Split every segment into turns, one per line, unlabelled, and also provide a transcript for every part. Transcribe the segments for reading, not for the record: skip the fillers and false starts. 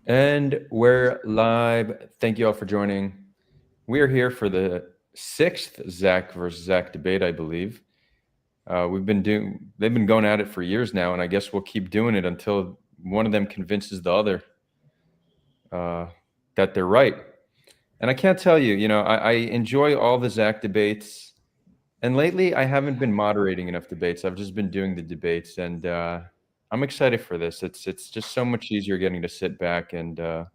And we're live. Thank you all for joining. We are here for the sixth Zach versus Zach debate, I believe. They've been going at it for years now, and I guess we'll keep doing it until one of them convinces the other that they're right. And I can't tell you, I enjoy all the Zach debates. And lately, I haven't been moderating enough debates. I've just been doing the debates, and I'm excited for this. It's just so much easier getting to sit back and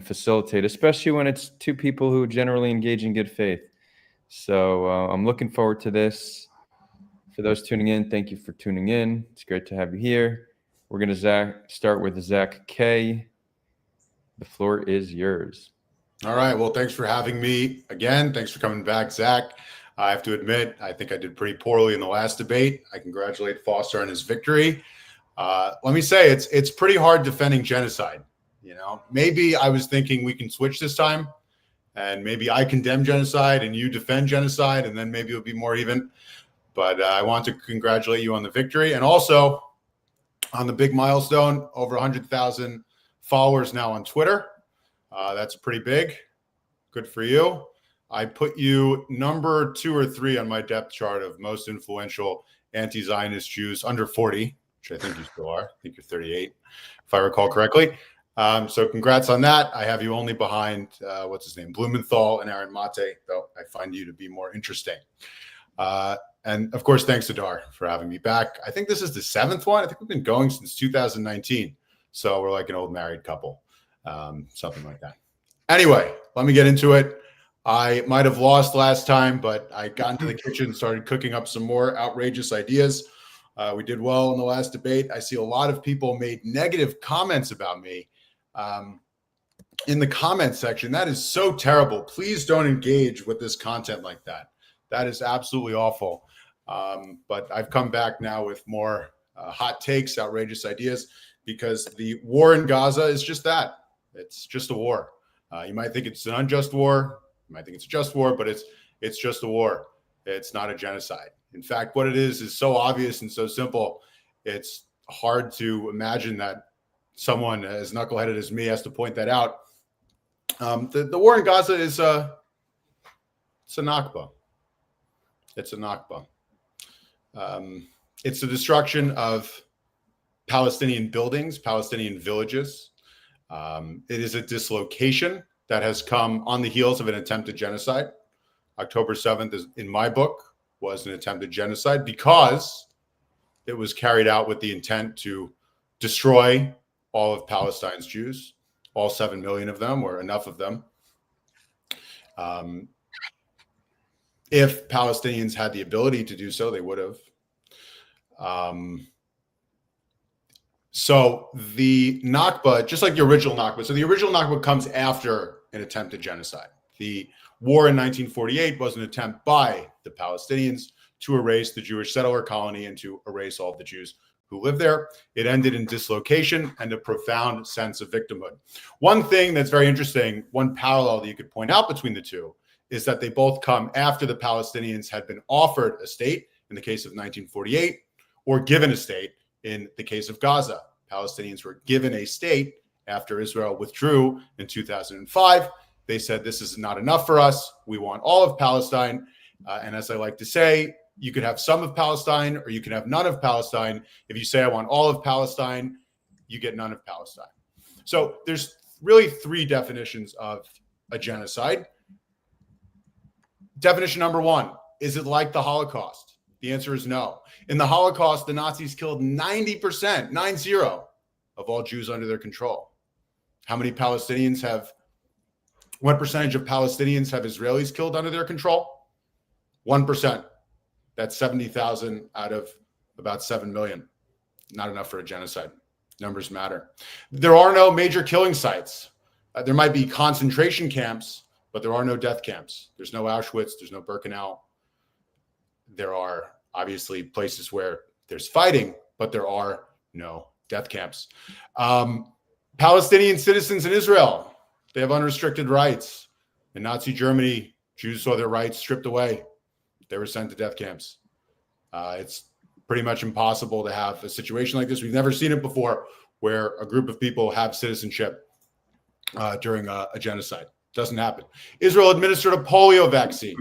facilitate, especially when it's two people who generally engage in good faith. So I'm looking forward to this. For those tuning in, thank you for tuning in. It's great to have you here. We're going to start with Zach K. The floor is yours.
All right. Well, thanks for having me again. Thanks for coming back, Zach. I have to admit, I think I did pretty poorly in the last debate. I congratulate Foster on his victory. Let me say, it's pretty hard defending genocide. Maybe I was thinking we can switch this time, and maybe I condemn genocide and you defend genocide, and then maybe it'll be more even. But I want to congratulate you on the victory, and also on the big milestone, over 100,000 followers now on Twitter. That's pretty big. Good for you. I put you number 2 or 3 on my depth chart of most influential anti-Zionist Jews under 40, which I think you still are. I think you're 38, if I recall correctly. So congrats on that. I have you only behind, what's his name, Blumenthal and Aaron Mate, though I find you to be more interesting. And of course, thanks to Adar for having me back. I think this is the 7th one. I think we've been going since 2019. So we're like an old married couple, something like that. Anyway, let me get into it. I might have lost last time, but I got into the kitchen, started cooking up some more outrageous ideas. We did well in the last debate. I see a lot of people made negative comments about me in the comment section. That is so terrible. Please don't engage with this content like that. That is absolutely awful. But I've come back now with more hot takes, outrageous ideas, because the war in Gaza is just that. It's just a war. You might think it's an unjust war. You might think it's a just war, but it's just a war. It's not a genocide. In fact, what it is so obvious and so simple, it's hard to imagine that someone as knuckleheaded as me has to point that out. The war in Gaza is it's a Nakba. It's a Nakba. It's the destruction of Palestinian buildings, Palestinian villages. It is a dislocation that has come on the heels of an attempted genocide. October 7th, is, in my book, was an attempted genocide because it was carried out with the intent to destroy all of Palestine's Jews, all 7 million of them, or enough of them. If Palestinians had the ability to do so, they would have. So the Nakba, just like the original Nakba, so the original Nakba comes after an attempted genocide. The war in 1948 was an attempt by the Palestinians to erase the Jewish settler colony and to erase all the Jews who lived there. It ended in dislocation and a profound sense of victimhood. One thing that's very interesting, one parallel that you could point out between the two, is that they both come after the Palestinians had been offered a state in the case of 1948, or given a state in the case of Gaza. Palestinians were given a state after Israel withdrew in 2005. They said, this is not enough for us. We want all of Palestine. And as I like to say, you could have some of Palestine or you can have none of Palestine. If you say, I want all of Palestine, you get none of Palestine. So there's really 3 definitions of a genocide. Definition number 1, is it like the Holocaust? The answer is no. In the Holocaust, the Nazis killed 90%, 90, of all Jews under their control. How many Palestinians what percentage of Palestinians have Israelis killed under their control? 1%. That's 70,000 out of about 7 million. Not enough for a genocide. Numbers matter. There are no major killing sites. There might be concentration camps, but there are no death camps. There's no Auschwitz. There's no Birkenau. There are obviously places where there's fighting, but there are no death camps. Palestinian citizens in Israel, they have unrestricted rights. In Nazi Germany, Jews saw their rights stripped away. They were sent to death camps. It's pretty much impossible to have a situation like this. We've never seen it before, where a group of people have citizenship during a genocide. Doesn't happen. Israel administered a polio vaccine.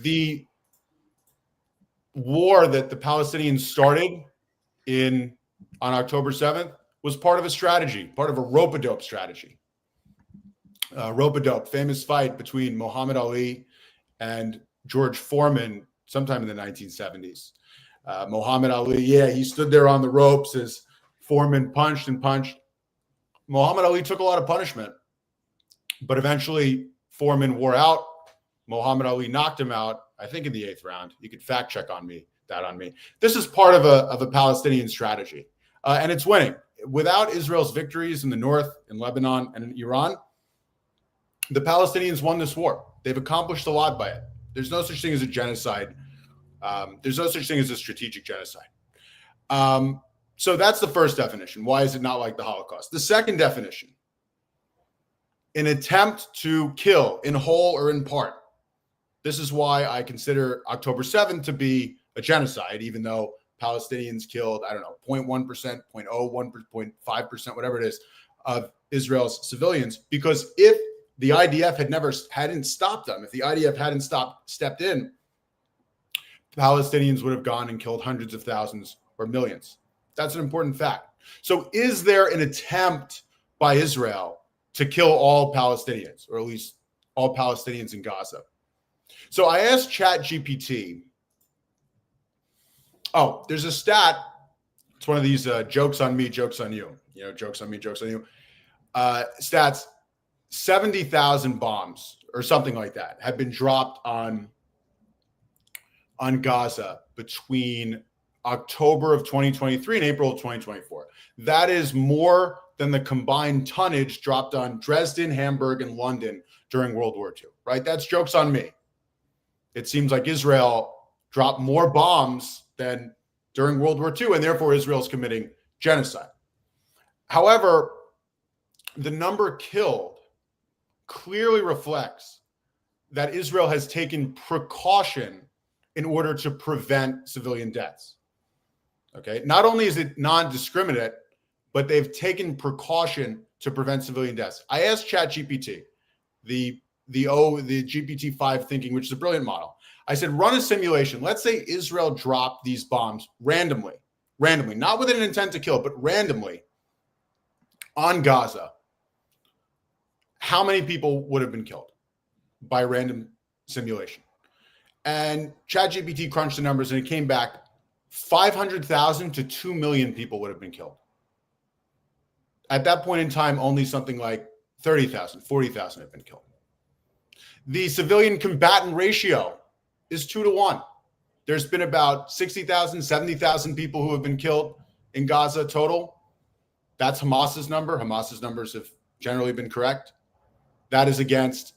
The war that the Palestinians started on October 7th was part of a strategy, part of a rope-a-dope strategy. Rope-a-dope, famous fight between Muhammad Ali and George Foreman sometime in the 1970s. Muhammad Ali, he stood there on the ropes as Foreman punched and punched. Muhammad Ali took a lot of punishment, but eventually Foreman wore out. Muhammad Ali knocked him out, I think in the 8th round. You could fact check on me. This is part of a Palestinian strategy, and it's winning. Without Israel's victories in the north, in Lebanon, and in Iran, the Palestinians won this war. They've accomplished a lot by it. There's no such thing as a genocide. There's no such thing as a strategic genocide. So that's the first definition. Why is it not like the Holocaust? The second definition, an attempt to kill in whole or in part. This is why I consider October 7th to be a genocide, even though Palestinians killed, 0.1%, 0.01%, 0.5%, whatever it is, of Israel's civilians. Because if the IDF hadn't stopped them, if the IDF hadn't stepped in, Palestinians would have gone and killed hundreds of thousands or millions. That's an important fact. So is there an attempt by Israel to kill all Palestinians, or at least all Palestinians in Gaza? So I asked ChatGPT. Oh, there's a stat. It's one of these jokes on me, jokes on you. Jokes on me, jokes on you. Stats, 70,000 bombs or something like that have been dropped on Gaza between October of 2023 and April of 2024. That is more than the combined tonnage dropped on Dresden, Hamburg, and London during World War II, right? That's jokes on me. It seems like Israel dropped more bombs than during World War II, and therefore Israel is committing genocide. However, the number killed clearly reflects that Israel has taken precaution in order to prevent civilian deaths. Okay, not only is it non-discriminate, but they've taken precaution to prevent civilian deaths. I asked ChatGPT, the GPT-5 thinking, which is a brilliant model. I said, run a simulation. Let's say Israel dropped these bombs randomly, not with an intent to kill, but randomly on Gaza. How many people would have been killed by random simulation? And ChatGPT crunched the numbers and it came back 500,000 to 2 million people would have been killed. At that point in time, only something like 30,000, 40,000 have been killed. The civilian combatant ratio is 2 to 1. There's been about 60,000, 70,000 people who have been killed in Gaza total. That's Hamas's number. Hamas's numbers have generally been correct. That is against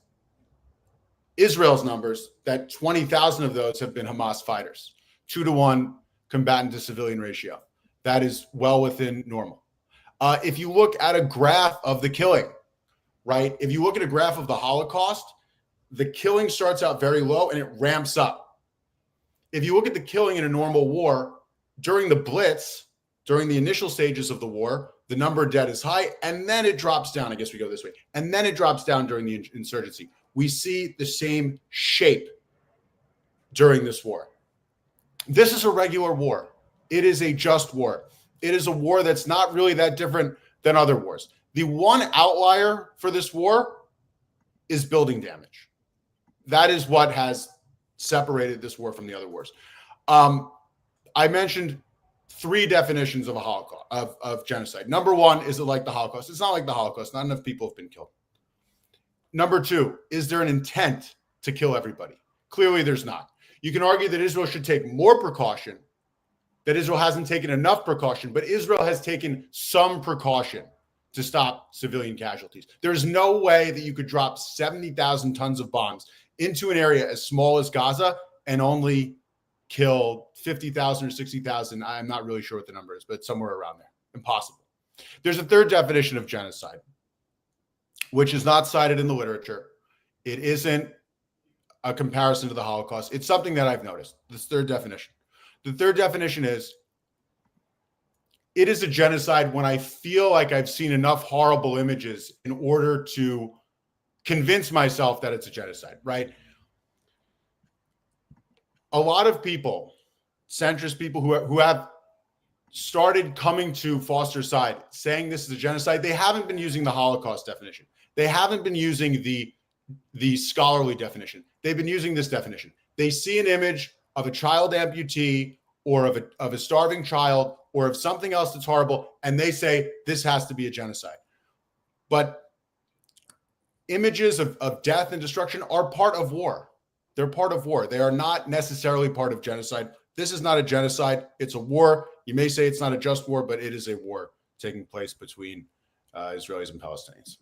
Israel's numbers, that 20,000 of those have been Hamas fighters. 2 to 1 combatant to civilian ratio. That is well within normal. If you look at a graph of the killing, right? If you look at a graph of the Holocaust, the killing starts out very low and it ramps up. If you look at the killing in a normal war, during the Blitz, during the initial stages of the war, the number of dead is high, and then it drops down. I guess we go this way. And then it drops down during the insurgency. We see the same shape during this war. This is a regular war. It is a just war. It is a war that's not really that different than other wars. The one outlier for this war is building damage. That is what has separated this war from the other wars. I mentioned 3 definitions of a Holocaust, of genocide. Number 1, is it like the Holocaust? It's not like the Holocaust. Not enough people have been killed. Number 2, is there an intent to kill everybody? Clearly, there's not. You can argue that Israel should take more precaution, that Israel hasn't taken enough precaution, but Israel has taken some precaution to stop civilian casualties. There's no way that you could drop 70,000 tons of bombs into an area as small as Gaza and only kill 50,000 or 60,000. I'm not really sure what the number is, but somewhere around there. Impossible. There's a third definition of genocide, which is not cited in the literature. It isn't a comparison to the Holocaust. It's something that I've noticed. This third definition. The third definition is it is a genocide when I feel like I've seen enough horrible images in order to convince myself that it's a genocide, right? A lot of people, centrist people who have started coming to Foster's side, saying this is a genocide, they haven't been using the Holocaust definition. They haven't been using the scholarly definition. They've been using this definition. They see an image of a child amputee or of a starving child or of something else that's horrible, and they say this has to be a genocide. But images of death and destruction are part of war. They're part of war. They are not necessarily part of genocide. This is not a genocide. It's a war. You may say it's not a just war, but it is a war taking place between Israelis and Palestinians.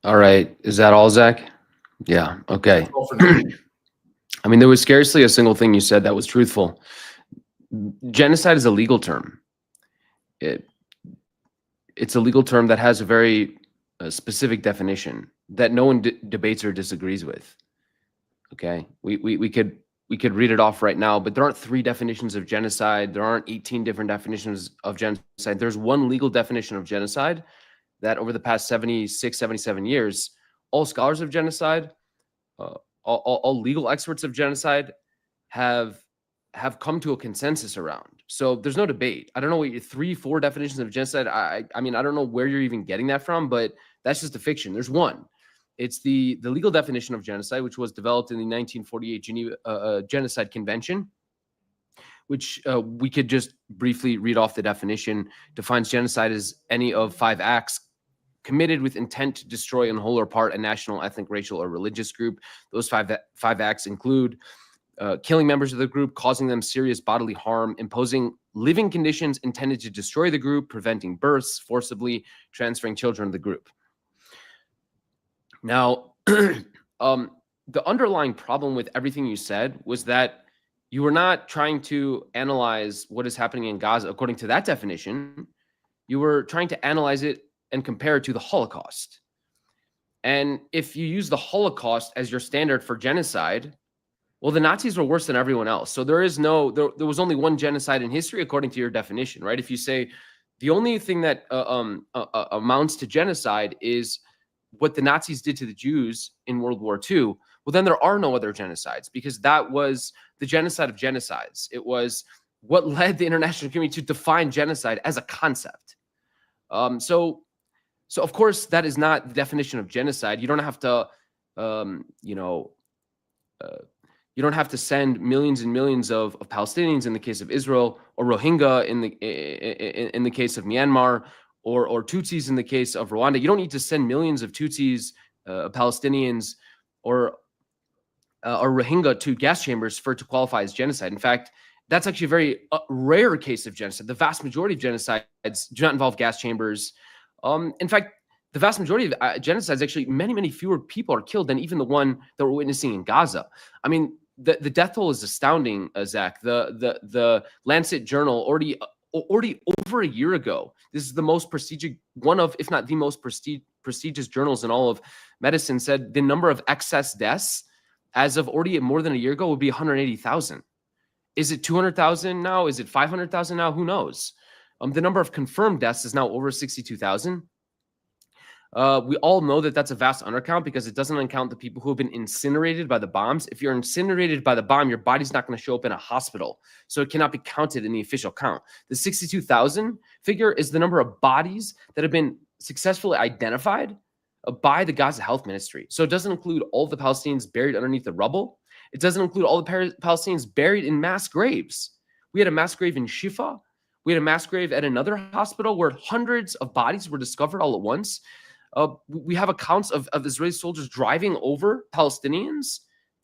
All right. Is that all, Zach? Yeah. Okay.
That's all for now.
I mean, there was scarcely a single thing you said that was truthful. Genocide is a legal term. It's a legal term that has a very specific definition that no one debates or disagrees with. Okay, we could read it off right now, but there aren't 3 definitions of genocide. There aren't 18 different definitions of genocide. There's one legal definition of genocide that over the past 76, 77 years, all scholars of genocide, all legal experts of genocide have come to a consensus around. So there's no debate. I don't know what your 3, 4 definitions of genocide. I mean, I don't know where you're even getting that from, but that's just a fiction. There's one. It's the legal definition of genocide, which was developed in the 1948 Geneva Genocide Convention, which we could just briefly read off the definition. Defines genocide as any of 5 acts committed with intent to destroy in whole or part a national, ethnic, racial, or religious group. Those five acts include killing members of the group, causing them serious bodily harm, imposing living conditions intended to destroy the group, preventing births, forcibly transferring children to the group. Now, the underlying problem with everything you said was that you were not trying to analyze what is happening in Gaza according to that definition. You were trying to analyze it and compare it to the Holocaust. And if you use the Holocaust as your standard for genocide, well, the Nazis were worse than everyone else. So there was only one genocide in history according to your definition, right? If you say the only thing that amounts to genocide is what the Nazis did to the Jews in World War II, well, then there are no other genocides, because that was the genocide of genocides. It was what led the international community to define genocide as a concept. So of course, that is not the definition of genocide. You don't have to, you don't have to send millions and millions of Palestinians in the case of Israel, or Rohingya in the case of Myanmar, or Tutsis in the case of Rwanda. You don't need to send millions of Tutsis, Palestinians, or Rohingya to gas chambers for it to qualify as genocide. In fact, that's actually a very rare case of genocide. The vast majority of genocides do not involve gas chambers. In fact, the vast majority of genocides, actually, many fewer people are killed than even the one that we're witnessing in Gaza. I mean, the death toll is astounding, Zach. The Lancet Journal already over a year ago. This is the most prestigious, one of, if not the most prestigious journals in all of medicine, said the number of excess deaths as of already more than a year ago would be 180,000. Is it 200,000 now? Is it 500,000 now? Who knows? The number of confirmed deaths is now over 62,000. We all know that that's a vast undercount, because it doesn't account the people who have been incinerated by the bombs. If you're incinerated by the bomb, your body's not going to show up in a hospital, so it cannot be counted in the official count. The 62,000 figure is the number of bodies that have been successfully identified by the Gaza Health Ministry. So it doesn't include all the Palestinians buried underneath the rubble. It doesn't include all the Palestinians buried in mass graves. We had a mass grave in Shifa. We had a mass grave at another hospital where hundreds of bodies were discovered all at once. We have accounts of Israeli soldiers driving over Palestinians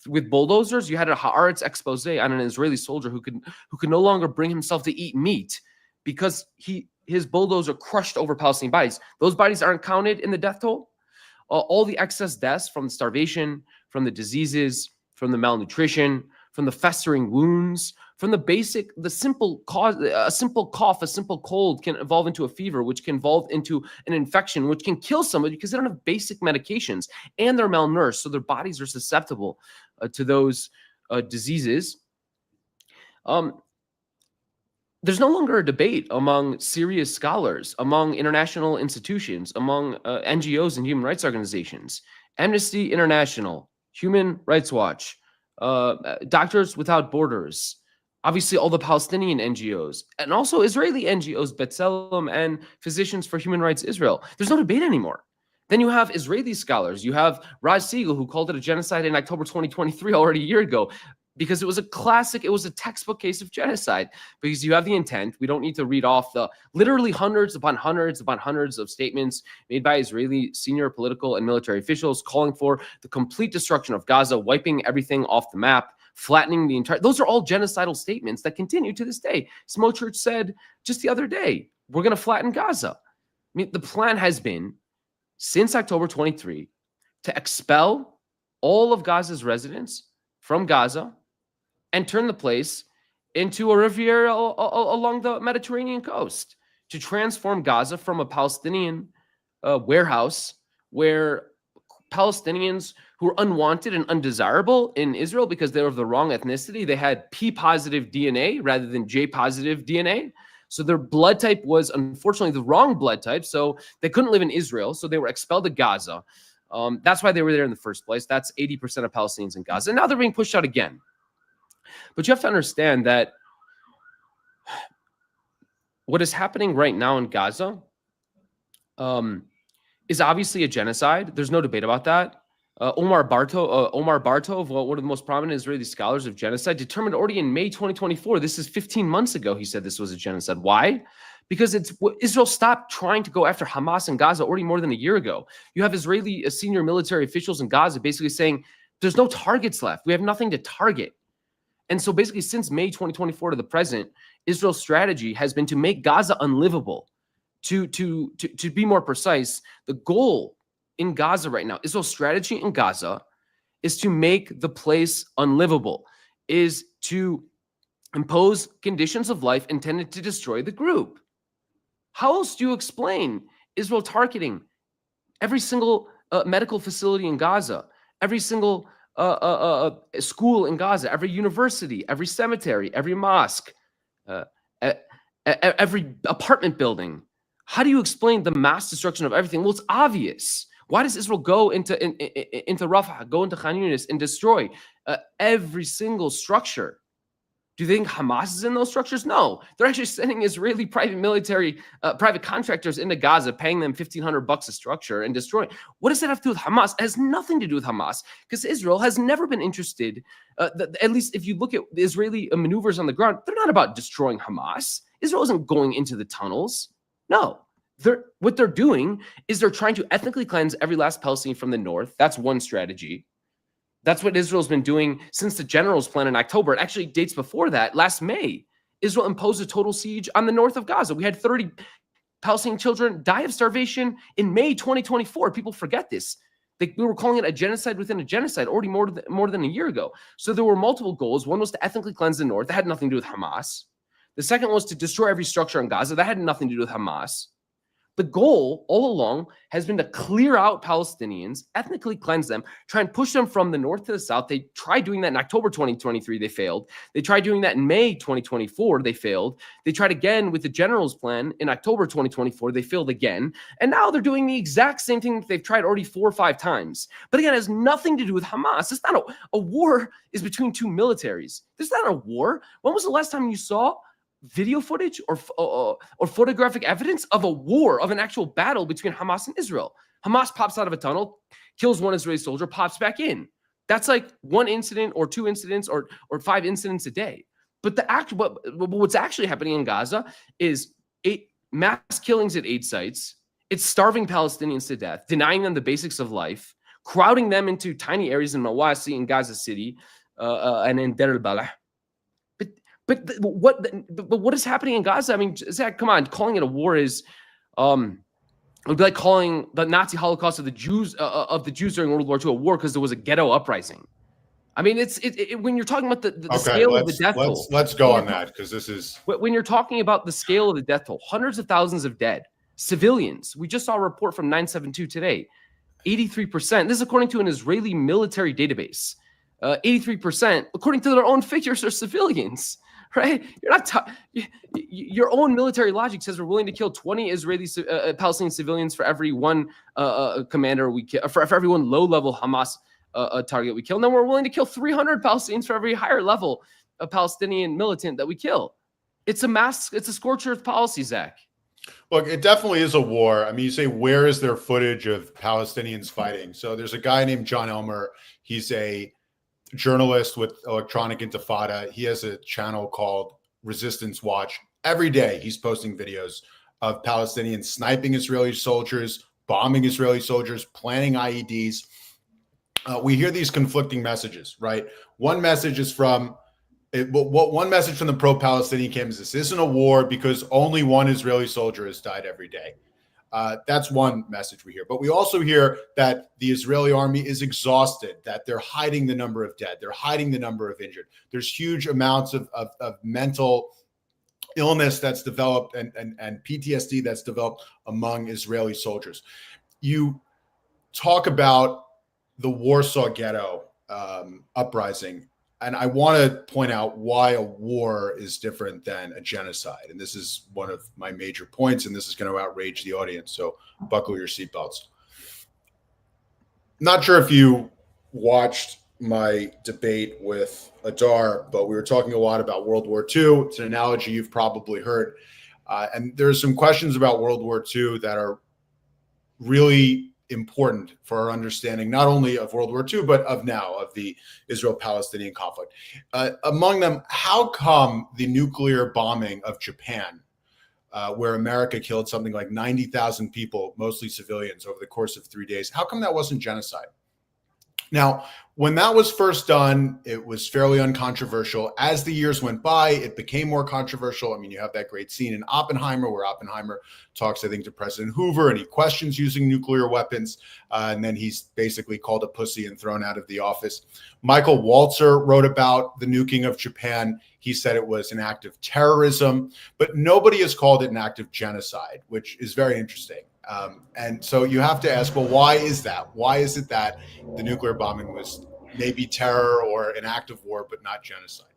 with bulldozers. You had a Haaretz expose on an Israeli soldier who could no longer bring himself to eat meat because his bulldozer crushed over Palestinian bodies. Those bodies aren't counted in the death toll. All the excess deaths from the starvation, from the diseases, from the malnutrition, from the festering wounds, from the simple cause, a simple cough, a simple cold can evolve into a fever, which can evolve into an infection, which can kill somebody because they don't have basic medications and they're malnourished. So their bodies are susceptible to those diseases. there's no longer a debate among serious scholars, among international institutions, among NGOs and human rights organizations, Amnesty International, Human Rights Watch, Doctors Without Borders, obviously all the Palestinian NGOs, and also Israeli NGOs, B'Tselem and Physicians for Human Rights Israel. There's no debate anymore. Then you have Israeli scholars. You have Raj Siegel, who called it a genocide in October 2023, already a year ago, because it was a classic, it was a textbook case of genocide, because you have the intent. We don't need to read off the literally hundreds upon hundreds upon hundreds of statements made by Israeli senior political and military officials calling for the complete destruction of Gaza, wiping everything off the map, flattening the entire, those are all genocidal statements that continue to this day. Smotrich said just the other day, we're going to flatten Gaza. I mean, the plan has been since October 23 to expel all of Gaza's residents from Gaza and turn the place into a riviera along the Mediterranean coast, to transform Gaza from a Palestinian warehouse where Palestinians who were unwanted and undesirable in Israel because they were of the wrong ethnicity. They had P-positive DNA rather than J-positive DNA. So their blood type was unfortunately the wrong blood type. So they couldn't live in Israel. So they were expelled to Gaza. That's why they were there in the first place. That's 80% of Palestinians in Gaza. And now they're being pushed out again. But you have to understand that what is happening right now in Gaza is obviously a genocide. There's no debate about that. Omar Bartov, one of the most prominent Israeli scholars of genocide, determined already in May 2024, this is 15 months ago, he said this was a genocide. Why? Because Israel stopped trying to go after Hamas in Gaza already more than a year ago. You have Israeli senior military officials in Gaza basically saying, there's no targets left. We have nothing to target. And so basically since May 2024 to the present, Israel's strategy has been to make Gaza unlivable. To be more precise, the goal in Gaza right now, Israel's strategy in Gaza is to make the place unlivable, is to impose conditions of life intended to destroy the group. How else do you explain Israel targeting every single medical facility in Gaza, every single school in Gaza, every university, every cemetery, every mosque, every apartment building? How do you explain the mass destruction of everything? Well, it's obvious. Why does Israel go into Rafah, go into Khan Yunis and destroy every single structure? Do you think Hamas is in those structures? No. They're actually sending Israeli private military, private contractors into Gaza, paying them $1,500 a structure and destroying. What does that have to do with Hamas? It has nothing to do with Hamas, because Israel has never been interested, at least if you look at the Israeli maneuvers on the ground, they're not about destroying Hamas. Israel isn't going into the tunnels. No. What they're doing is they're trying to ethnically cleanse every last Palestinian from the north. That's one strategy. That's what Israel's been doing since the general's plan in October. It actually dates before that. Last May, Israel imposed a total siege on the north of Gaza. We had 30 Palestinian children die of starvation in May 2024. People forget this. We were calling it a genocide within a genocide already more than a year ago. So there were multiple goals. One was to ethnically cleanse the north. That had nothing to do with Hamas. The second was to destroy every structure in Gaza. That had nothing to do with Hamas. The goal all along has been to clear out Palestinians, ethnically cleanse them, try and push them from the north to the south. They tried doing that in October 2023. They failed. They tried doing that in May 2024. They failed. They tried again with the general's plan in October 2024. They failed again. And now they're doing the exact same thing that they've tried already 4 or 5 times. But again, it has nothing to do with Hamas. It's not a war is between two militaries. This is not a war. When was the last time you saw video footage or photographic evidence of a war, of an actual battle between Hamas and Israel? Hamas pops out of a tunnel, kills one Israeli soldier, pops back in. That's like 1 incident or 2 incidents or 5 incidents a day. But what's actually happening in Gaza is 8 mass killings at 8 sites. It's starving Palestinians to death, denying them the basics of life, crowding them into tiny areas in Mawasi, in Gaza City, and in Deir al-Balah. But what is happening in Gaza? I mean, Zach, come on, calling it a war is, it would be like calling the Nazi Holocaust of the Jews during World War II a war because there was a ghetto uprising. I mean, when you're talking about the scale of the death toll.
Let's go on that, because this is
when you're talking about the scale of the death toll, hundreds of thousands of dead civilians. We just saw a report from 972 today, 83%. This is according to an Israeli military database. 83%, according to their own figures, are civilians. right? You're not. Your own military logic says we're willing to kill 20 Israeli Palestinian civilians for every one commander we kill, for every one low-level Hamas target we kill, and then we're willing to kill 300 Palestinians for every higher-level Palestinian militant that we kill. It's a scorched earth policy, Zach.
Look, it definitely is a war. I mean, you say, where is there footage of Palestinians fighting? So there's a guy named John Elmer. He's a journalist with Electronic Intifada. He has a channel called Resistance Watch. Every day he's posting videos of Palestinians sniping Israeli soldiers, bombing Israeli soldiers, planting IEDs. We hear these conflicting messages, right? One message is from one message from the pro-Palestinian camp is this isn't a war because only one Israeli soldier has died every day. That's one message we hear. But we also hear that the Israeli army is exhausted, that they're hiding the number of dead, they're hiding the number of injured. There's huge amounts of mental illness that's developed and PTSD that's developed among Israeli soldiers. You talk about the Warsaw Ghetto uprising. And I want to point out why a war is different than a genocide. And this is one of my major points, and this is going to outrage the audience. So buckle your seatbelts. Not sure if you watched my debate with Adar, but we were talking a lot about World War II. It's an analogy you've probably heard. And there's some questions about World War II that are really important for our understanding, not only of World War II, but of now, of the Israel-Palestinian conflict. Among them, how come the nuclear bombing of Japan, where America killed something like 90,000 people, mostly civilians, over the course of 3 days, how come that wasn't genocide? Now, when that was first done, it was fairly uncontroversial. As the years went by, it became more controversial. I mean, you have that great scene in Oppenheimer where Oppenheimer talks, I think, to President Hoover, and he questions using nuclear weapons. And then he's basically called a pussy and thrown out of the office. Michael Walzer wrote about the nuking of Japan. He said it was an act of terrorism, but nobody has called it an act of genocide, which is very interesting. And so you have to ask, well, why is that? Why is it that the nuclear bombing was maybe terror or an act of war, but not genocide?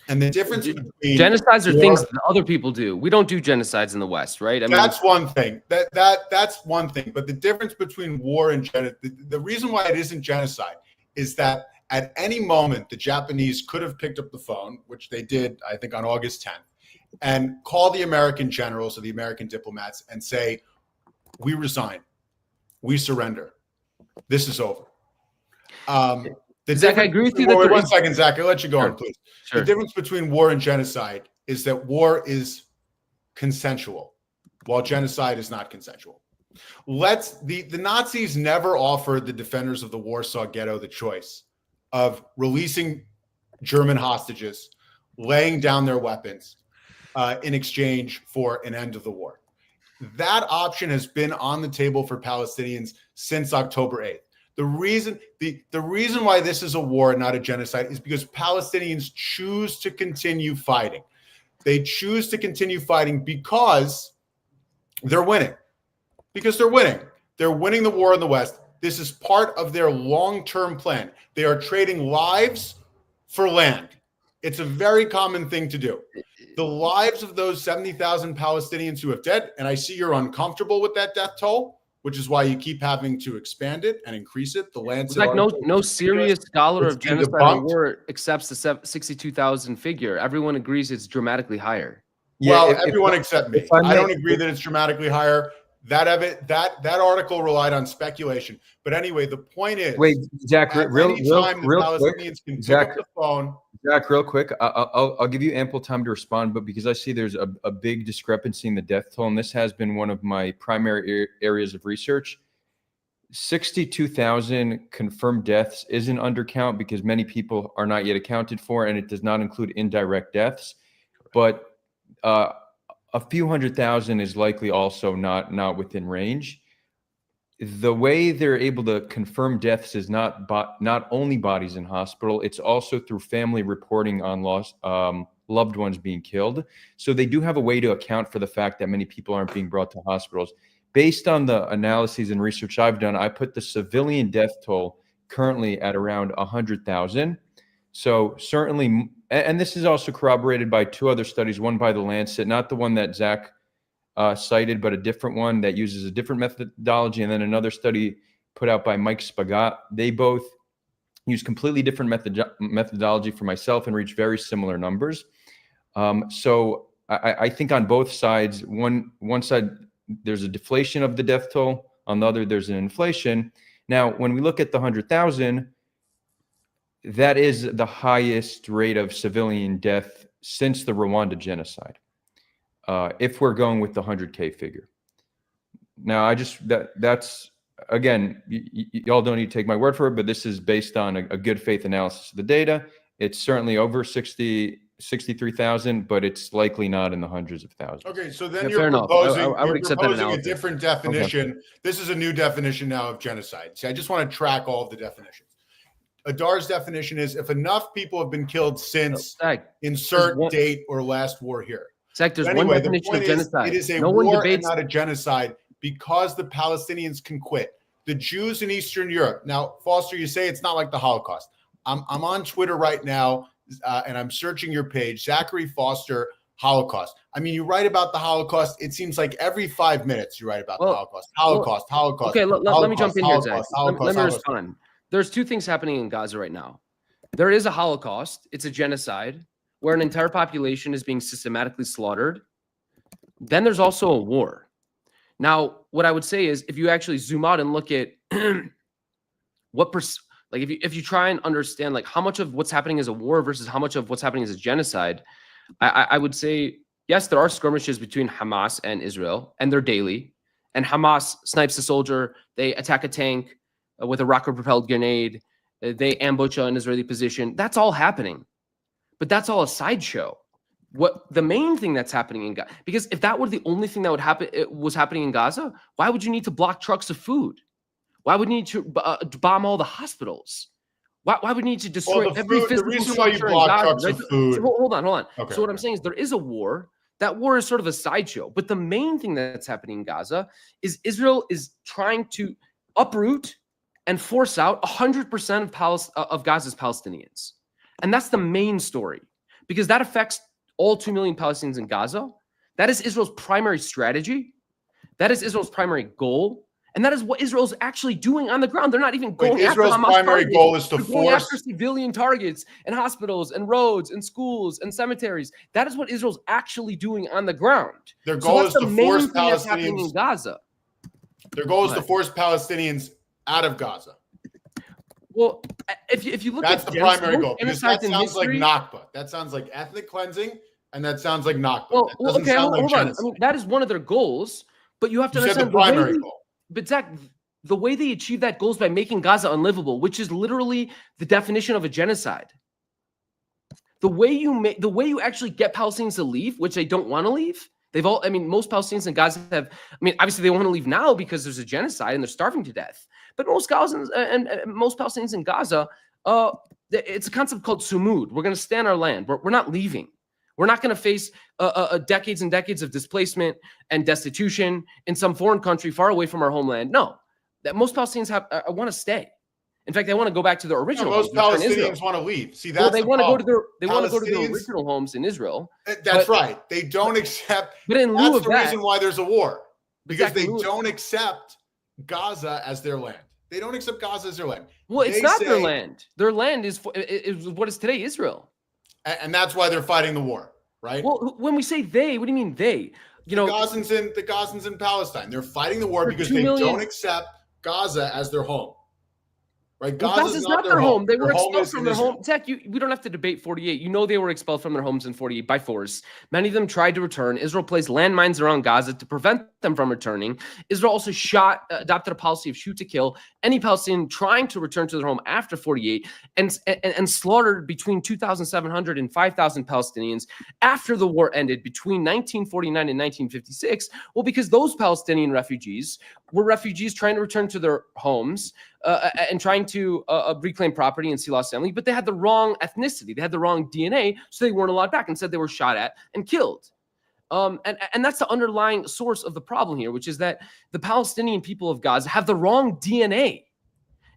And the difference between
genocides are things that other people do. We don't do genocides in the West, right? I mean,
that's one thing. That's one thing. But the difference between war and genocide, the reason why it isn't genocide is that at any moment the Japanese could have picked up the phone, which they did, I think, on August 10th, and call the American generals or the American diplomats and say, we resign, we surrender, this is over.
Zach, I agree with you.
Wait 1 second, Zach, I'll let you go on, please.
Sure.
The difference between war and genocide is that war is consensual, while genocide is not consensual. The Nazis never offered the defenders of the Warsaw Ghetto the choice of releasing German hostages, laying down their weapons in exchange for an end of the war. That option has been on the table for Palestinians since October 8th. The reason why this is a war, not a genocide, is because Palestinians choose to continue fighting. They choose to continue fighting because they're winning. Because they're winning. They're winning the war in the West. This is part of their long-term plan. They are trading lives for land. It's a very common thing to do. The lives of those 70,000 Palestinians who have died, and I see you're uncomfortable with that death toll, which is why you keep having to expand it and increase it. The Lancet,
like no serious scholar of genocide or war accepts the 62,000 figure. Everyone agrees it's dramatically higher.
Well, everyone except me. I don't agree that it's dramatically higher. That article relied on speculation. But anyway, the point is,
wait, Zach, real quick,
Zach, the phone.
Zach, real quick, I'll give you ample time to respond, but because I see there's a big discrepancy in the death toll, and this has been one of my primary areas of research. 62,000 confirmed deaths is an undercount because many people are not yet accounted for, and it does not include indirect deaths. But a few 100,000 is likely also not within range. The way they're able to confirm deaths is not only bodies in hospital, it's also through family reporting on lost loved ones being killed. So they do have a way to account for the fact that many people aren't being brought to hospitals. Based on the analyses and research I've done, I put the civilian death toll currently at around 100,000. So certainly and this is also corroborated by 2 other studies, one by the Lancet, not the one that Zach cited, but a different one that uses a different methodology, and then another study put out by Mike Spagat. They both use completely different methodology for myself and reach very similar numbers. So I think on both sides, one side, there's a deflation of the death toll. On the other, there's an inflation. Now, when we look at the 100,000, that is the highest rate of civilian death since the Rwanda genocide. If we're going with the 100K figure. Now, that's again, y'all don't need to take my word for it, but this is based on a good faith analysis of the data. It's certainly over 63,000, but it's likely not in the hundreds of thousands.
Okay, so then
Yeah,
you're
fair enough.
proposing,
I would accept that
a
analysis.
different definition. This is a new definition now of genocide. See, I just want to track all of the definitions. Adar's definition is if enough people have been killed since insert date or last war here.
Zach, there's
Anyway,
one definition of genocide.
It is a
no
war
one
and
debates.
not a genocide because the Palestinians can quit. The Jews in Eastern Europe. Now, Foster, you say it's not like the Holocaust. I'm on Twitter right now, and I'm searching your page, Zachary Foster, Holocaust. I mean, you write about the Holocaust. It seems like every 5 minutes you write about the Holocaust. Holocaust.
Okay, let me jump in here, Zach. Let me
Holocaust.
respond. There's 2 things happening in Gaza right now. There is a Holocaust. It's a genocide where an entire population is being systematically slaughtered. Then there's also a war. Now, what I would say is if you actually zoom out and look at if you try and understand like how much of what's happening is a war versus how much of what's happening is a genocide, I would say, yes, there are skirmishes between Hamas and Israel, and they're daily. And Hamas snipes a soldier, they attack a tank with a rocket-propelled grenade, they ambush an Israeli position. That's all happening. But that's all a sideshow. What the main thing that's happening in Gaza, because if that were the only thing that would happen, it was happening in Gaza, why would you need to block trucks of food? Why would you need to bomb all the hospitals? Why would you need to destroy every physical
the reason why you block trucks of food?
So hold on.
Okay,
so what I'm saying is there is a war. That war is sort of a sideshow. But the main thing that's happening in Gaza is Israel is trying to uproot and force out 100% of Gaza's Palestinians. And that's the main story, because that affects all 2 million Palestinians in Gaza. That is Israel's primary strategy. That is Israel's primary goal. And that is what Israel's actually doing on the ground. They're not even going after
Israel's
Hamas
primary
targets.
goal is to
They're going
force
after civilian targets and hospitals and roads and schools and cemeteries. That is what Israel's actually doing on the ground.
Their goal is to force
Palestinians in Gaza.
Their goal is to force Palestinians out of Gaza.
Well, if you look
that's
at
the primary goal, because that
genocides in
sounds like
history,
Nakba. That sounds like ethnic cleansing, and that sounds like Nakba.
Well,
that doesn't
okay,
sound like
hold on.
genocide.
I mean, that is one of their goals, but you have to
You said
understand
the primary goal.
But Zach, the way they achieve that goal is by making Gaza unlivable, which is literally the definition of a genocide. The way you actually get Palestinians to leave, which they don't want to leave. Most Palestinians in Gaza have, obviously they want to leave now because there's a genocide and they're starving to death. But most Gazans and most Palestinians in Gaza, it's a concept called sumud. We're going to stand our land. We're not leaving. We're not going to face decades and decades of displacement and destitution in some foreign country far away from our homeland. No, that most Palestinians want to stay. In fact, they want to go back to their original.
Most
homes
Palestinians want to leave. See, that's
they want to go to their
Palestinians-
original homes in Israel.
That's right. They don't accept.
But in lieu
That's
of
the
that,
reason why there's a war, because
Exactly.
they don't accept Gaza as their land. They don't accept Gaza as their land.
well, it's
They
not their
say-
land. Their land is what is today Israel.
and that's why they're fighting the war, right?
Well, when we say they, what do you mean they?
the Gazans in Palestine. They're fighting the war
For
because
2
they
million
don't accept Gaza as their home. Right?
Well,
Gaza's
Gaza's not their home. They were
Their home
expelled
is
from
in
their
Israel.
home. Zach, we don't have to debate 48. You know they were expelled from their homes in 48 by force. Many of them tried to return. Israel placed landmines around Gaza to prevent them from returning. Israel also adopted a policy of shoot to kill any Palestinian trying to return to their home after 48 and slaughtered between 2,700 and 5,000 Palestinians after the war ended between 1949 and 1956. Well, because those Palestinian refugees were refugees trying to return to their homes and trying to reclaim property and see lost family, but they had the wrong ethnicity. They had the wrong DNA, so they weren't allowed back. Instead, they were shot at and killed. And that's the underlying source of the problem here, which is that the Palestinian people of Gaza have the wrong DNA.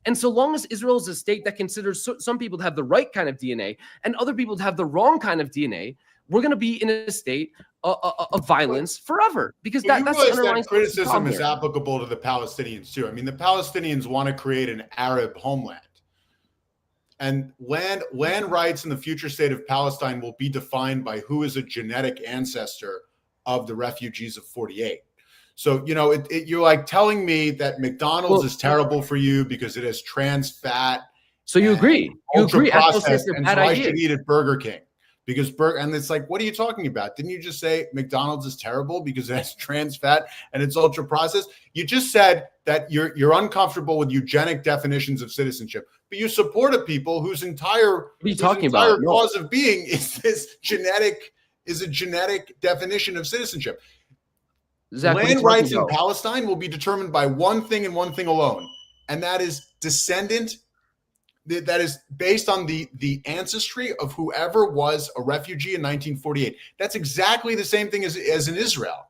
And so long as Israel is a state that considers some people to have the right kind of DNA and other people to have the wrong kind of DNA, we're going to be in a state of violence forever, because that's the underlying
that criticism is
here.
applicable to the Palestinians too. I mean, the Palestinians want to create an Arab homeland, and land rights in the future state of Palestine will be defined by who is a genetic ancestor of the refugees of 48. So, you know, you're like telling me that McDonald's is terrible for you because it has trans fat.
So you agree? You agree?
Processed, and so I should eat at Burger King because and it's like, what are you talking about? Didn't you just say McDonald's is terrible because it has trans fat and it's ultra processed? You just said that you're uncomfortable with eugenic definitions of citizenship, but you support a people whose entire cause of being is this genetic definition of citizenship.
Zach,
land rights in Palestine will be determined by one thing and one thing alone, and that is descendant. That is based on the ancestry of whoever was a refugee in 1948. That's exactly the same thing as in Israel,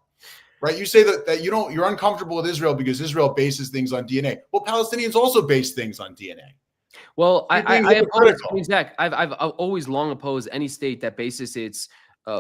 right? You say that you're uncomfortable with Israel because Israel bases things on DNA. Well, Palestinians also base things on DNA.
Well, I've always long opposed any state that bases its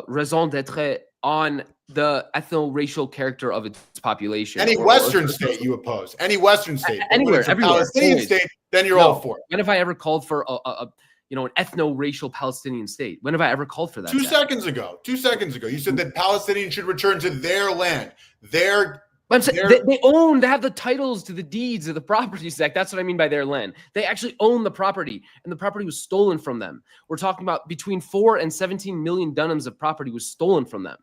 raison d'être on the ethno-racial character of its population.
Any Western state you oppose. Any Western state.
Anywhere, everywhere.
Palestinian state, then you're all for it.
When have I ever called for an ethno-racial Palestinian state? When have I ever called for that?
2 seconds ago. 2 seconds ago. You said that Palestinians should return to their land. They
have the titles to the deeds of the properties, Zach. That's what I mean by their land. They actually own the property, and the property was stolen from them. We're talking about between 4 and 17 million dunams of property was stolen from them.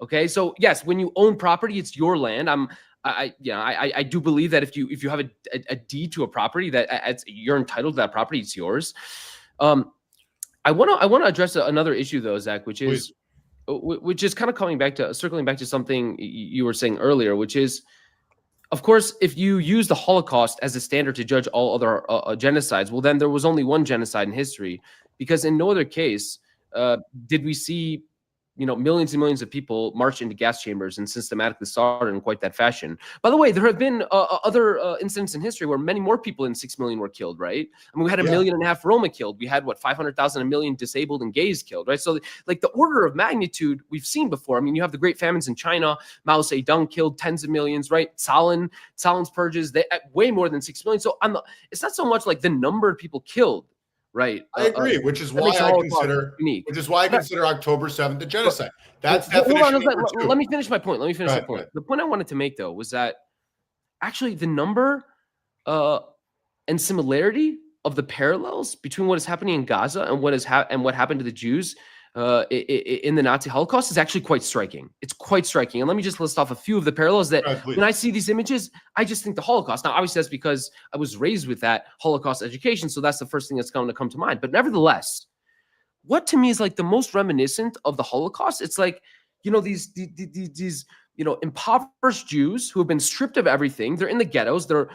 Okay, so yes, when you own property, it's your land. I do believe that if you have a deed to a property, that you're entitled to that property, it's yours. I want to address another issue though, Zach, which is kind of circling back to something you were saying earlier, which is, of course, if you use the Holocaust as a standard to judge all other genocides, well, then there was only one genocide in history, because in no other case did we see millions and millions of people march into gas chambers and systematically slaughtered in quite that fashion. By the way, there have been other incidents in history where many more people than 6 million were killed, right? I mean, we had 1.5 million Roma killed. We had 500,000, 1 million disabled and gays killed, right? So like the order of magnitude we've seen before. I mean, you have the great famines in China. Mao Zedong killed tens of millions, right? Stalin's purges, they way more than 6 million. So it's not so much like the number of people killed. Right.
I agree, which is why I consider October 7th a genocide. That's definition number 2.
Let me finish my point. The point I wanted to make, though, was that actually the number and similarity of the parallels between what is happening in Gaza and what happened to the Jews in the Nazi Holocaust is actually quite striking. It's quite striking. And let me just list off a few of the parallels that when I see these images, I just think the Holocaust. Now, obviously, that's because I was raised with that Holocaust education. So that's the first thing that's going to come to mind. But nevertheless, what to me is like the most reminiscent of the Holocaust, it's like, these impoverished Jews who have been stripped of everything. They're in the ghettos. They're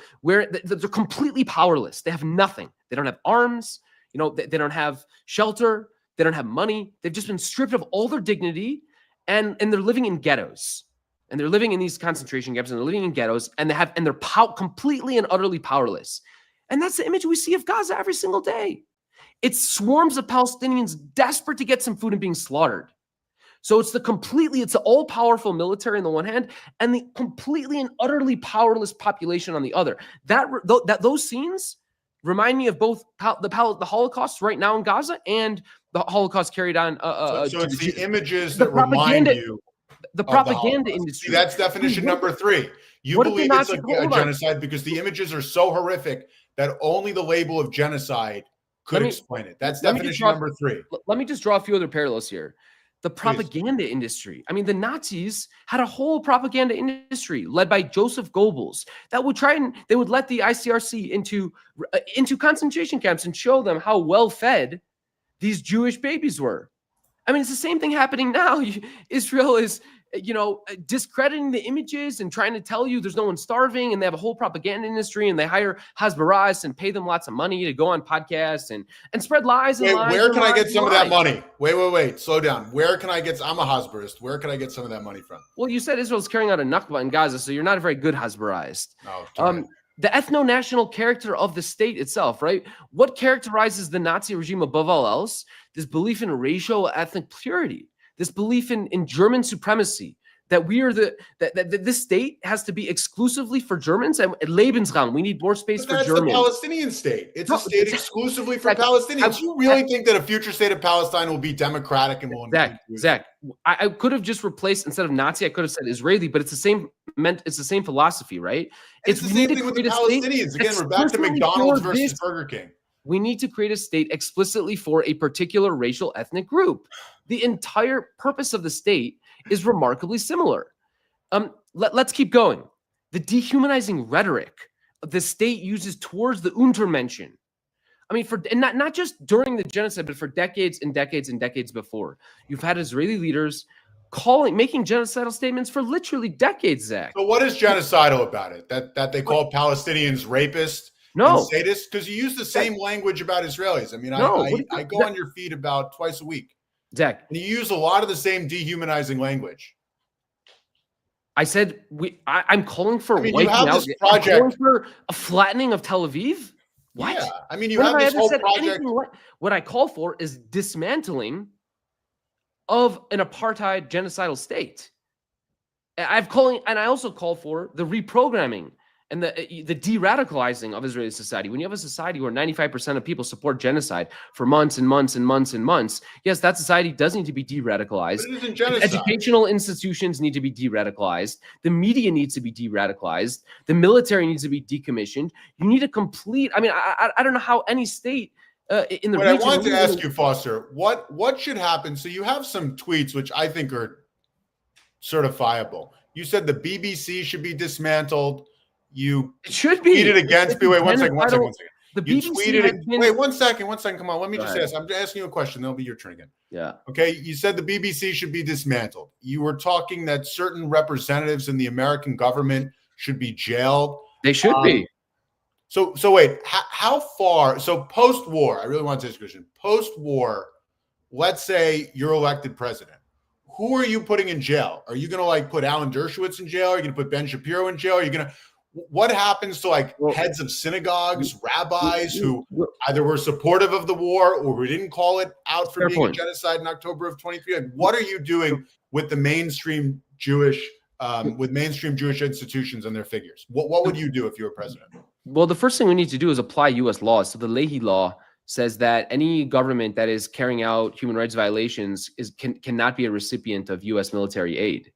completely powerless. They have nothing. They don't have arms. They don't have shelter. They don't have money. They've just been stripped of all their dignity, and they're living in ghettos, and they're living in these concentration camps, and they're living in ghettos, and they're completely and utterly powerless. And that's the image we see of Gaza every single day. It's swarms of Palestinians desperate to get some food and being slaughtered. So it's the all-powerful military on the one hand, and the completely and utterly powerless population on the other. Those scenes remind me of both the Holocaust right now in Gaza and the Holocaust carried on.
So it's the images that remind you.
The propaganda industry.
See, that's definition number 3. You believe it's a genocide because the images are so horrific that only the label of genocide could explain it. That's definition number 3.
Let me just draw a few other parallels here. The propaganda industry. I mean, the Nazis had a whole propaganda industry led by Joseph Goebbels that would they would let the ICRC into concentration camps and show them how well fed these Jewish babies were. I mean, it's the same thing happening now. Israel is, discrediting the images and trying to tell you there's no one starving, and they have a whole propaganda industry, and they hire Hasbaras and pay them lots of money to go on podcasts and spread lies.
Where can I get some of that money? Wait, slow down. Where can I get? I'm a Hasbarist. Where can I get some of that money from?
Well, you said Israel's carrying out a Nakba in Gaza, so you're not a very good Hasbarist.
Oh,
the ethno-national character of the state itself, right? What characterizes the Nazi regime above all else? This belief in racial ethnic purity, this belief in German supremacy, that we are that this state has to be exclusively for Germans and Lebensraum. We need more space
But
for
that's
Germans.
the Palestinian state. It's
No,
a state exclusively for Palestinians. You really think that a future state of Palestine will be democratic and will include
Zach, I could have just replaced, instead of Nazi, I could have said Israeli, but it's the same philosophy, right?
It's the same thing with the Palestinians. Again, we're back to McDonald's versus Burger King.
We need to create a state explicitly for a particular racial ethnic group. The entire purpose of the state is remarkably similar. Let's keep going. The dehumanizing rhetoric the state uses towards the Untermenschen. I mean, not just during the genocide, but for decades and decades and decades before. You've had Israeli leaders making genocidal statements for literally decades, Zach.
So what is genocidal about it? That they call Palestinians rapists?
No,
and sadists? Because you use the same language about Israelis. I mean, I go on your feed about twice a week.
Zach,
and you use a lot of the same dehumanizing language.
I said I'm calling for
wiping
out.
This project.
I'm calling for a flattening of Tel Aviv. What?
Yeah, I mean, you have this whole project.
What I call for is dismantling of an apartheid genocidal state. I also call for the reprogramming and the de-radicalizing of Israeli society. When you have a society where 95% of people support genocide for months and months and months and months, yes, that society does need to be de-radicalized.
But it isn't genocide.
Educational institutions need to be de-radicalized. The media needs to be de-radicalized. The military needs to be decommissioned. You need a complete. I mean, I don't know how any state in the region.
I wanted to ask you, Foster, what should happen? So you have some tweets which I think are certifiable. You said the BBC should be dismantled.
It should be
tweeted against. Wait, one second.
The
you
BBC
tweeted. Wait, one second. Come on. Let me just ask. I'm asking you a question. That'll be your turn again.
Yeah.
Okay. You said the BBC should be dismantled. You were talking that certain representatives in the American government should be jailed.
They should be.
So wait. How far? So post-war, I really want to ask this question. Post-war, let's say you're elected president. Who are you putting in jail? Are you going to put Alan Dershowitz in jail? Are you going to put Ben Shapiro in jail? Are you going to? What happens to heads of synagogues, rabbis who either were supportive of the war or who didn't call it out for being a genocide in October of 23? What are you doing with the mainstream Jewish institutions and their figures? What would you do if you were president?
Well, the first thing we need to do is apply U.S. laws. So the Leahy law says that any government that is carrying out human rights violations cannot be a recipient of U.S. military aid.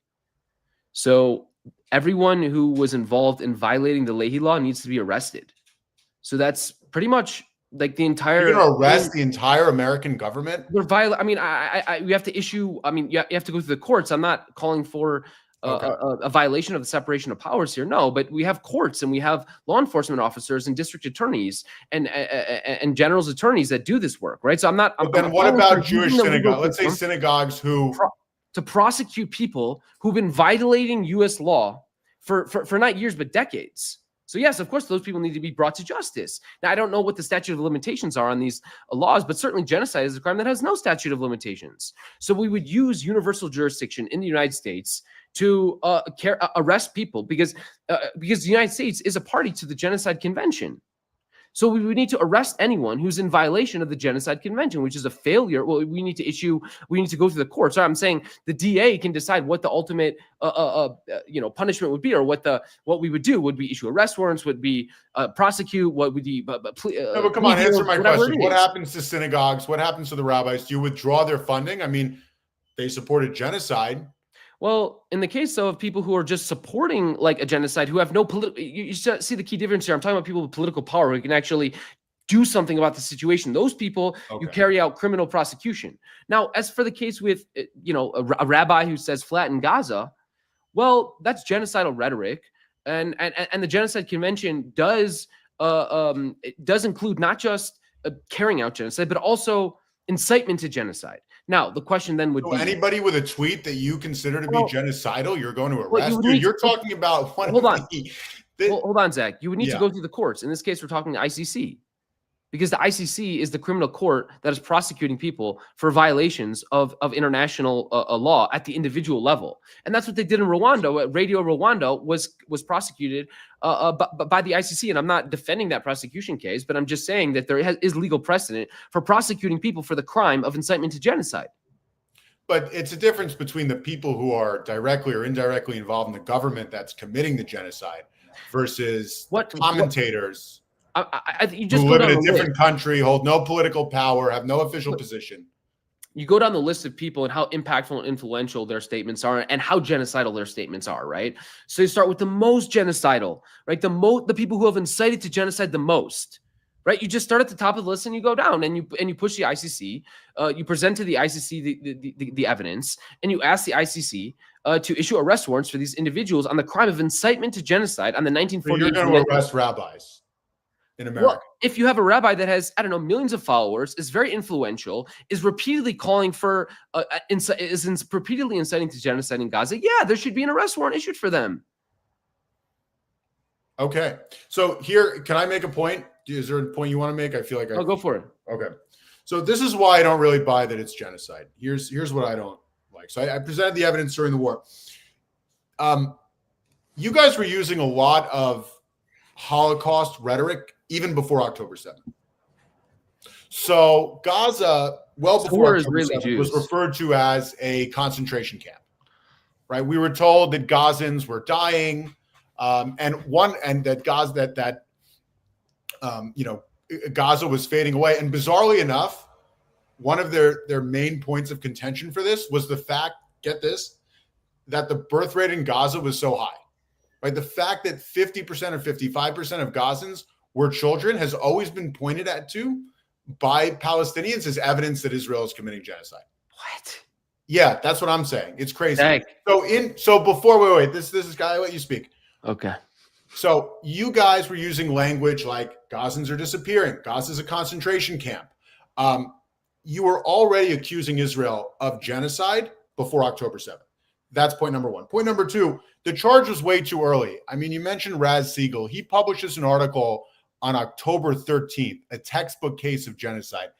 So everyone who was involved in violating the Leahy law needs to be arrested. So that's pretty much the entire.
You're going to arrest the entire American government?
We're I mean, we have to issue. I mean, you have to go through the courts. I'm not calling for a violation of the separation of powers here. No, but we have courts and we have law enforcement officers and district attorneys and general's attorneys that do this work, right? So I'm not.
But then what about Jewish synagogues? Let's say synagogues who.
To prosecute people who've been violating U.S. law for not years, but decades. So yes, of course, those people need to be brought to justice. Now, I don't know what the statute of limitations are on these laws, but certainly genocide is a crime that has no statute of limitations. So we would use universal jurisdiction in the United States to arrest people because the United States is a party to the Genocide Convention. So we would need to arrest anyone who's in violation of the Genocide Convention, which is a failure. Well, we need to go through the courts. So I'm saying the DA can decide what the ultimate, punishment would be, or what we would do. Would we issue arrest warrants? Would we prosecute? What would be?
No, but come on, answer my question. What happens to synagogues? What happens to the rabbis? Do you withdraw their funding? I mean, they supported genocide.
Well, in the case of people who are just supporting a genocide, who have no political, you see the key difference here. I'm talking about people with political power who can actually do something about the situation. Those people, you carry out criminal prosecution. Now, as for the case with, a rabbi who says flatten Gaza, well, that's genocidal rhetoric, and the Genocide Convention does include not just carrying out genocide, but also incitement to genocide. Now, the question then would be...
anybody with a tweet that you consider to be genocidal, you're going to arrest? You're talking about...
Hold on, Zach. You would need to go through the courts. In this case, we're talking the ICC. because the ICC is the criminal court that is prosecuting people for violations of international law at the individual level. And that's what they did in Rwanda. Radio Rwanda was prosecuted by the ICC. And I'm not defending that prosecution case, but I'm just saying that there is legal precedent for prosecuting people for the crime of incitement to genocide.
But it's a difference between the people who are directly or indirectly involved in the government that's committing the genocide versus commentators
you just
who
go
live
down
in a
the
different
list.
country, hold no political power, have no official position.
You go down the list of people and how impactful and influential their statements are and how genocidal their statements are, right? So you start with the most genocidal, right? The people who have incited to genocide the most, right? You just start at the top of the list and you go down and you push the ICC. You present to the ICC the evidence, and you ask the ICC to issue arrest warrants for these individuals on the crime of incitement to genocide on the 1948.
You're going to arrest rabbis in America.
Well, if you have a rabbi that has, I don't know, millions of followers, is very influential, is repeatedly calling for, repeatedly inciting to genocide in Gaza, yeah, there should be an arrest warrant issued for them.
Okay. So here, can I make a point? Is there a point you want to make? I feel like
I'll go for it.
Okay. So this is why I don't really buy that it's genocide. Here's what I don't like. So I presented the evidence during the war. You guys were using a lot of Holocaust rhetoric even before October 7th. So Gaza, well before October 7th, was referred to as a concentration camp, right? We were told that Gazans were dying, and that Gaza was fading away. And bizarrely enough, one of their main points of contention for this was the fact, get this, that the birth rate in Gaza was so high, right? The fact that 50% or 55% of Gazans were children has always been pointed to by Palestinians as evidence that Israel is committing genocide.
What?
Yeah, that's what I'm saying. It's crazy.
Dang.
So before, wait, this is guy, I let you speak.
Okay.
So you guys were using language like Gazans are disappearing. Gaza is a concentration camp. You were already accusing Israel of genocide before October 7th. That's point number one. Point number two, the charge was way too early. I mean, you mentioned Raz Siegel. He publishes an article on October 13th, a textbook case of genocide,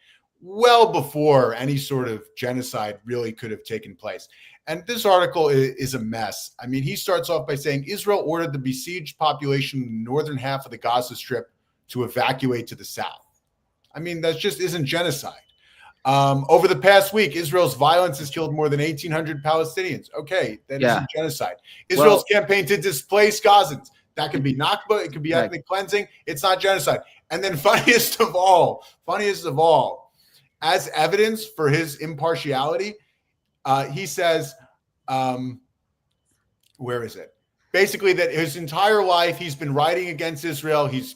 well before any sort of genocide really could have taken place. And this article is a mess. I mean, he starts off by saying Israel ordered the besieged population in the northern half of the Gaza Strip to evacuate to the south. I mean, that just isn't genocide. Over the past week, Israel's violence has killed more than 1,800 Palestinians. Okay, that isn't genocide. Israel's campaign to displace Gazans. That could be Nakba. It could be ethnic cleansing. It's not genocide. And then funniest of all, as evidence for his impartiality, he says, where is it? Basically, that his entire life he's been writing against Israel. He's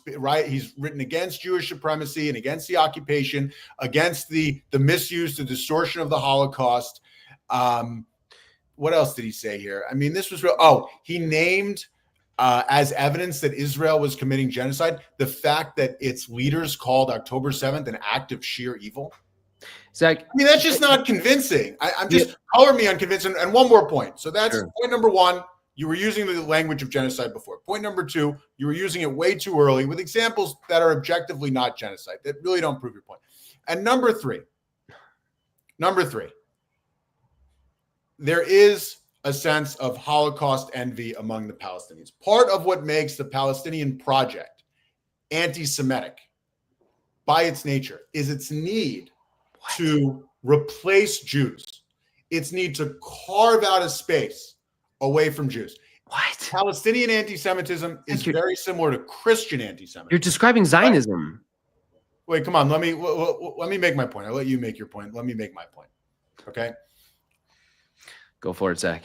written against Jewish supremacy and against the occupation, against the misuse, the distortion of the Holocaust. What else did he say here? I mean, this was real. Oh, he named as evidence that Israel was committing genocide the fact that its leaders called October 7th an act of sheer evil.
Zach,
I mean, that's just not convincing. I'm just color me unconvincing. And one more point. So that's point number one. You were using the language of genocide before. Point number two, you were using it way too early with examples that are objectively not genocide, that really don't prove your point. And number three, there is a sense of Holocaust envy among the Palestinians. Part of what makes the Palestinian project anti-Semitic by its nature is its need to replace Jews, its need to carve out a space away from Jews.
What?
Palestinian anti-Semitism is very similar to Christian anti-Semitism.
You're describing Zionism.
Wait, come on. Let me make my point. I'll let you make your point. Let me make my point. Okay?
Go for it, Zach.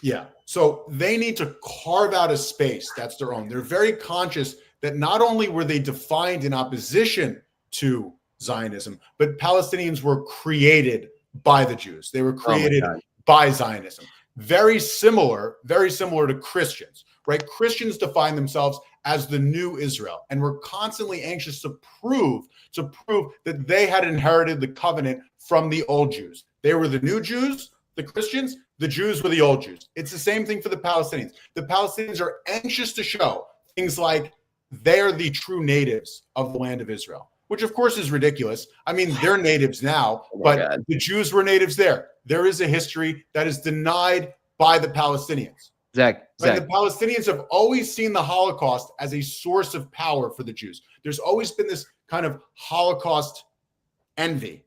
Yeah. So they need to carve out a space that's their own. They're very conscious that not only were they defined in opposition to Zionism, but Palestinians were created by the Jews. They were created by Zionism. Very similar to Christians, right? Christians define themselves as the new Israel, and were constantly anxious to prove that they had inherited the covenant from the old Jews. They were the new Jews, the Christians. The Jews were the old Jews. It's the same thing for the Palestinians. The Palestinians are anxious to show things like they're the true natives of the land of Israel. which of course is ridiculous. I mean, they're natives now,
Oh my
but
God.
the Jews were natives there. There is a history that is denied by the Palestinians.
Zach,
And the Palestinians have always seen the Holocaust as a source of power for the Jews. There's always been this kind of Holocaust envy.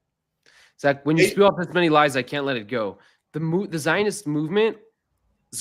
Zach, when you spew off this many lies, I can't let it go. The Zionist movement's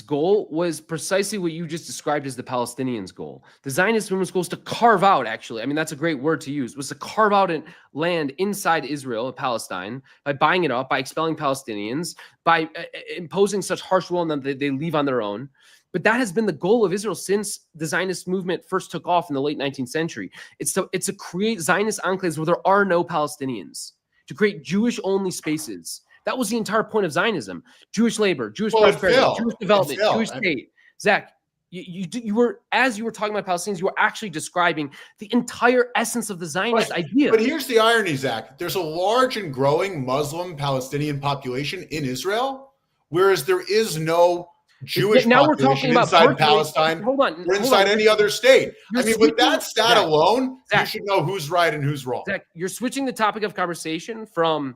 goal was precisely what you just described as the Palestinians' goal. The Zionist movement's goal is to carve out, actually, I mean, that's a great word to use, was to carve out land inside Israel, Palestine, by buying it up, by expelling Palestinians, by imposing such harsh rule on them that they leave on their own. But that has been the goal of Israel since the Zionist movement first took off in the late 19th century. It's to create Zionist enclaves where there are no Palestinians, to create Jewish-only spaces. That was the entire point of Zionism: Jewish labor, Jewish prosperity, Jewish development, Jewish state. Zach, you were, as you were talking about Palestinians, you were actually describing the entire essence of the Zionist idea.
But here's the irony, Zach. There's a large and growing Muslim Palestinian population in Israel, whereas there is no Jewish population inside Palestine or inside any other state. I mean, with that stat alone, you should know who's right and who's wrong.
Zach, you're switching the topic of conversation from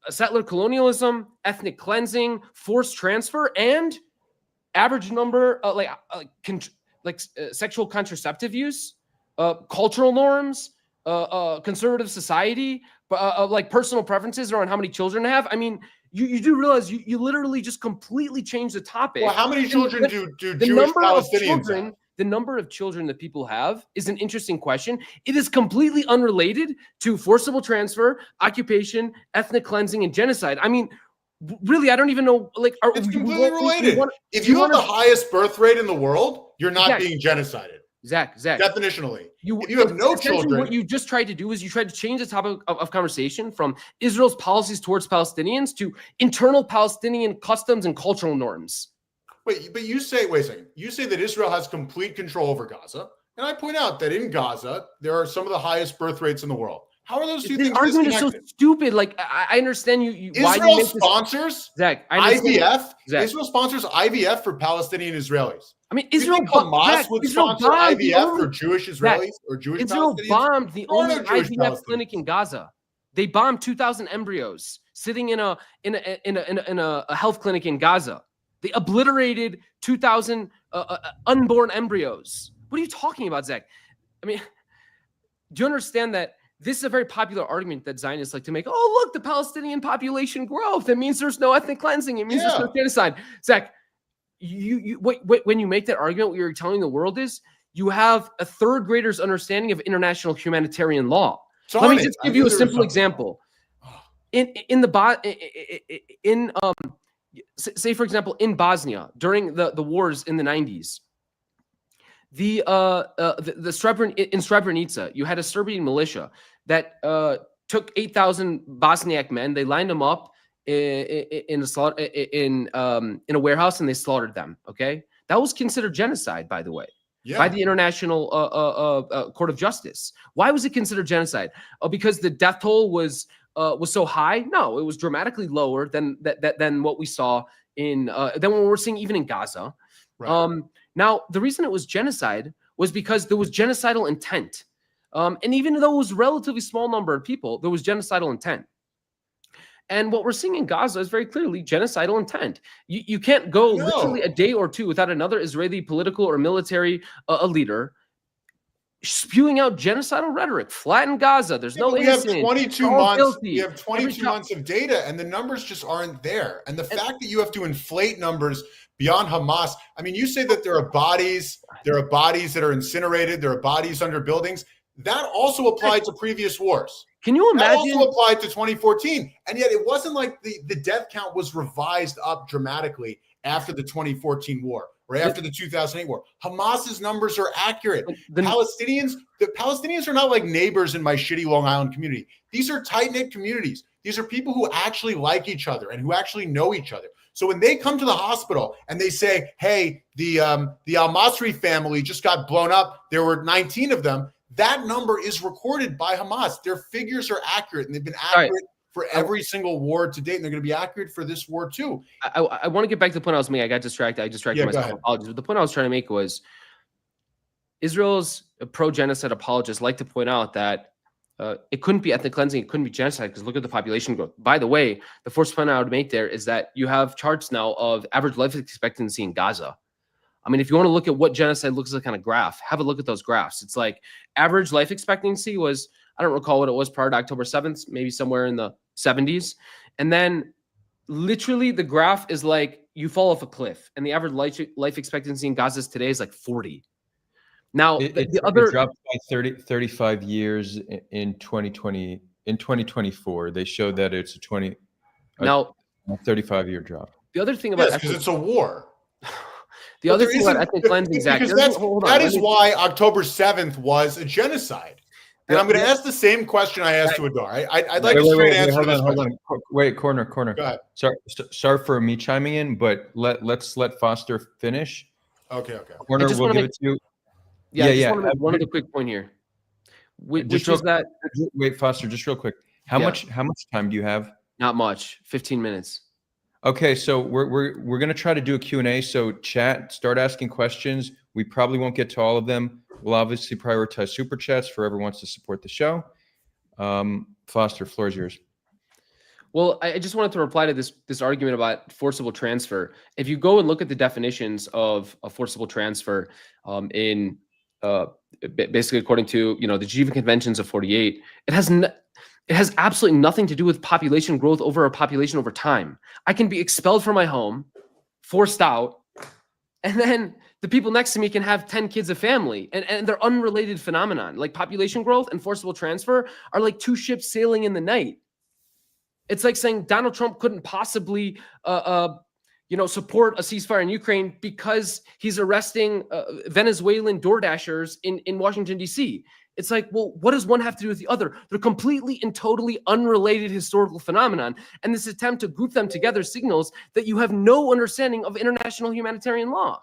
settler colonialism, ethnic cleansing, forced transfer, and average number sexual contraceptive use, cultural norms, conservative society, like personal preferences around how many children to have. I mean, you do realize you literally just completely changed the topic.
Well, how many children do Jewish Palestinians have?
The number of children that people have is an interesting question. It is completely unrelated to forcible transfer, occupation, ethnic cleansing, and genocide. I mean, really, I don't even know.
It's completely related. If you have the highest birth rate in the world, you're not being genocided.
Zach.
Definitionally. If you have no children.
What you just tried to do is you tried to change the topic of conversation from Israel's policies towards Palestinians to internal Palestinian customs and cultural norms.
Wait, but you say, wait a second. You say that Israel has complete control over Gaza. And I point out that in Gaza, there are some of the highest birth rates in the world. How are those two things disconnected?
This argument is so stupid. Like, I understand you.
Israel sponsors
IVF.
Israel sponsors IVF for Palestinian Israelis.
I mean, Israel
would sponsor IVF for Jewish Israelis or Jewish Palestinians.
Israel bombed the only IVF clinic in Gaza. They bombed 2,000 embryos sitting in a health clinic in Gaza. They obliterated 2,000 unborn embryos. What are you talking about, Zach? I mean, do you understand that this is a very popular argument that Zionists like to make? Oh, look, the Palestinian population growth. It means there's no ethnic cleansing. It means there's no genocide. Zach, when you make that argument, what you're telling the world is you have a third grader's understanding of international humanitarian law. So let me just give you a simple example. Say, for example, in Bosnia during the wars in the 90s, in Srebrenica, you had a Serbian militia that took 8,000 Bosniak men. They lined them up in a warehouse and they slaughtered them. Okay, that was considered genocide, by the way, by the International Court of Justice. Why was it considered genocide? Because the death toll was so high? No, it was dramatically lower than what we saw than what we're seeing even in Gaza. Right. Now, the reason it was genocide was because there was genocidal intent. And even though it was a relatively small number of people, there was genocidal intent. And what we're seeing in Gaza is very clearly genocidal intent. You can't go literally a day or two without another Israeli political or military leader spewing out genocidal rhetoric. Flatten Gaza. There's no innocent.
We have 22 months. We have 22 months of data, and the numbers just aren't there. And the fact that you have to inflate numbers beyond Hamas. I mean, you say that there are bodies that are incinerated. There are bodies under buildings. That also applied to previous wars.
Can you imagine?
That also applied to 2014. And yet it wasn't like the death count was revised up dramatically after the 2014 war or after the 2008 war. Hamas's numbers are accurate. The Palestinians are not like neighbors in my shitty Long Island community. These are tight-knit communities. These are people who actually like each other and who actually know each other. So when they come to the hospital and they say, hey, the al-Masri family just got blown up, there were 19 of them, that number is recorded by Hamas. Their figures are accurate, and they've been accurate for every single war to date, and they're going to be accurate for this war too.
I want to get back to the point I was making. I got distracted. I distracted myself. Apologies. But the point I was trying to make was Israel's pro-genocide apologists like to point out that it couldn't be ethnic cleansing. It couldn't be genocide because look at the population growth. By the way, the first point I would make there is that you have charts now of average life expectancy in Gaza. I mean, if you want to look at what genocide looks like on a graph, have a look at those graphs. It's like average life expectancy was, I don't recall what it was prior to October 7th, maybe somewhere in the 70s. And then literally the graph is like you fall off a cliff, and the average life expectancy in Gaza today is like 40. Now,
It dropped by 35 years in 2020. In 2024, they showed that it's a 35-year drop.
The other thing about
because it's a war.
The other thing about ethnic cleansing, Zach,
because that is why October 7th was a genocide. And I'm going to ask the same question I asked to Adar. I'd like a straight answer to this question.
Wait, Korner.
Go ahead.
Sorry for me chiming in, but let's let Foster finish.
Okay.
Korner, we'll give it to you.
Yeah. One other quick point here, which is that.
Wait, Foster, just real quick. How much time do you have?
Not much. 15 minutes.
Okay, so we're gonna try to do a Q&A. So chat, start asking questions. We probably won't get to all of them. We'll obviously prioritize super chats for whoever wants to support the show. Foster, floor is yours.
Well, I just wanted to reply to this argument about forcible transfer. If you go and look at the definitions of a forcible transfer in basically according to the Geneva Conventions of 48, it has absolutely nothing to do with population growth over a population over time. I can be expelled from my home, forced out, and then the people next to me can have 10 kids, a family, and they're unrelated phenomenon. Like population growth and forcible transfer are like two ships sailing in the night. It's like saying Donald Trump couldn't possibly, support a ceasefire in Ukraine because he's arresting Venezuelan DoorDashers in Washington, D.C. It's like, well, what does one have to do with the other? They're completely and totally unrelated historical phenomenon. And this attempt to group them together signals that you have no understanding of international humanitarian law.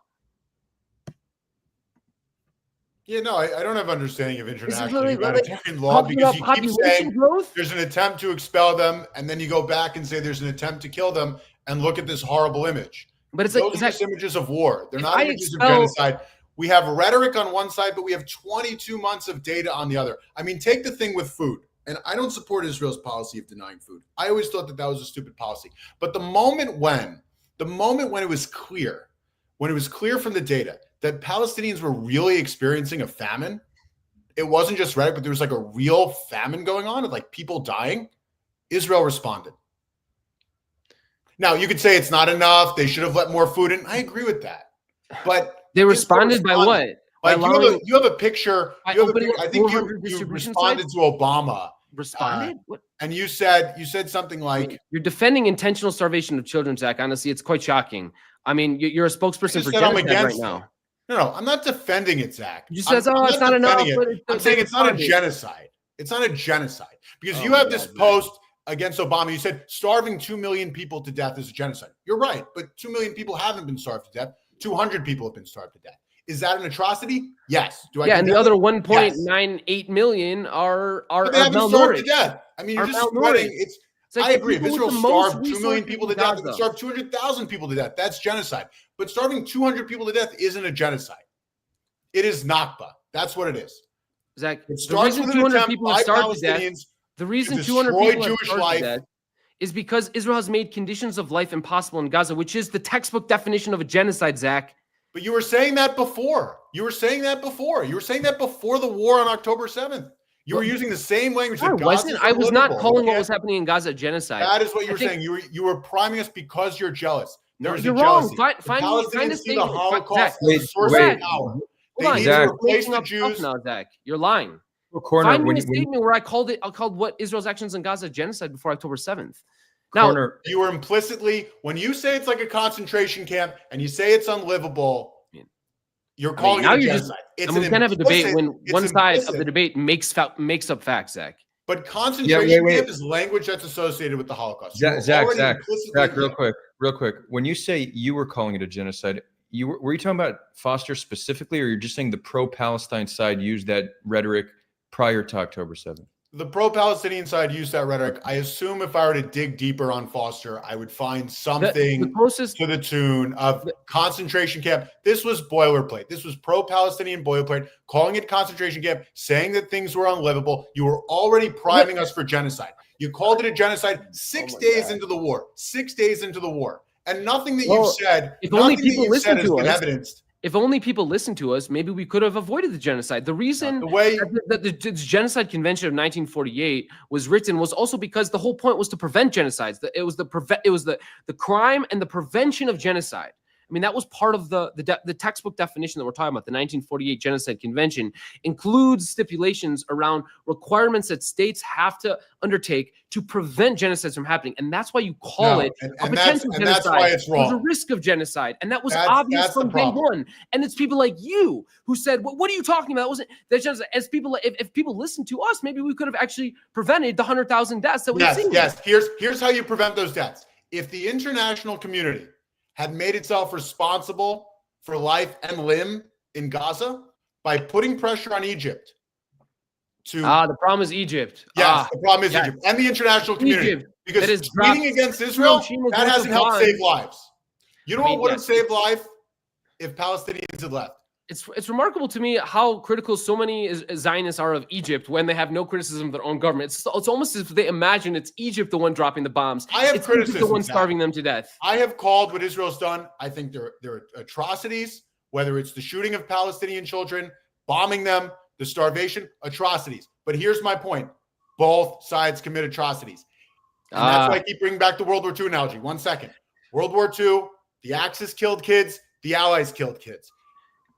Yeah, no, I don't have understanding of international humanitarian law because you keep saying there's an attempt to expel them, and then you go back and say there's an attempt to kill them, and look at this horrible image.
But it's
those are just images of war. They're not images of genocide. We have rhetoric on one side, but we have 22 months of data on the other. I mean, take the thing with food. And I don't support Israel's policy of denying food. I always thought that was a stupid policy. But the moment when it was clear from the data that Palestinians were really experiencing a famine, it wasn't just rhetoric, but there was like a real famine going on, of like people dying, Israel responded. Now, you could say it's not enough. They should have let more food in. I agree with that. But
they responded by what?
Like you have a picture. I think you responded to Obama.
Responded? What?
And you said something like,
"You're defending intentional starvation of children, Zach. Honestly, it's quite shocking. I mean, you're a spokesperson for genocide right now."
No, I'm not defending it, Zach.
You said, it's not enough.
I'm saying it's not a genocide. It's not a genocide because you have this post against Obama. You said starving 2 million people to death is a genocide. You're right, but 2 million people haven't been starved to death. 200 people have been starved to death. Is that an atrocity? Yes.
And the other 1.98 million are
they haven't starved to death. I mean, you're just spreading. I agree. If Israel starved 2 million people to death, it starved 200,000 people to death. That's genocide. But starving 200 people to death isn't a genocide. It is Nakba. That's what it is.
Zach,
it starts with an attempt by Palestinians
the reason 200 people Jewish life to death is because Israel has made conditions of life impossible in Gaza, which is the textbook definition of a genocide, Zach.
But you were saying that before. You were saying that before the war on October 7th. You were using the same language.
I was not calling what was happening in Gaza genocide.
That is what you were saying. You were priming us because you're jealous.
You're wrong. Find a
see the Holocaust
as
a source of power.
Hold on, you're replacing the Jews. Now, Zach, you're lying. Find me a statement where I called what Israel's actions in Gaza genocide before October 7th. Now,
you were implicitly, when you say it's like a concentration camp and you say it's unlivable, you're calling it a genocide.
We can have a debate when one side of the debate makes up facts, Zach.
But concentration camp is language that's associated with the Holocaust.
Zach, real quick. When you say you were calling it a genocide, were you talking about Foster specifically, or you're just saying the pro-Palestine side used that rhetoric prior to October 7th?
the pro-Palestinian side used that rhetoric. I assume if I were to dig deeper on Foster, I would find something
the closest
to the tune of concentration camp. This was boilerplate. This was pro-Palestinian boilerplate, calling it concentration camp, saying that things were unlivable. You were already priming us for genocide. You called it a genocide 6 days into the war. 6 days into the war. And nothing that you've said,
if only people
has
listen to
been
us,
evidenced.
if only people listened to us, maybe we could have avoided the genocide. The reason that the Genocide Convention of 1948 was written was also because the whole point was to prevent genocides. It was the crime and the prevention of genocide. I mean, that was part of the textbook definition that we're talking about. The 1948 Genocide Convention includes stipulations around requirements that states have to undertake to prevent genocides from happening. And that's why you call it a potential genocide.
That's why it's wrong.
There's a risk of genocide. And that was obvious from day one. And it's people like you who said, what are you talking about? That wasn't that genocide. As people, if people listened to us, maybe we could have actually prevented the 100,000 deaths that we've seen.
Yes. Here's how you prevent those deaths. If the international community had made itself responsible for life and limb in Gaza by putting pressure on Egypt to...
the problem is Egypt.
Yes, the problem is Egypt and the international community.
Egypt,
because tweeting against Israel, that hasn't helped save lives. You know what would have saved life if Palestinians had left?
It's remarkable to me how critical so many Zionists are of Egypt when they have no criticism of their own government. It's almost as if they imagine it's Egypt the one dropping the bombs.
I have criticism.
Egypt the one starving them to death.
I have called what Israel's done. I think there are atrocities, whether it's the shooting of Palestinian children, bombing them, the starvation, atrocities. But here's my point. Both sides commit atrocities. And that's why I keep bringing back the World War II analogy. 1 second. World War II, the Axis killed kids, the Allies killed kids.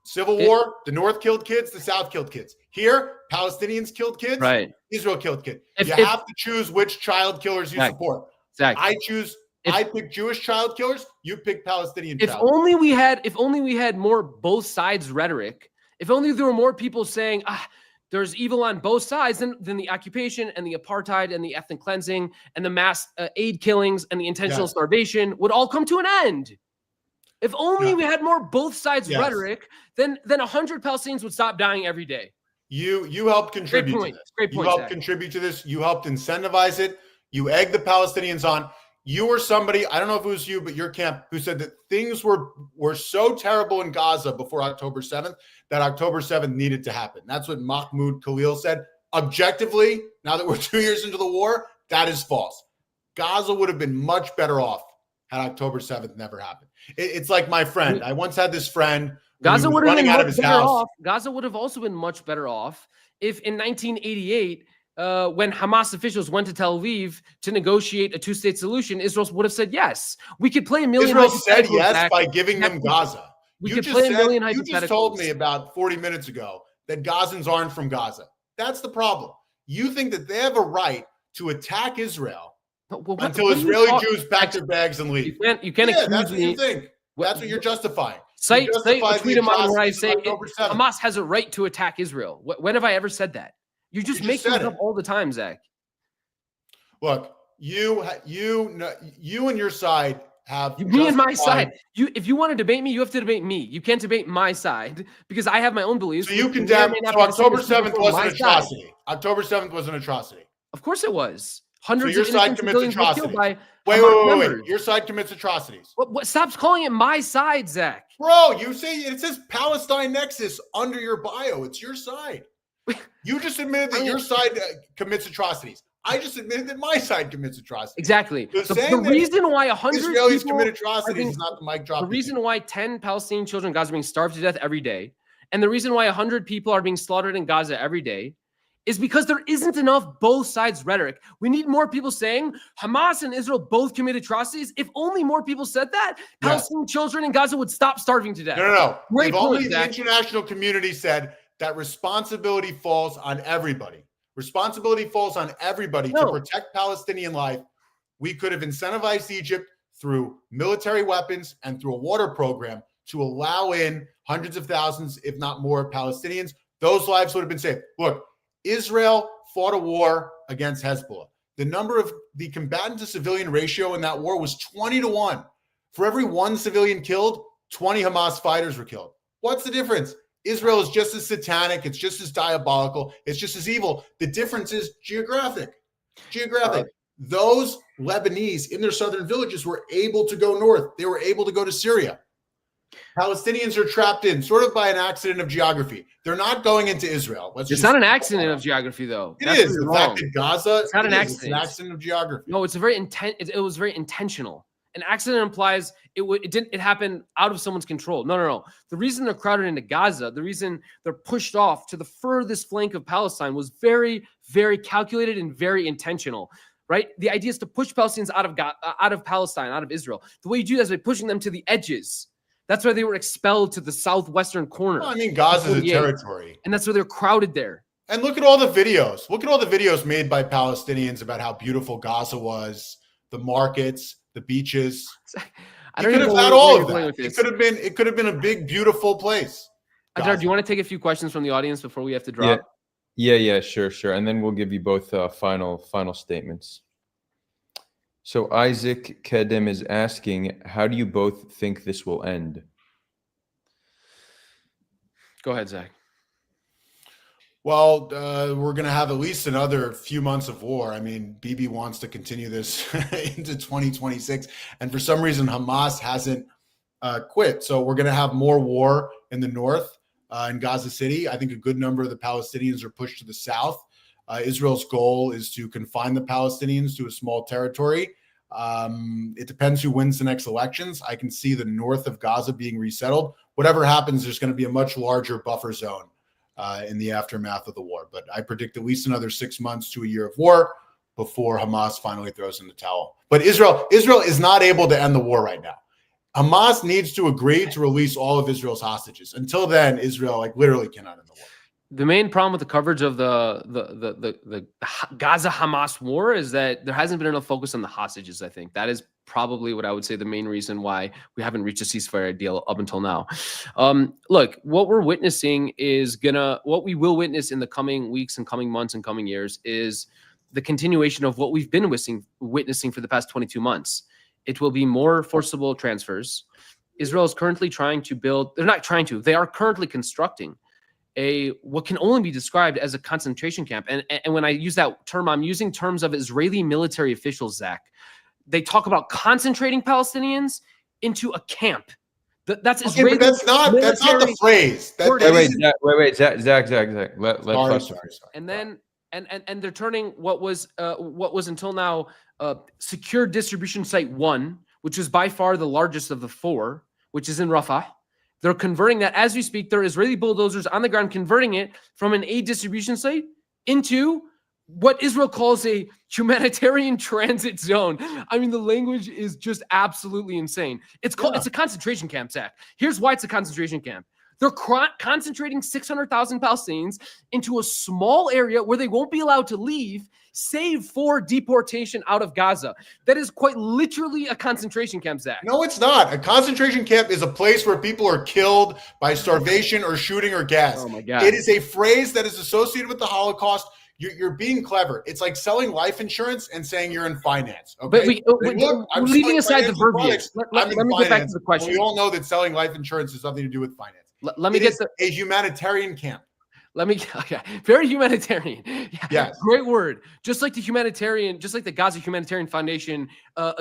Civil War, the North killed kids, the South killed kids. Here, Palestinians killed kids, right? Israel killed kids. You have to choose which child killers you support. Exactly. I pick Jewish child killers. You pick Palestinian.
If only we had more both sides rhetoric. If only there were more people saying, there's evil on both sides, then the occupation and the apartheid and the ethnic cleansing and the mass aid killings and the intentional starvation would all come to an end. If only we had more both sides rhetoric, then 100 Palestinians would stop dying every day.
You helped contribute to this. Great point, you helped contribute to this. You helped incentivize it. You egged the Palestinians on. You were somebody, I don't know if it was you, but your camp, who said that things were so terrible in Gaza before October 7th that October 7th needed to happen. That's what Mahmoud Khalil said. Objectively, now that we're 2 years into the war, that is false. Gaza would have been much better off had October 7th never happened. It's like my friend. I once had this friend.
Gaza would have been much better off. Gaza would have also been much better off if in 1988, when Hamas officials went to Tel Aviv to negotiate a two-state solution, Israel would have said yes. We could play a million.
Israel said yes by giving them Gaza.
We could play a million hypotheticals.
You just told me about 40 minutes ago that Gazans aren't from Gaza. That's the problem. You think that they have a right to attack Israel until Israeli Jews pack their bags and leave.
You can't accuse
that's
me.
What you think. That's what you're justifying.
Cite a tweet of mine where I say Hamas has a right to attack Israel. When have I ever said that? You just make it up all the time, Zach.
Look, you and your side have
me and my side. If you want to debate me, you have to debate me. You can't debate my side because I have my own beliefs.
So you condemn. So October 7th was an atrocity. October 7th was an atrocity.
Of course it was. Hundreds
so your
of
side commits atrocities. Wait. Your side commits atrocities.
What? Stop calling it my side, Zach.
Bro, you say it says Palestine Nexus under your bio. It's your side. You just admitted that your side commits atrocities. I just admitted that my side commits atrocities.
Exactly. So the reason why 100
Israelis commit atrocities is not the mic drop.
The reason why 10 Palestinian children in Gaza are being starved to death every day, and the reason why 100 people are being slaughtered in Gaza every day, is because there isn't enough both sides rhetoric. We need more people saying Hamas and Israel both commit atrocities. If only more people said that, Palestinian children in Gaza would stop starving to death.
No. If only the international community said that responsibility falls on everybody. Responsibility falls on everybody to protect Palestinian life. We could have incentivized Egypt through military weapons and through a water program to allow in hundreds of thousands, if not more, Palestinians. Those lives would have been saved. Look, Israel fought a war against Hezbollah. The combatant to civilian ratio in that war was 20-1. For every one civilian killed, 20 Hamas fighters were killed. What's the difference? Israel is just as satanic. It's just as diabolical. It's just as evil. The difference is geographic. Those Lebanese in their southern villages were able to go north. They were able to go to Syria. Palestinians are trapped in sort of by an accident of geography. They're not going into Israel.
It's not an accident of geography, though.
It is. The fact that Gaza,
it's not an accident.
It's an accident of geography.
No, it's a very it was very intentional. An accident implies it happened out of someone's control. No. The reason they're crowded into Gaza, the reason they're pushed off to the furthest flank of Palestine was very, very calculated and very intentional. Right? The idea is to push Palestinians out of Palestine, out of Israel. The way you do that is by pushing them to the edges. That's why they were expelled to the southwestern corner.
Well, I mean, Gaza is a territory.
And that's why they're crowded there.
And look at all the videos. Look at all the videos made by Palestinians about how beautiful Gaza was, the markets, the beaches.
I don't
could
even
have
know
had
where
all
you're
of
going
that.
with this.
It could have been a big, beautiful place.
Adar, do you want to take a few questions from the audience before we have to drop?
Yeah, sure. And then we'll give you both final statements. So Isaac Kedem is asking, how do you both think this will end?
Go ahead, Zach.
Well, we're going to have at least another few months of war. I mean, Bibi wants to continue this into 2026. And for some reason, Hamas hasn't quit. So we're going to have more war in the north, in Gaza City. I think a good number of the Palestinians are pushed to the south. Israel's goal is to confine the Palestinians to a small territory. It depends who wins the next elections. I can see the north of Gaza being resettled. Whatever happens, there's going to be a much larger buffer zone in the aftermath of the war. But I predict at least another 6 months to a year of war before Hamas finally throws in the towel. But Israel is not able to end the war right now. Hamas needs to agree to release all of Israel's hostages. Until then, Israel literally cannot end the war.
The main problem with the coverage of the Gaza Hamas war is that there hasn't been enough focus on the hostages. I think that is probably what I would say the main reason why we haven't reached a ceasefire deal up until now. Look, what we're witnessing is what we will witness in the coming weeks and coming months and coming years is the continuation of what we've been witnessing for the past 22 months. It will be more forcible transfers. Israel is currently trying to build. They're not trying to. They are currently constructing what can only be described as a concentration camp. And when I use that term, I'm using terms of Israeli military officials, Zach. They talk about concentrating Palestinians into a camp. That's Israeli.
But that's not the phrase.
Wait, Zach.
Sorry.
And then and they're turning what was until now secure distribution site 1, which is by far the largest of the 4, which is in Rafah. They're converting that as we speak. There are Israeli bulldozers on the ground converting it from an aid distribution site into what Israel calls a humanitarian transit zone. I mean, the language is just absolutely insane. It's a concentration camp, Zach. Here's why it's a concentration camp. They're concentrating 600,000 Palestinians into a small area where they won't be allowed to leave, save for deportation out of Gaza. That is quite literally a concentration camp, Zach.
No, it's not. A concentration camp is a place where people are killed by starvation or shooting or gas.
Oh my God.
It is a phrase that is associated with the Holocaust. You're being clever. It's like selling life insurance and saying you're in finance. Okay?
But we're leaving aside the verbiage. Let me get back to the question.
We all know that selling life insurance has nothing to do with finance.
Let me get
a humanitarian camp.
Very humanitarian. Yeah,
yes.
Great word. Just like the Gaza Humanitarian Foundation,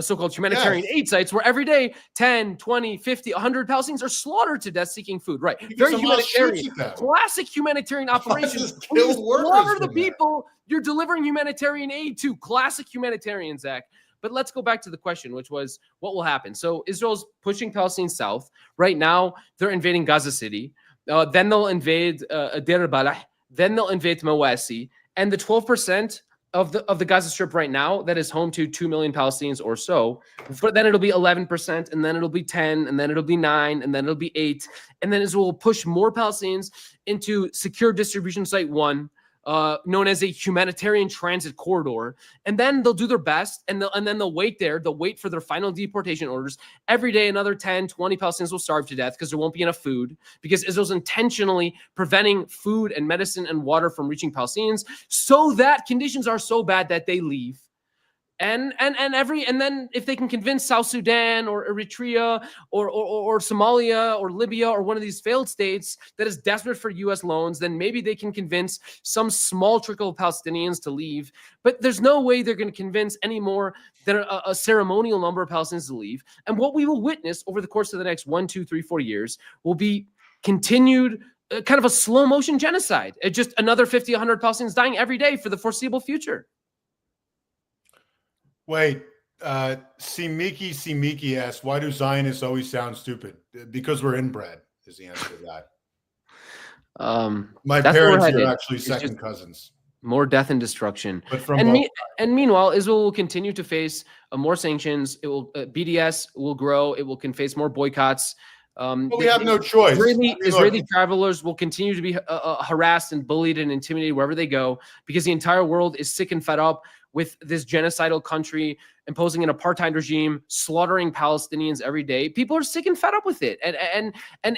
so-called humanitarian aid sites where every day 10, 20, 50, 100 Palestinians are slaughtered to death seeking food. Right. Very humanitarian. Classic humanitarian operation. You slaughter the people you're delivering humanitarian aid to. Classic humanitarian, Zach. But let's go back to the question, which was what will happen? So Israel's pushing Palestinians south. Right now, they're invading Gaza City. Then they'll invade Adar, then they'll invade Mawasi, and the 12% of the Gaza Strip right now that is home to 2 million Palestinians or so. But then it'll be 11%, and then it'll be 10, and then it'll be 9, and then it'll be 8, and then Israel will push more Palestinians into secure distribution site 1. Known as a humanitarian transit corridor, and then they'll do their best, and then they'll wait there. They'll wait for their final deportation orders. Every day, another 10, 20 Palestinians will starve to death because there won't be enough food, because Israel's intentionally preventing food and medicine and water from reaching Palestinians so that conditions are so bad that they leave. And then if they can convince South Sudan or Eritrea or Somalia or Libya or one of these failed states that is desperate for U.S. loans, then maybe they can convince some small trickle of Palestinians to leave. But there's no way they're going to convince any more than a ceremonial number of Palestinians to leave. And what we will witness over the course of the next 1, 2, 3, 4 years will be continued kind of a slow motion genocide. Just another 50, 100 Palestinians dying every day for the foreseeable future.
Wait, Simiki asks, why do Zionists always sound stupid? Because we're inbred is the answer to that. My parents are actually second cousins.
More death and destruction.
But from
and meanwhile, Israel will continue to face more sanctions. It will BDS will grow. It will face more boycotts.
But we have no choice.
Israeli travelers will continue to be harassed and bullied and intimidated wherever they go because the entire world is sick and fed up with this genocidal country imposing an apartheid regime, slaughtering Palestinians every day. People are sick and fed up with it. And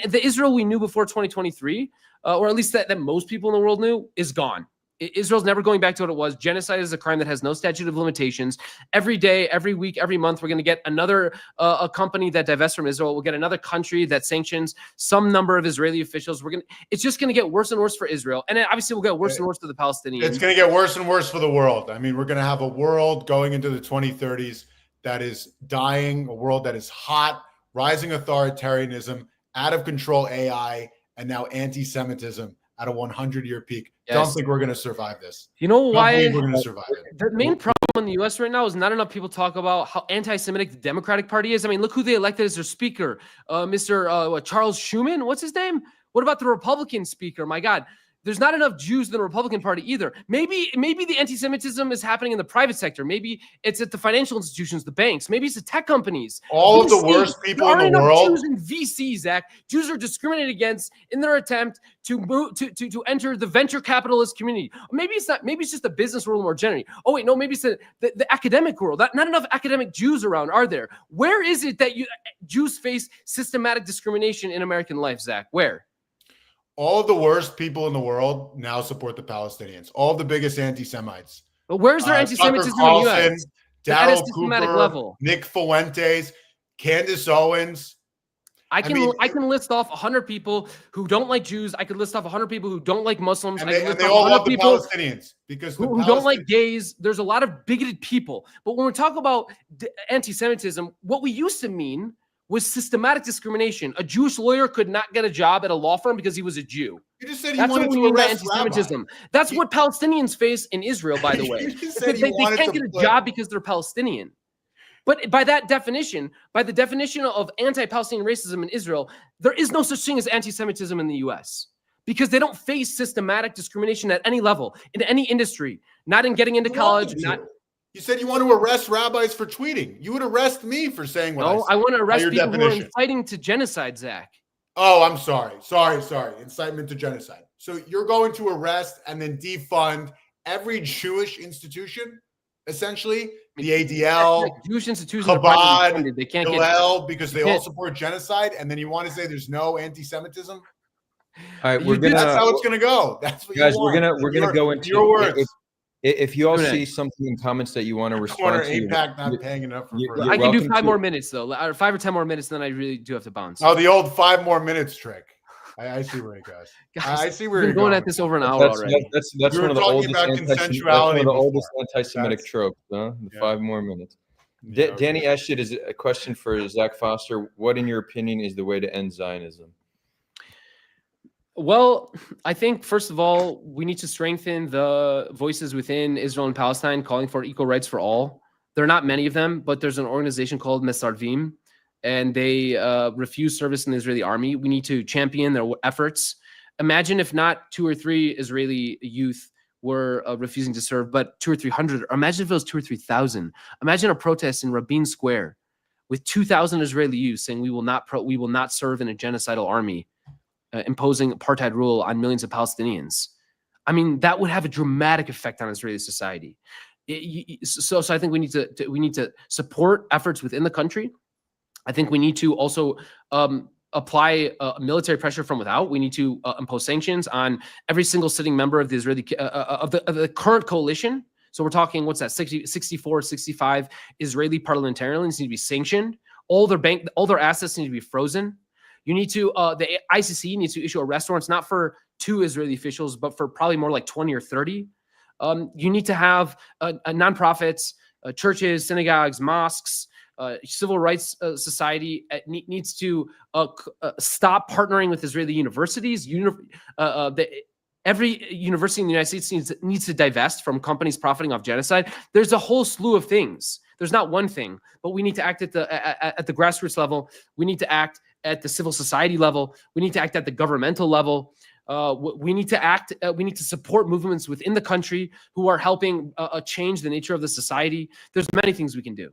the Israel we knew before 2023, or at least that most people in the world knew, is gone. Israel's never going back to what it was. Genocide is a crime that has no statute of limitations. Every day, every week, every month, we're going to get another a company that divests from Israel. We'll get another country that sanctions some number of Israeli officials. It's just going to get worse and worse for Israel. And then obviously we'll get worse and worse for the Palestinians.
It's going to get worse and worse for the world. I mean, we're going to have a world going into the 2030s that is dying, a world that is hot, rising authoritarianism, out of control AI, and now anti-Semitism at a 100-year peak. Yes. Don't think we're going to survive this.
You know why?
We're going to survive it.
The main problem in the U.S. right now is not enough people talk about how anti-Semitic the Democratic Party is. I mean, look who they elected as their speaker, Mr. Charles Schumer. What's his name? What about the Republican speaker? My God. There's not enough Jews in the Republican Party either. Maybe the anti-Semitism is happening in the private sector. Maybe it's at the financial institutions, the banks. Maybe it's the tech companies.
All of the worst people in the world.
Jews in VC, Zach. Jews are discriminated against in their attempt to move to enter the venture capitalist community. Maybe it's not. Maybe it's just the business world more generally. Oh wait, no. Maybe it's the academic world. Not enough academic Jews around, are there? Where is it that Jews face systematic discrimination in American life, Zach? Where?
All of the worst people in the world now support the Palestinians. All of the biggest anti-Semites.
But where's their anti-Semitism in the U.S.?
Daryl Cooper, level. Nick Fuentes, Candace Owens.
I can list off 100 people who don't like Jews. I could list off 100 people who don't like Muslims.
And they all love the Palestinians because
who don't like gays. There's a lot of bigoted people. But when we talk about anti-Semitism, what we used to mean was systematic discrimination. A Jewish lawyer could not get a job at a law firm because he was a Jew.
You just said he wanted to arrest
anti-Semitism. That's what Palestinians face in Israel, by the way. They can't get a job because they're Palestinian. But by that definition, by the definition of anti-Palestinian racism in Israel, there is no such thing as anti-Semitism in the U.S. because they don't face systematic discrimination at any level, in any industry, not in getting into college, not...
You said you want to arrest rabbis for tweeting. You would arrest me for saying what I said.
No, I want to arrest people who are inciting to genocide, Zach.
Oh, I'm sorry. Sorry. Incitement to genocide. So you're going to arrest and then defund every Jewish institution, essentially? The ADL,
Jewish institutions,
Chabad, they can't Hillel, because they all support genocide, and then you want to say there's no anti-Semitism?
All right,
that's how it's going to go. That's what
guys,
you want.
we're gonna go into
your words.
If you all see something in comments that you want to respond to,
APAC not paying enough for
I can do 5 more minutes though, or 5 or 10 more minutes, and then I really do have to bounce.
Oh, the old 5 more minutes trick. I see where it goes.
Guys,
I see where
you're going at this over an hour already.
That's one of the oldest anti-Semitic tropes. The 5 more minutes. Danny Eshit is a question for Zach Foster. What, in your opinion, is the way to end Zionism?
Well, I think, first of all, we need to strengthen the voices within Israel and Palestine calling for equal rights for all. There are not many of them, but there's an organization called Mesarvim, and they refuse service in the Israeli army. We need to champion their efforts. Imagine if not 2 or 3 Israeli youth were refusing to serve, but 200 or 300. Or imagine if it was 2,000 or 3,000. Imagine a protest in Rabin Square with 2,000 Israeli youth saying we will not serve in a genocidal army. Imposing apartheid rule on millions of Palestinians. I mean, that would have a dramatic effect on Israeli society. So I think we need to support efforts within the country. I think we need to also apply military pressure from without. We need to impose sanctions on every single sitting member of the Israeli of the current coalition. So we're talking, what's that, 60, 64, 65 Israeli parliamentarians need to be sanctioned. All their assets need to be frozen. You need to, the ICC needs to issue arrest warrants, not for 2 Israeli officials, but for probably more like 20 or 30. You need to have nonprofits, churches, synagogues, mosques, civil rights society needs to stop partnering with Israeli universities. Every university in the United States needs to divest from companies profiting off genocide. There's a whole slew of things. There's not one thing, but we need to act at the grassroots level. We need to act at the civil society level. We need to act at the governmental level. We need to act. We need to support movements within the country who are helping change the nature of the society. There's many things we can do.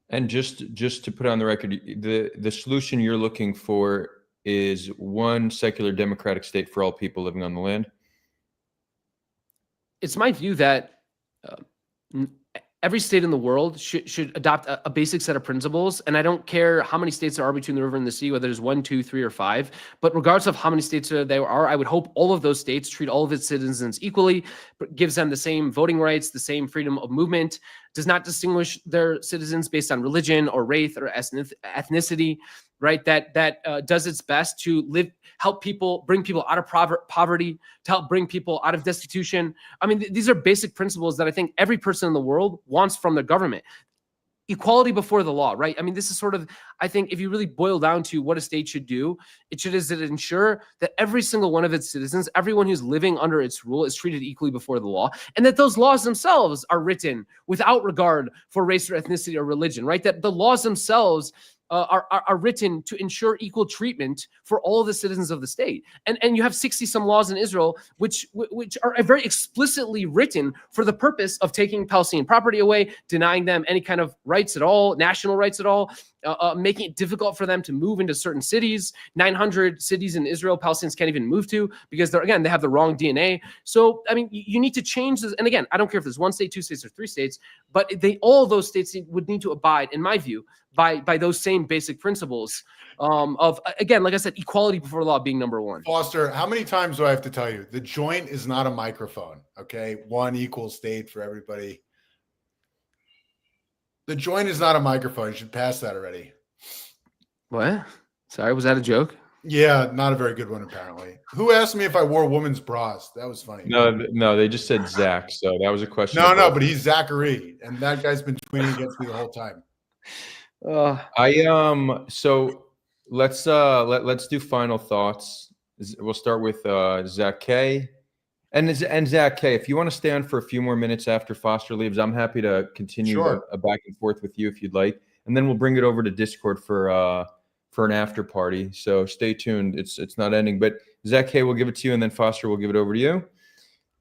And just to put on the record, the solution you're looking for is one secular democratic state for all people living on the land?
It's my view that every state in the world should adopt a basic set of principles. And I don't care how many states there are between the river and the sea, whether there's 1, 2, 3, or 5. But regardless of how many states there are, I would hope all of those states treat all of its citizens equally, gives them the same voting rights, the same freedom of movement, does not distinguish their citizens based on religion or race or ethnicity, right? That does its best to help people, bring people out of poverty, to help bring people out of destitution. I mean, these are basic principles that I think every person in the world wants from their government. Equality before the law, right? I mean, this is sort of, I think, if you really boil down to what a state should do, it should ensure that every single one of its citizens, everyone who's living under its rule, is treated equally before the law, and that those laws themselves are written without regard for race or ethnicity or religion, right? That the laws themselves are written to ensure equal treatment for all of the citizens of the state. And you have 60 some laws in Israel, which are very explicitly written for the purpose of taking Palestinian property away, denying them any kind of rights at all, national rights at all, making it difficult for them to move into certain cities. 900 cities in Israel, Palestinians can't even move to because they have the wrong DNA. So, I mean, you need to change this. And again, I don't care if there's 1 state, 2 states, or 3 states, but all of those states would need to abide, in my view, by those same basic principles of, again, like I said, equality before law being number 1.
Foster, how many times do I have to tell you? The joint is not a microphone, okay? 1 equal state for everybody. The joint is not a microphone. You should pass that already.
What? Sorry, was that a joke?
Yeah, not a very good one, apparently. Who asked me if I wore women's bras? That was funny.
No, they just said Zach, so that was a question.
No, but he's Zachary, and that guy's been tweeting against me the whole time.
So let's do final thoughts. We'll start with Zach K. And Zach K, if you want to stay on for a few more minutes after Foster leaves, I'm happy to continue a back and forth with you if you'd like, and then we'll bring it over to Discord for an after party. So stay tuned. It's not ending, but Zach K, we'll give it to you, and then Foster will give it over to you,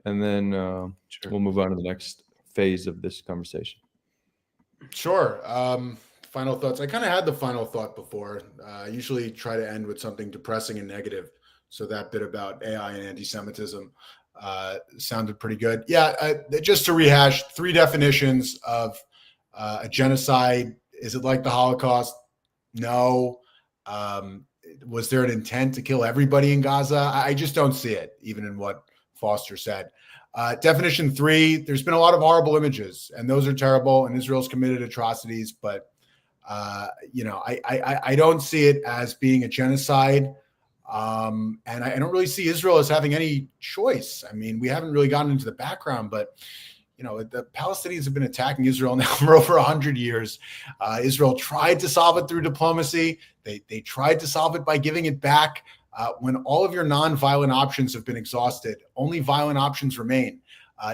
and then we'll move on to the next phase of this conversation.
Sure. Final thoughts. I kind of had the final thought before. I usually try to end with something depressing and negative. So that bit about AI and anti-Semitism sounded pretty good. Yeah, just to rehash 3 definitions of a genocide. Is it like the Holocaust? No. Was there an intent to kill everybody in Gaza? I just don't see it, even in what Foster said. Definition 3, there's been a lot of horrible images, and those are terrible, and Israel's committed atrocities, but I don't see it as being a genocide. And I don't really see Israel as having any choice. I mean, we haven't really gotten into the background, but the Palestinians have been attacking Israel now for over 100 years. Israel tried to solve it through diplomacy. They tried to solve it by giving it back. When all of your non-violent options have been exhausted, only violent options remain.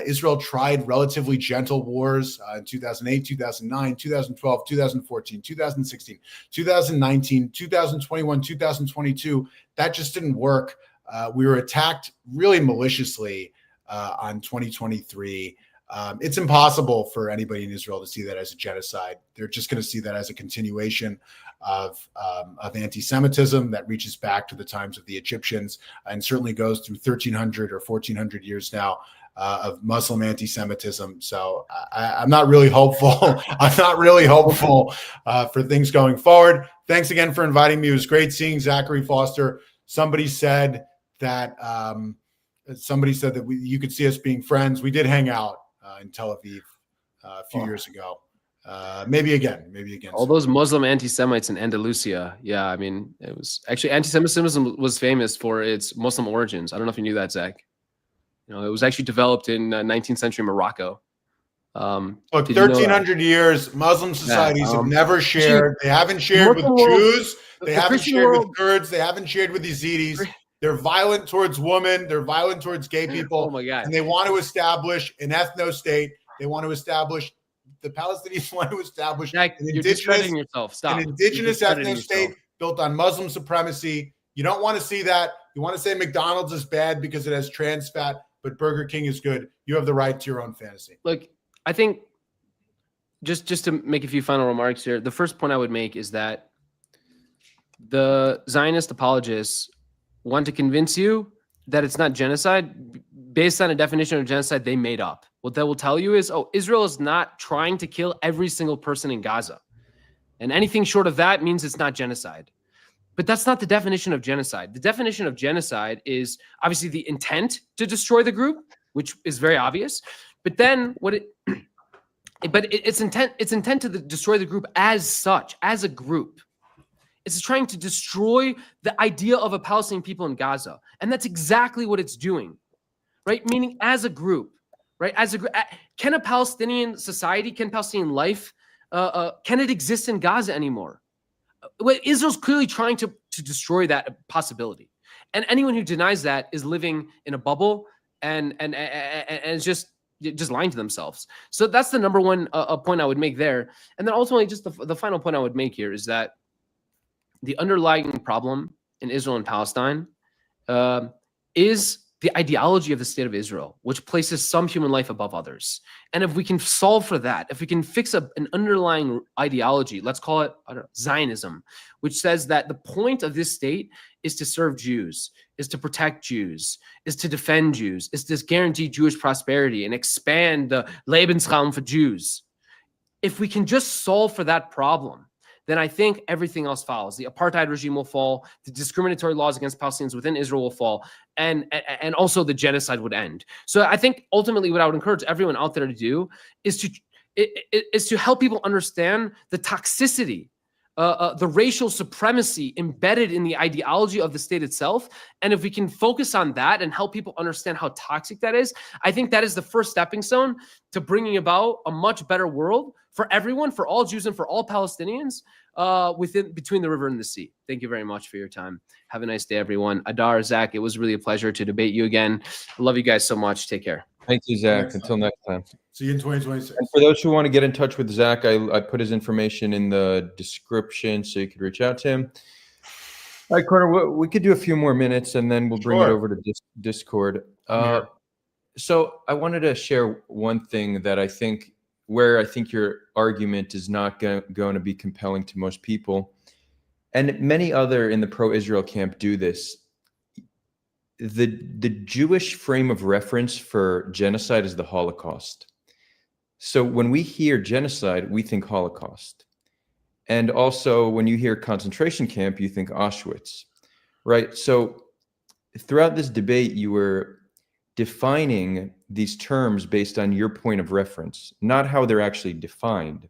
Israel tried relatively gentle wars in 2008, 2009, 2012, 2014, 2016, 2019, 2021, 2022. That just didn't work. We were attacked really maliciously on 2023. It's impossible for anybody in Israel to see that as a genocide. They're just going to see that as a continuation of anti-Semitism that reaches back to the times of the Egyptians and certainly goes through 1,300 or 1,400 years now of Muslim anti-Semitism. So I'm not really hopeful. I'm not really hopeful for things going forward. Thanks again for inviting me. It was great seeing Zachary Foster. Somebody said that you could see us being friends. We did hang out. in Tel Aviv a few years ago. Maybe again.
All those Muslim anti-Semites in Andalusia. Yeah, I mean, it was actually anti-Semitism was famous for its Muslim origins. I don't know if you knew that, Zach. You know, it was actually developed in 19th century Morocco.
Look, 1,300 years, Muslim societies have never shared. They haven't shared with Jews. They haven't shared with Kurds. They haven't shared with Yazidis. They're violent towards women. They're violent towards gay people.
Oh my God.
And they want to establish an ethno-state. They want to establish, the Palestinians want to establish
Jack,
an
you're discrediting yourself. Stop.
An indigenous ethno-state built on Muslim supremacy. You don't want to see that. You want to say McDonald's is bad because it has trans fat, but Burger King is good. You have the right to your own fantasy.
Look, I think just to make a few final remarks here, the first point I would make is that the Zionist apologists want to convince you that it's not genocide based on a definition of genocide they made up. What they will tell you is, oh, Israel is not trying to kill every single person in Gaza. And anything short of that means it's not genocide. But that's not the definition of genocide. The definition of genocide is obviously the intent to destroy the group, which is very obvious. But then its intent to destroy the group as such, as a group. It's trying to destroy the idea of a Palestinian people in Gaza. And that's exactly what it's doing, right? Meaning as a group, right? As a group, can a Palestinian society, can Palestinian life, can it exist in Gaza anymore? Well, Israel's clearly trying to destroy that possibility. And anyone who denies that is living in a bubble and is just lying to themselves. So that's the number one point I would make there. And then ultimately, just the final point I would make here is that the underlying problem in Israel and Palestine is the ideology of the state of Israel, which places some human life above others. And if we can solve for that, if we can fix an underlying ideology, let's call it Zionism, which says that the point of this state is to serve Jews, is to protect Jews, is to defend Jews, is to guarantee Jewish prosperity and expand the Lebensraum for Jews. If we can just solve for that problem, then I think everything else follows. The apartheid regime will fall, the discriminatory laws against Palestinians within Israel will fall, and also the genocide would end. So I think ultimately what I would encourage everyone out there to do is to help people understand the toxicity, the racial supremacy embedded in the ideology of the state itself. And if we can focus on that and help people understand how toxic that is, I think that is the first stepping stone to bringing about a much better world for everyone, for all Jews and for all Palestinians between the river and the sea. Thank you very much for your time. Have a nice day, everyone. Adar, Zach, it was really a pleasure to debate you again. I love you guys so much. Take care.
Thank you, Zach. Until next time.
See you in 2026.
And for those who want to get in touch with Zach, I put his information in the description so you could reach out to him. All right, Korner, we could do a few more minutes and then we'll bring it over to Discord. So I wanted to share one thing that I think your argument is not going to be compelling to most people. And many other in the pro-Israel camp do this. The Jewish frame of reference for genocide is the Holocaust. So when we hear genocide, we think Holocaust. And also when you hear concentration camp, you think Auschwitz, right? So throughout this debate, you were defining these terms based on your point of reference, not how they're actually defined.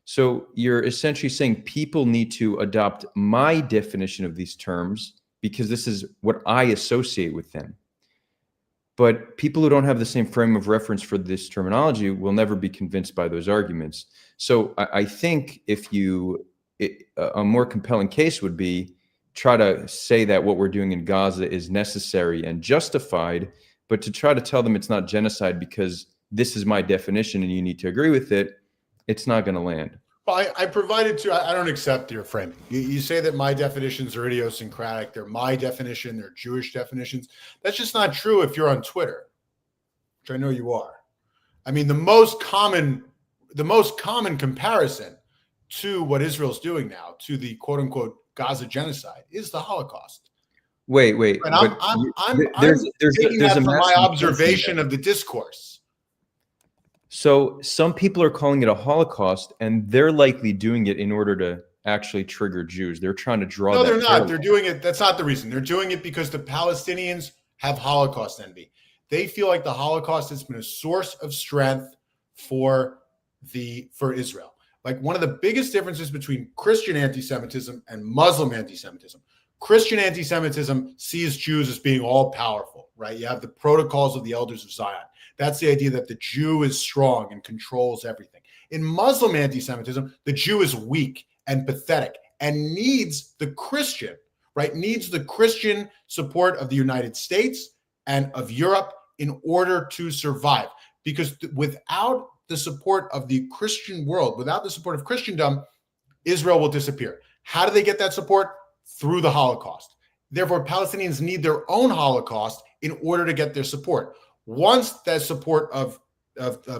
So you're essentially saying people need to adopt my definition of these terms because this is what I associate with them. But people who don't have the same frame of reference for this terminology will never be convinced by those arguments. So I think a more compelling case would be try to say that what we're doing in Gaza is necessary and justified, but to try to tell them it's not genocide because this is my definition and you need to agree with it, it's not going to land.
Well, I provided to, I don't accept your framing. You say that my definitions are idiosyncratic. They're my definition. They're Jewish definitions. That's just not true if you're on Twitter, which I know you are. I mean, the most common comparison to what Israel's doing now, to the quote unquote Gaza genocide, is the Holocaust.
Wait.
And I'm taking that from my observation of the discourse.
So some people are calling it a Holocaust, and they're likely doing it in order to actually trigger Jews. They're trying to draw.
No, they're not. They're doing it. That's not the reason. They're doing it because the Palestinians have Holocaust envy. they feel like the Holocaust has been a source of strength for Israel. Like one of the biggest differences between Christian anti-Semitism and Muslim anti-Semitism. Christian anti-Semitism sees Jews as being all powerful, right? You have the protocols of the elders of Zion. That's the idea that the Jew is strong and controls everything. In Muslim anti-Semitism, the Jew is weak and pathetic and needs the Christian, right? Needs the Christian support of the United States and of Europe in order to survive. Because without the support of the Christian world, without the support of Christendom, Israel will disappear. How do they get that support? Through the Holocaust. Therefore, Palestinians need their own Holocaust in order to get their support. Once that support of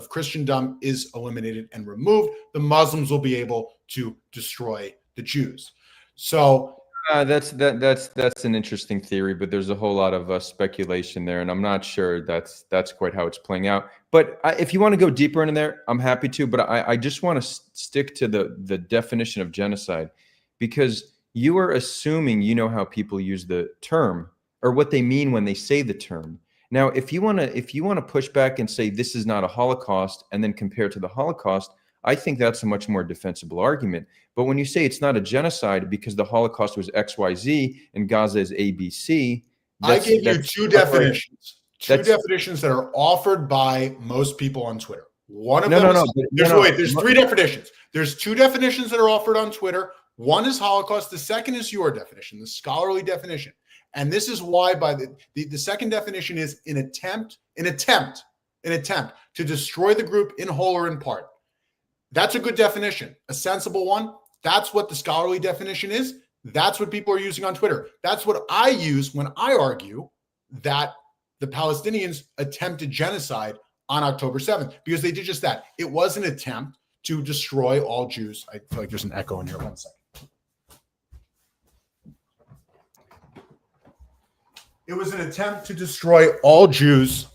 Christendom is eliminated and removed, the Muslims will be able to destroy the Jews. So
that's an interesting theory, but there's a whole lot of speculation there, and I'm not sure that's quite how it's playing out. But if you want to go deeper into there, I'm happy to. But I just want to stick to the definition of genocide, because you are assuming you know how people use the term or what they mean when they say the term. Now, if you want to push back and say this is not a Holocaust and then compare to the Holocaust, I think that's a much more defensible argument. But when you say it's not a genocide because the Holocaust was XYZ and Gaza is ABC,
I gave you two definitions. Definitions that are offered by most people on Twitter. One of them there's three definitions. There's two definitions that are offered on Twitter. One is Holocaust. The second is your definition, the scholarly definition. And this is why by the second definition is an attempt to destroy the group in whole or in part. That's a good definition, a sensible one. That's what the scholarly definition is. That's what people are using on Twitter. That's what I use when I argue that the Palestinians attempted genocide on October 7th, because they did just that. It was an attempt to destroy all Jews. I feel like there's an echo in here. 1 second. It was an attempt to destroy all Jews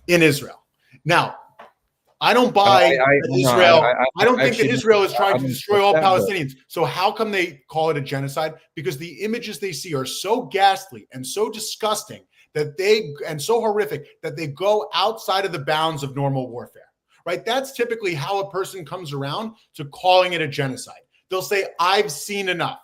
in Israel. Now, I don't buy Israel. I don't think that Israel is trying to destroy all Palestinians. So how come they call it a genocide? Because the images they see are so ghastly and so disgusting and so horrific that they go outside of the bounds of normal warfare, right? That's typically how a person comes around to calling it a genocide. They'll say, I've seen enough.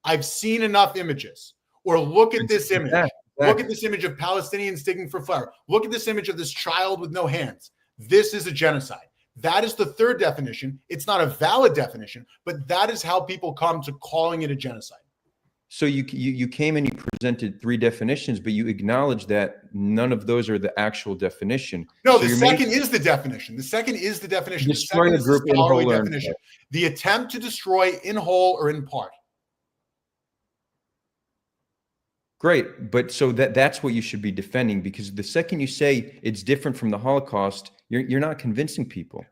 I've seen enough images. Or look at this image. Look at this image of Palestinians digging for flour. Look at this image of this child with no hands. This is a genocide. That is the third definition. It's not a valid definition, but that is how people come to calling it a genocide.
So you came and you presented three definitions, but you acknowledge that none of those are the actual definition.
No,
so
the second is the definition. The second is the definition.
Destroying a group in whole or in part.
The attempt to destroy in whole or in part.
Great, but so that's what you should be defending, because the second you say it's different from the Holocaust, you're not convincing people.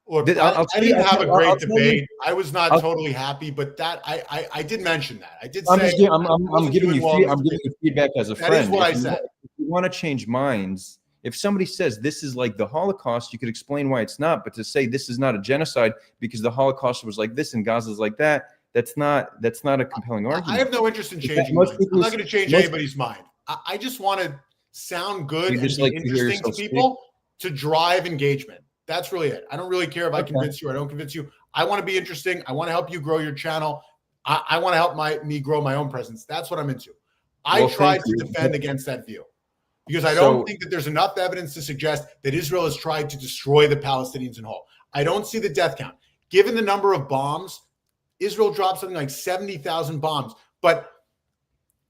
Look, I didn't have a great debate. I was not totally happy, but that I did mention that. I did say
I'm giving you feedback as a friend.
That is what I said.
If you want to change minds, if somebody says this is like the Holocaust, you could explain why it's not. But to say this is not a genocide because the Holocaust was like this and Gaza is like that, that's not a compelling argument.
I have no interest in changing minds. I'm not going to change anybody's mind. I just want to sound good and be interesting to people to drive engagement. That's really it. I don't really care if I convince you or I don't convince you. I want to be interesting. I want to help you grow your channel. I want to help me grow my own presence. That's what I'm into. I tried to defend against that view because I don't think that there's enough evidence to suggest that Israel has tried to destroy the Palestinians in whole. I don't see the death count. Given the number of bombs, Israel dropped something like 70,000 bombs. But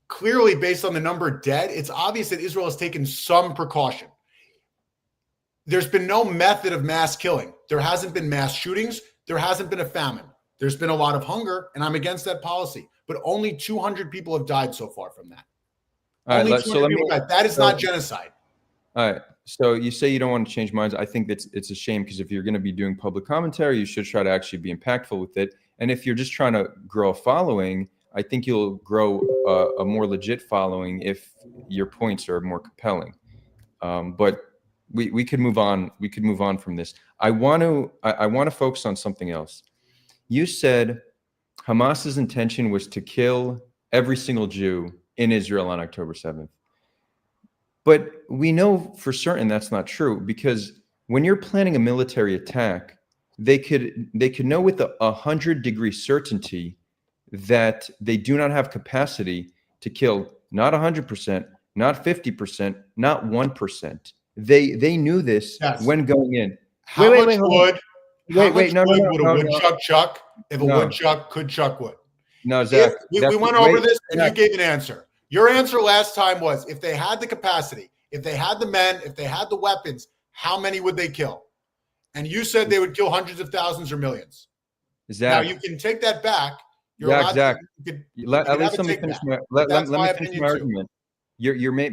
clearly, based on the number dead, it's obvious that Israel has taken some precaution. There's been no method of mass killing. There hasn't been mass shootings. There hasn't been a famine. There's been a lot of hunger, and I'm against that policy. But only 200 people have died so far from that. Only 200 people died. That is not genocide.
All right. So you say you don't want to change minds. I think it's a shame, because if you're going to be doing public commentary, you should try to actually be impactful with it. And if you're just trying to grow a following, I think you'll grow a more legit following if your points are more compelling. But we could move on. We could move on from this. I want to focus on something else. You said Hamas's intention was to kill every single Jew in Israel on October 7th. But we know for certain that's not true, because when you're planning a military attack, they could know with a 100-degree certainty that they do not have capacity to kill not 100%, not 50%, not 1%. They knew this
Yes.
when going in.
How
Wait,
much wood? How much
no,
wood would a
no,
woodchuck chuck if a
no.
woodchuck could chuck wood?
No, Zach.
If we went over this and
Zach,
you gave an answer. Your answer last time was if they had the capacity, if they had the men, if they had the weapons, how many would they kill? And you said they would kill hundreds of thousands or millions.
Zach,
now you can take that back. You're
Zach,
allowed
Zach,
to,
at least let me finish my argument.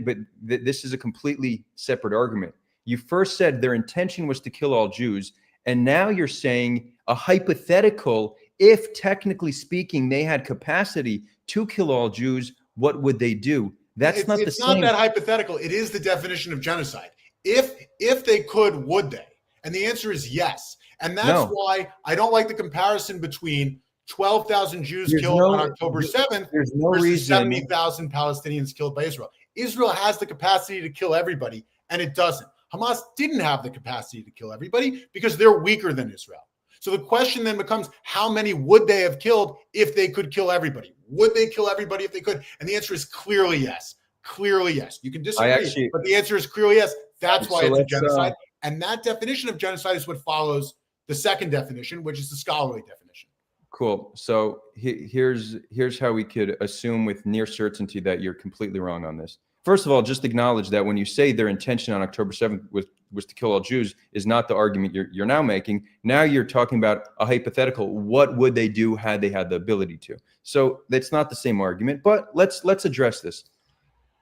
But this is a completely separate argument. You first said their intention was to kill all Jews, and now you're saying a hypothetical, if technically speaking they had capacity to kill all Jews, what would they do? It's not
that hypothetical. It is the definition of genocide. If they could, would they? And the answer is yes. And that's why I don't like the comparison between 12,000 Jews killed on October 7th versus 70,000 Palestinians killed by Israel. Israel has the capacity to kill everybody, and it doesn't. Hamas didn't have the capacity to kill everybody because they're weaker than Israel. So the question then becomes, how many would they have killed if they could kill everybody? Would they kill everybody if they could? And the answer is clearly yes. Clearly yes. You can disagree, but the answer is clearly yes. That's why it's a genocide. And that definition of genocide is what follows the second definition, which is the scholarly definition.
Cool. So here's how we could assume with near certainty that you're completely wrong on this. First of all, just acknowledge that when you say their intention on October 7th was to kill all Jews is not the argument you're now making. Now you're talking about a hypothetical. What would they do had they had the ability to? So that's not the same argument, but let's address this.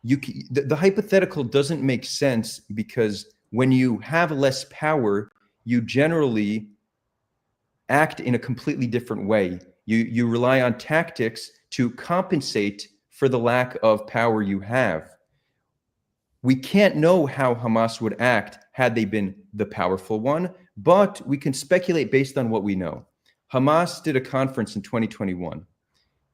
The hypothetical doesn't make sense because when you have less power, you generally act in a completely different way. You rely on tactics to compensate for the lack of power you have. We can't know how Hamas would act had they been the powerful one, but we can speculate based on what we know. Hamas did a conference in 2021.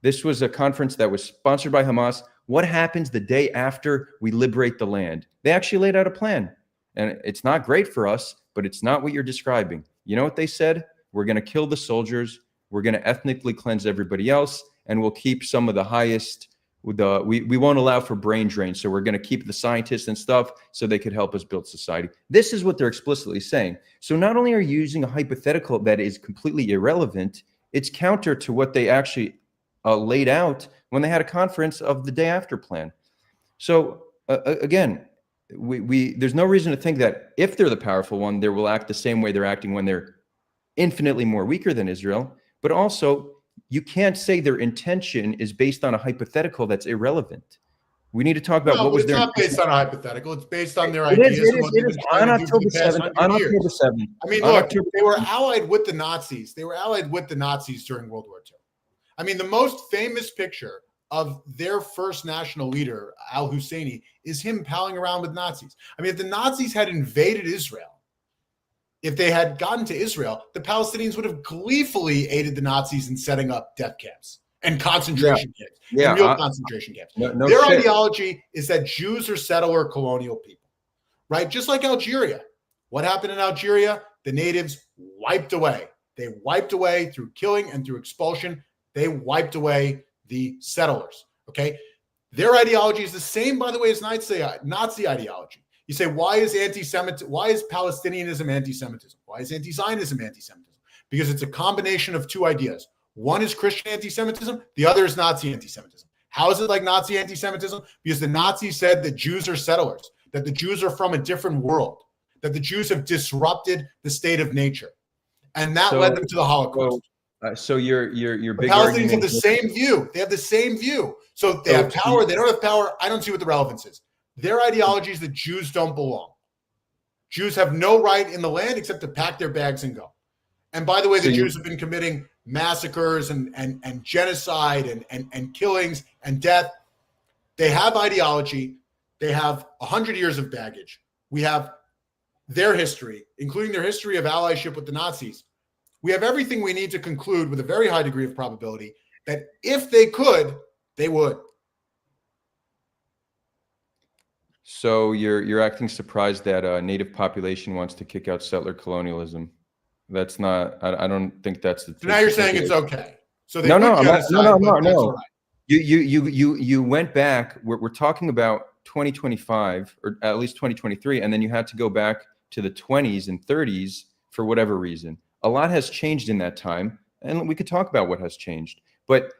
This was a conference that was sponsored by Hamas. What happens the day after we liberate the land? They actually laid out a plan. And it's not great for us, but it's not what you're describing. You know what they said? We're going to kill the soldiers. We're going to ethnically cleanse everybody else. And we'll keep some of the highest. We won't allow for brain drain. So we're going to keep the scientists and stuff so they could help us build society. This is what they're explicitly saying. So not only are you using a hypothetical that is completely irrelevant, it's counter to what they actually laid out when they had a conference of the day after plan. So again, there's no reason to think that if they're the powerful one, they will act the same way they're acting when they're infinitely more weaker than Israel. But also, you can't say their intention is based on a hypothetical that's irrelevant. We need to talk about what was their intention.
It's not based on a hypothetical. It's based on their ideas.
It is on October 7th. On October 7th.
I mean, look, they were allied with the Nazis. They were allied with the Nazis during World War II. I mean, the most famous picture of their first national leader, al-Husseini, is him palling around with Nazis. I mean, if the Nazis had invaded Israel, if they had gotten to Israel, the Palestinians would have gleefully aided the Nazis in setting up death camps and concentration camps, and real concentration camps. Their ideology is that Jews are settler colonial people, right? Just like Algeria. What happened in Algeria? The natives wiped away. They wiped away through killing and through expulsion. They wiped away the settlers, okay? Their ideology is the same, by the way, as Nazi ideology. You say, why is Palestinianism anti-Semitism? Why is anti-Zionism anti-Semitism? Because it's a combination of two ideas. One is Christian anti-Semitism. The other is Nazi anti-Semitism. How is it like Nazi anti-Semitism? Because the Nazis said that Jews are settlers, that the Jews are from a different world, that the Jews have disrupted the state of nature. And that led them to the Holocaust.
So your big
Palestinians have the same view. They have the same view. So they have power. They don't have power. I don't see what the relevance is. Their ideology is that Jews don't belong. Jews have no right in the land except to pack their bags and go. And by the way, the Jews have been committing massacres and genocide and killings and death. They have ideology. They have 100 years of baggage. We have their history, including their history of allyship with the Nazis. We have everything we need to conclude with a very high degree of probability that if they could, they would.
So you're acting surprised that a native population wants to kick out settler colonialism. That's not. I don't think that's the.
So now you're saying it's okay. So they
No,
would
no,
genocide, but that's all right.
You went back. We're talking about 2025 or at least 2023, and then you had to go back to the 20s and 30s for whatever reason. A lot has changed in that time, and we could talk about what has changed. But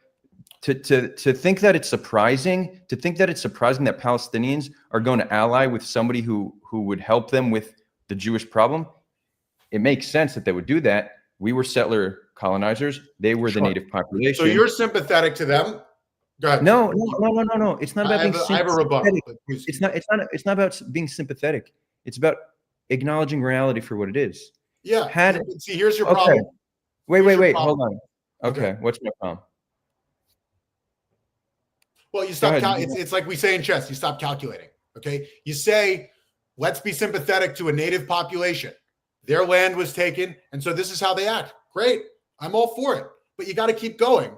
to think that it's surprising, that Palestinians are going to ally with somebody who would help them with the Jewish problem, it makes sense that they would do that. We were settler colonizers; they were the native population.
So you're sympathetic to them? Go ahead.
No. It's not about being
sympathetic. I have a rebuttal.
It's not about being sympathetic. It's about acknowledging reality for what it is.
Yeah. See, here's your problem.
Wait. Hold on. Okay. What's my problem?
Well, you stop. It's like we say in chess. You stop calculating. Okay. You say, let's be sympathetic to a native population. Their land was taken, and so this is how they act. Great. I'm all for it. But you got to keep going.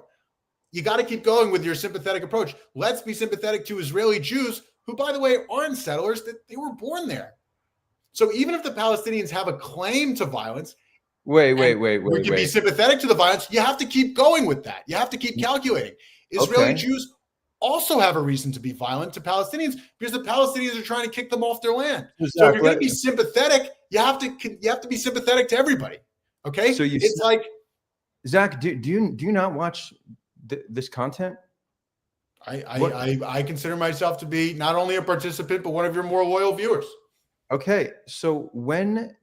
You got to keep going with your sympathetic approach. Let's be sympathetic to Israeli Jews, who, by the way, aren't settlers, that they were born there. So even if the Palestinians have a claim to violence,
wait.
We can be sympathetic to the violence. You have to keep going with that. You have to keep calculating. Israeli Jews also have a reason to be violent to Palestinians because the Palestinians are trying to kick them off their land. Exactly. So if you're going to be sympathetic, you have to be sympathetic to everybody. Okay. So it's like,
Zach, do you not watch this content?
I consider myself to be not only a participant, but one of your more loyal viewers.
Okay. So when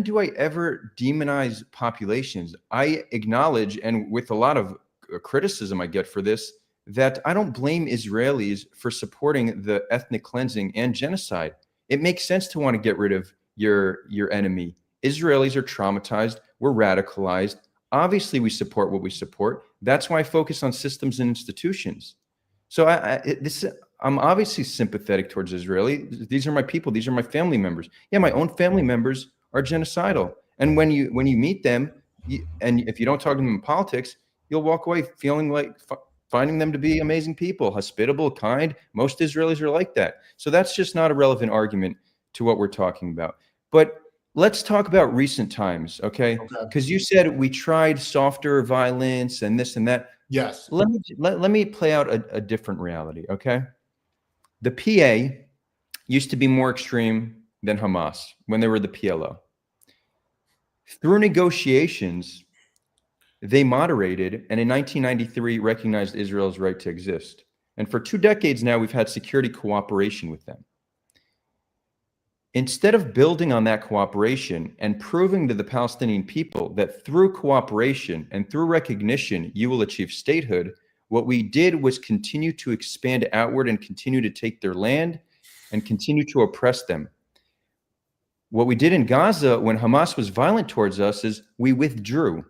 do I ever demonize populations? I acknowledge, and with a lot of criticism I get for this, that I don't blame Israelis for supporting the ethnic cleansing and genocide. It makes sense to want to get rid of your enemy. Israelis are traumatized. We're radicalized. Obviously, we support what we support. That's why I focus on systems and institutions. So I'm obviously sympathetic towards Israeli. These are my people. These are my family members. Yeah, my own family members are genocidal. And when you meet them, and if you don't talk to them in politics, you'll walk away feeling like finding them to be amazing people, hospitable, kind. Most Israelis are like that. So that's just not a relevant argument to what we're talking about. But let's talk about recent times, okay? Because you said we tried softer violence and this and that.
Yes.
Let me play out a different reality, okay? The PA used to be more extreme than Hamas when they were the PLO. Through negotiations, they moderated, and in 1993 recognized Israel's right to exist. And for 2 decades now, we've had security cooperation with them. Instead of building on that cooperation and proving to the Palestinian people that through cooperation and through recognition, you will achieve statehood, what we did was continue to expand outward and continue to take their land and continue to oppress them. What we did in Gaza when Hamas was violent towards us is we withdrew.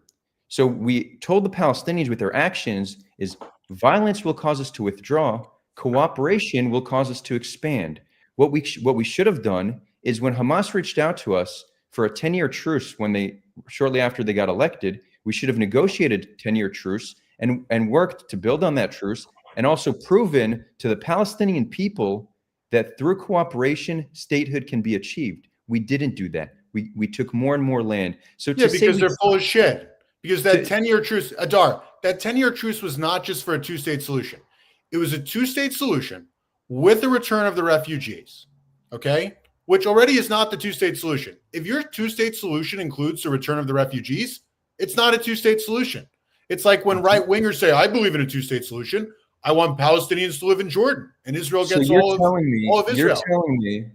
So we told the Palestinians with their actions is violence will cause us to withdraw, cooperation will cause us to expand. What we should have done is when Hamas reached out to us for a 10-year truce shortly after they got elected, we should have negotiated a 10-year truce and worked to build on that truce and also proven to the Palestinian people that through cooperation, statehood can be achieved. We didn't do that. We took more and more land. So
because they're full of shit. Because that 10-year truce, Adar, that 10-year truce was not just for a 2-state solution. It was a 2-state solution with the return of the refugees, okay? Which already is not the 2-state solution. If your 2-state solution includes the return of the refugees, it's not a 2-state solution. It's like when right-wingers say, I believe in a 2-state solution. I want Palestinians to live in Jordan, and Israel gets all of Israel.
You're telling me.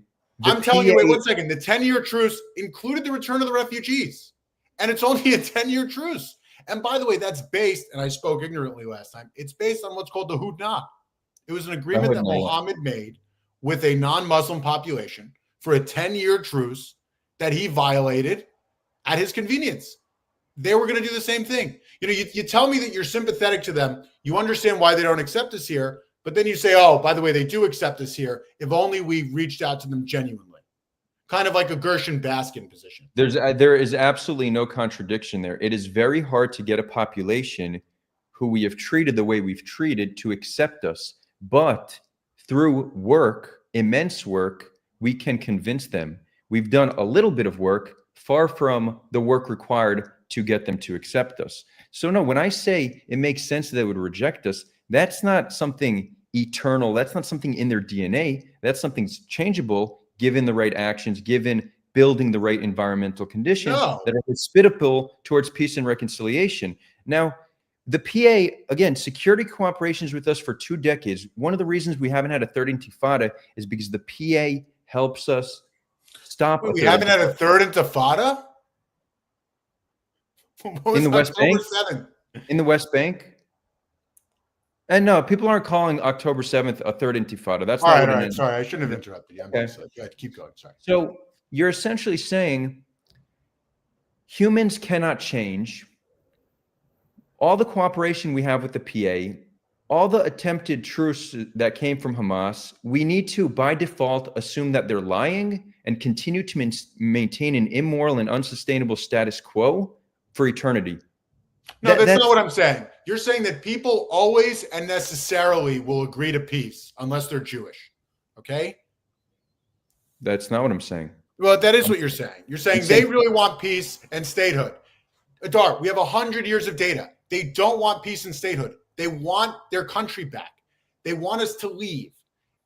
I'm telling you, wait 1 second. The 10-year truce included the return of the refugees. And it's only a 10-year truce. And by the way, that's based, and I spoke ignorantly last time, it's based on what's called the Hudna. It was an agreement that Muhammad made with a non-Muslim population for a 10-year truce that he violated at his convenience. They were going to do the same thing. You tell me that you're sympathetic to them. You understand why they don't accept us here. But then you say, oh, by the way, they do accept us here. If only we reached out to them genuinely. Kind of like a Gershon Baskin position.
There is absolutely no contradiction there. It is very hard to get a population who we have treated the way we've treated to accept us. But through work immense work, we can convince them. We've done a little bit of work, far from the work required to get them to accept us. So no, when I say it makes sense that they would reject us, that's not something eternal. That's not something in their DNA. That's something changeable given the right actions, given building the right environmental conditions that are hospitable towards peace and reconciliation. Now, the PA, again, security cooperations with us for 2 decades. One of the reasons we haven't had a third intifada is because the PA helps us stop.
We haven't had a third intifada?
In the West Bank?
7th?
In the West Bank? And no, people aren't calling October 7th a third intifada. That's
all
not
right. Sorry, I shouldn't have interrupted you.
Okay.
Keep going. Sorry.
So you're essentially saying humans cannot change. All the cooperation we have with the PA, all the attempted truce that came from Hamas, we need to, by default, assume that they're lying and continue to maintain an immoral and unsustainable status quo for eternity.
No, that's not what I'm saying. You're saying that people always and necessarily will agree to peace unless they're Jewish. Okay?
That's not what I'm saying.
Well, that is what you're saying. You're saying they really want peace and statehood. Adar, we have 100 years of data. They don't want peace and statehood. They want their country back. They want us to leave.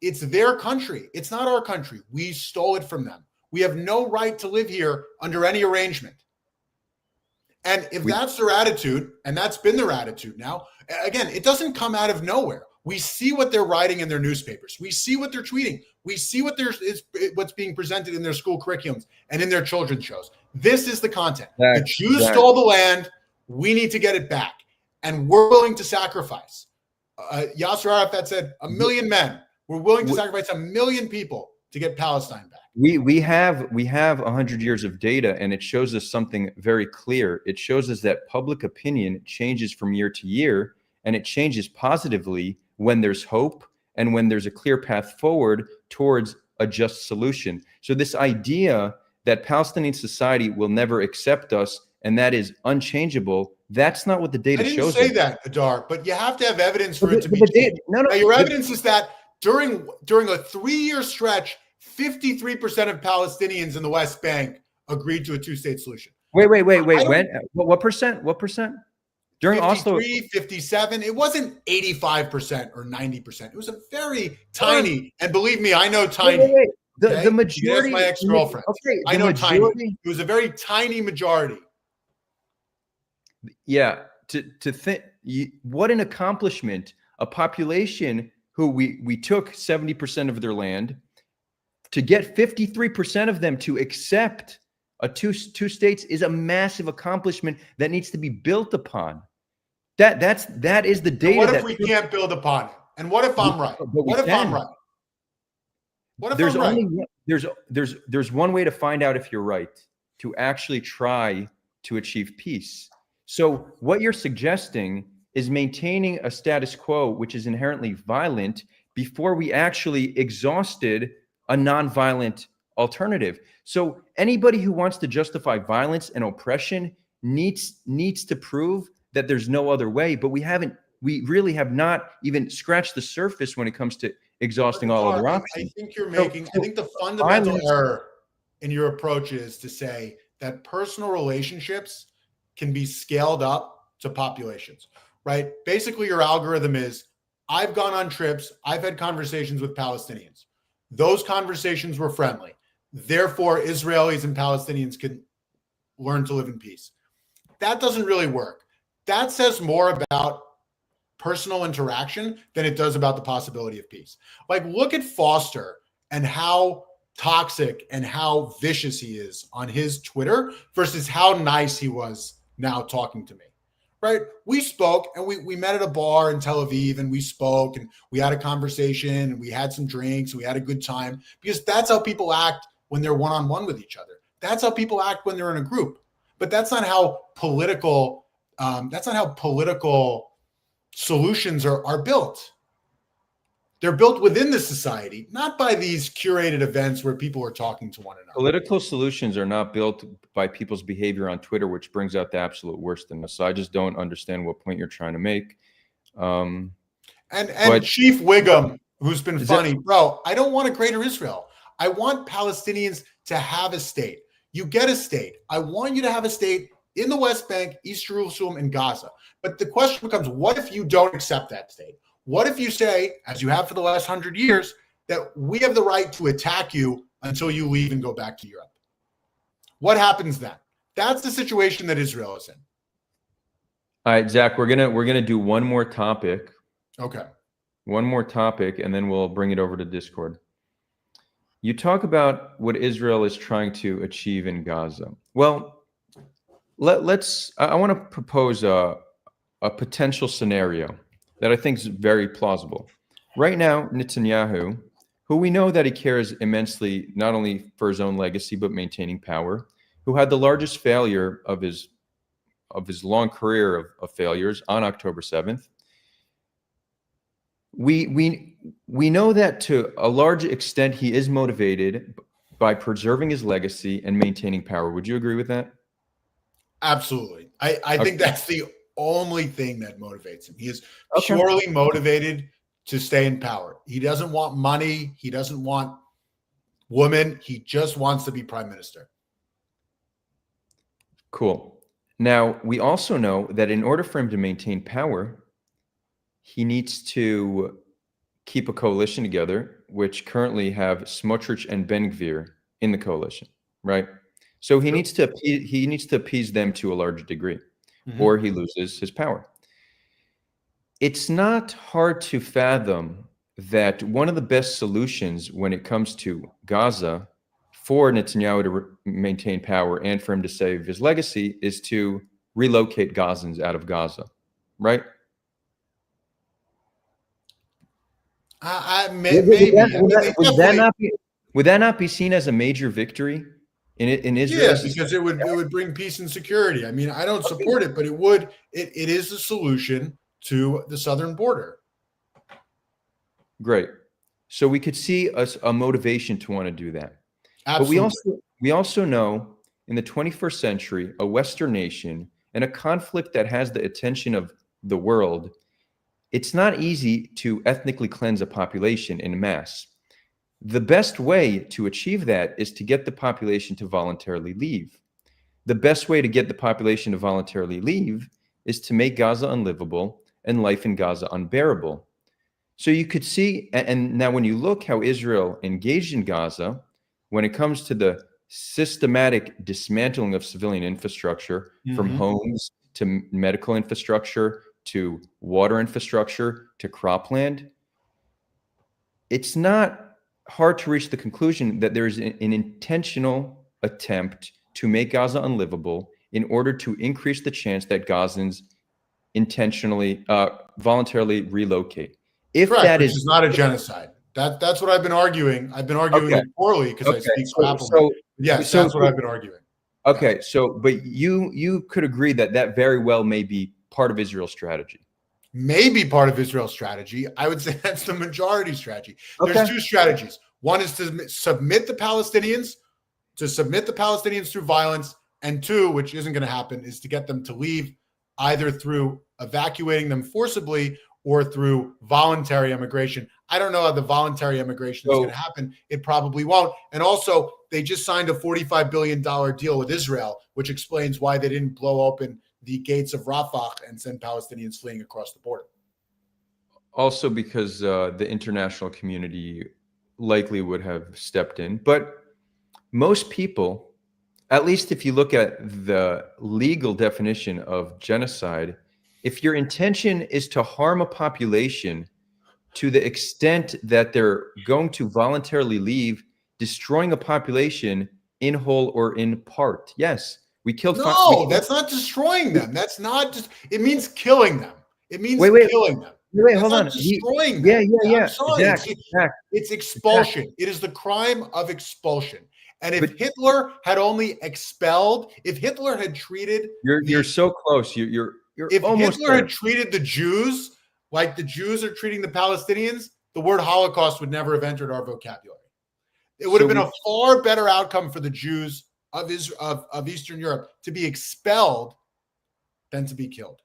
It's their country. It's not our country. We stole it from them. We have no right to live here under any arrangement. And if that's their attitude, and that's been their attitude now, again, it doesn't come out of nowhere. We see what they're writing in their newspapers. We see what they're tweeting. We see what's being presented in their school curriculums and in their children's shows. This is the content. The Jews stole the land. We need to get it back. And we're willing to sacrifice. Yasser Arafat said 1 million men. We're willing to sacrifice 1 million people to get Palestine back.
We have 100 years of data, and it shows us something very clear. It shows us that public opinion changes from year to year, and it changes positively when there's hope and when there's a clear path forward towards a just solution. So this idea that Palestinian society will never accept us and that is unchangeable, that's not what the data shows.
I didn't say that, Adar, but you have to have evidence for it to be changed. Now, your evidence is that during a 3-year stretch, 53% of Palestinians in the West Bank agreed to a 2-state solution.
Wait. When? What percent? What percent? During
53,
Oslo,
57. It wasn't 85% or 90%. It was a very tiny, and believe me, I know tiny.
Wait. The majority.
My ex-girlfriend.
Okay,
I know tiny. It was a very tiny majority.
Yeah. To think, what an accomplishment! A population who we took 70% of their land, to get 53% of them to accept a two states is a massive accomplishment that needs to be built upon. That is the data.
What if we can't build upon it? And what if I'm right? What if I'm right? What if I'm right?
There's one way to find out if you're right: to actually try to achieve peace. So what you're suggesting is maintaining a status quo which is inherently violent before we actually exhausted a nonviolent alternative. So anybody who wants to justify violence and oppression needs to prove that there's no other way. But we really have not even scratched the surface when it comes to exhausting all other options.
I think the fundamental error in your approach is to say that personal relationships can be scaled up to populations, right? Basically, your algorithm is, I've gone on trips, I've had conversations with Palestinians. Those conversations were friendly. Therefore, Israelis and Palestinians can learn to live in peace. That doesn't really work. That says more about personal interaction than it does about the possibility of peace. Like, look at Foster and how toxic and how vicious he is on his Twitter versus how nice he was now talking to me. Right? We spoke and we met at a bar in Tel Aviv and we spoke and we had a conversation and we had some drinks. We had a good time because that's how people act when they're one-on-one with each other. That's how people act when they're in a group. But that's not how political solutions are built. They're built within the society, not by these curated events where people are talking to one another.
Political solutions are not built by people's behavior on Twitter, which brings out the absolute worst in us. So I just don't understand what point you're trying to make.
And Chief Wiggum who's been
Is
funny, bro, I don't want a greater Israel. I want Palestinians to have a state. You get a state. I want you to have a state in the West Bank, East Jerusalem, and Gaza. But the question becomes, what if you don't accept that state? What if you say, as you have for the last 100 years, that we have the right to attack you until you leave and go back to Europe? What happens then? That's the situation that Israel is in.
All right, Zach, we're gonna do one more topic.
Okay.
One more topic, and then we'll bring it over to Discord. You talk about what Israel is trying to achieve in Gaza. Well, I want to propose a potential scenario that I think is very plausible. Right now, Netanyahu, who we know that he cares immensely not only for his own legacy but maintaining power, who had the largest failure of his long career of failures on October 7th. We know that to a large extent he is motivated by preserving his legacy and maintaining power. Would you agree with that?
Absolutely. I think that's the only thing that motivates him. He is
Okay.
purely motivated to stay in power. He doesn't want money. He doesn't want women. He just wants to be prime minister.
Cool. Now, we also know that in order for him to maintain power, he needs to keep a coalition together, which currently have Smotrich and Ben-Gvir in the coalition, right? So he needs to appease them to a large degree, or he loses his power. It's not hard to fathom that one of the best solutions when it comes to Gaza for Netanyahu to maintain power and for him to save his legacy is to relocate Gazans out of Gaza, right?
Maybe.
Would that not be seen as a major victory in Israel?
Yeah, because it would bring peace and security. I mean, I don't support it, but it would. It is a solution to the southern border.
Great. So we could see a motivation to want to do that.
Absolutely.
But we also know in the 21st century, a Western nation and a conflict that has the attention of the world, it's not easy to ethnically cleanse a population in mass. The best way to achieve that is to get the population to voluntarily leave. The best way to get the population to voluntarily leave is to make Gaza unlivable and life in Gaza unbearable. So you could see, and now when you look how Israel engaged in Gaza, when it comes to the systematic dismantling of civilian infrastructure, from homes to medical infrastructure to water infrastructure to cropland, it's not hard to reach the conclusion that there is an intentional attempt to make Gaza unlivable in order to increase the chance that Gazans voluntarily relocate. If
Correct,
that
which
is
not a genocide. That's what I've been arguing. I've been arguing it poorly because I speak Rappelman. Yes, that's what I've been arguing.
Okay,
Yes.
so but you could agree that very well may be part of Israel's strategy.
Maybe part of Israel's strategy. I would say that's the majority strategy. There's two strategies. One is to submit the Palestinians through violence, and two, which isn't going to happen, is to get them to leave either through evacuating them forcibly or through voluntary immigration. I don't know how the voluntary immigration is going to happen. It probably won't. And also, they just signed a $45 billion deal with Israel, which explains why they didn't blow open the gates of Rafah and send Palestinians fleeing across the border.
Also because the international community likely would have stepped in. But most people, at least if you look at the legal definition of genocide, if your intention is to harm a population to the extent that they're going to voluntarily leave, destroying a population in whole or in part, yes. We killed.
That's not destroying them. That's not just. It means killing them. It means killing them.
Wait, hold on.
Destroying them.
Yeah.
I'm sorry.
Zach,
it's expulsion.
Zach.
It is the crime of expulsion. And if Hitler had only expelled, if Hitler had treated,
you're so close. You're
if
almost
Hitler had treated the Jews like the Jews are treating the Palestinians, the word Holocaust would never have entered our vocabulary. It would have been a far better outcome for the Jews of Eastern Europe to be expelled than to be killed.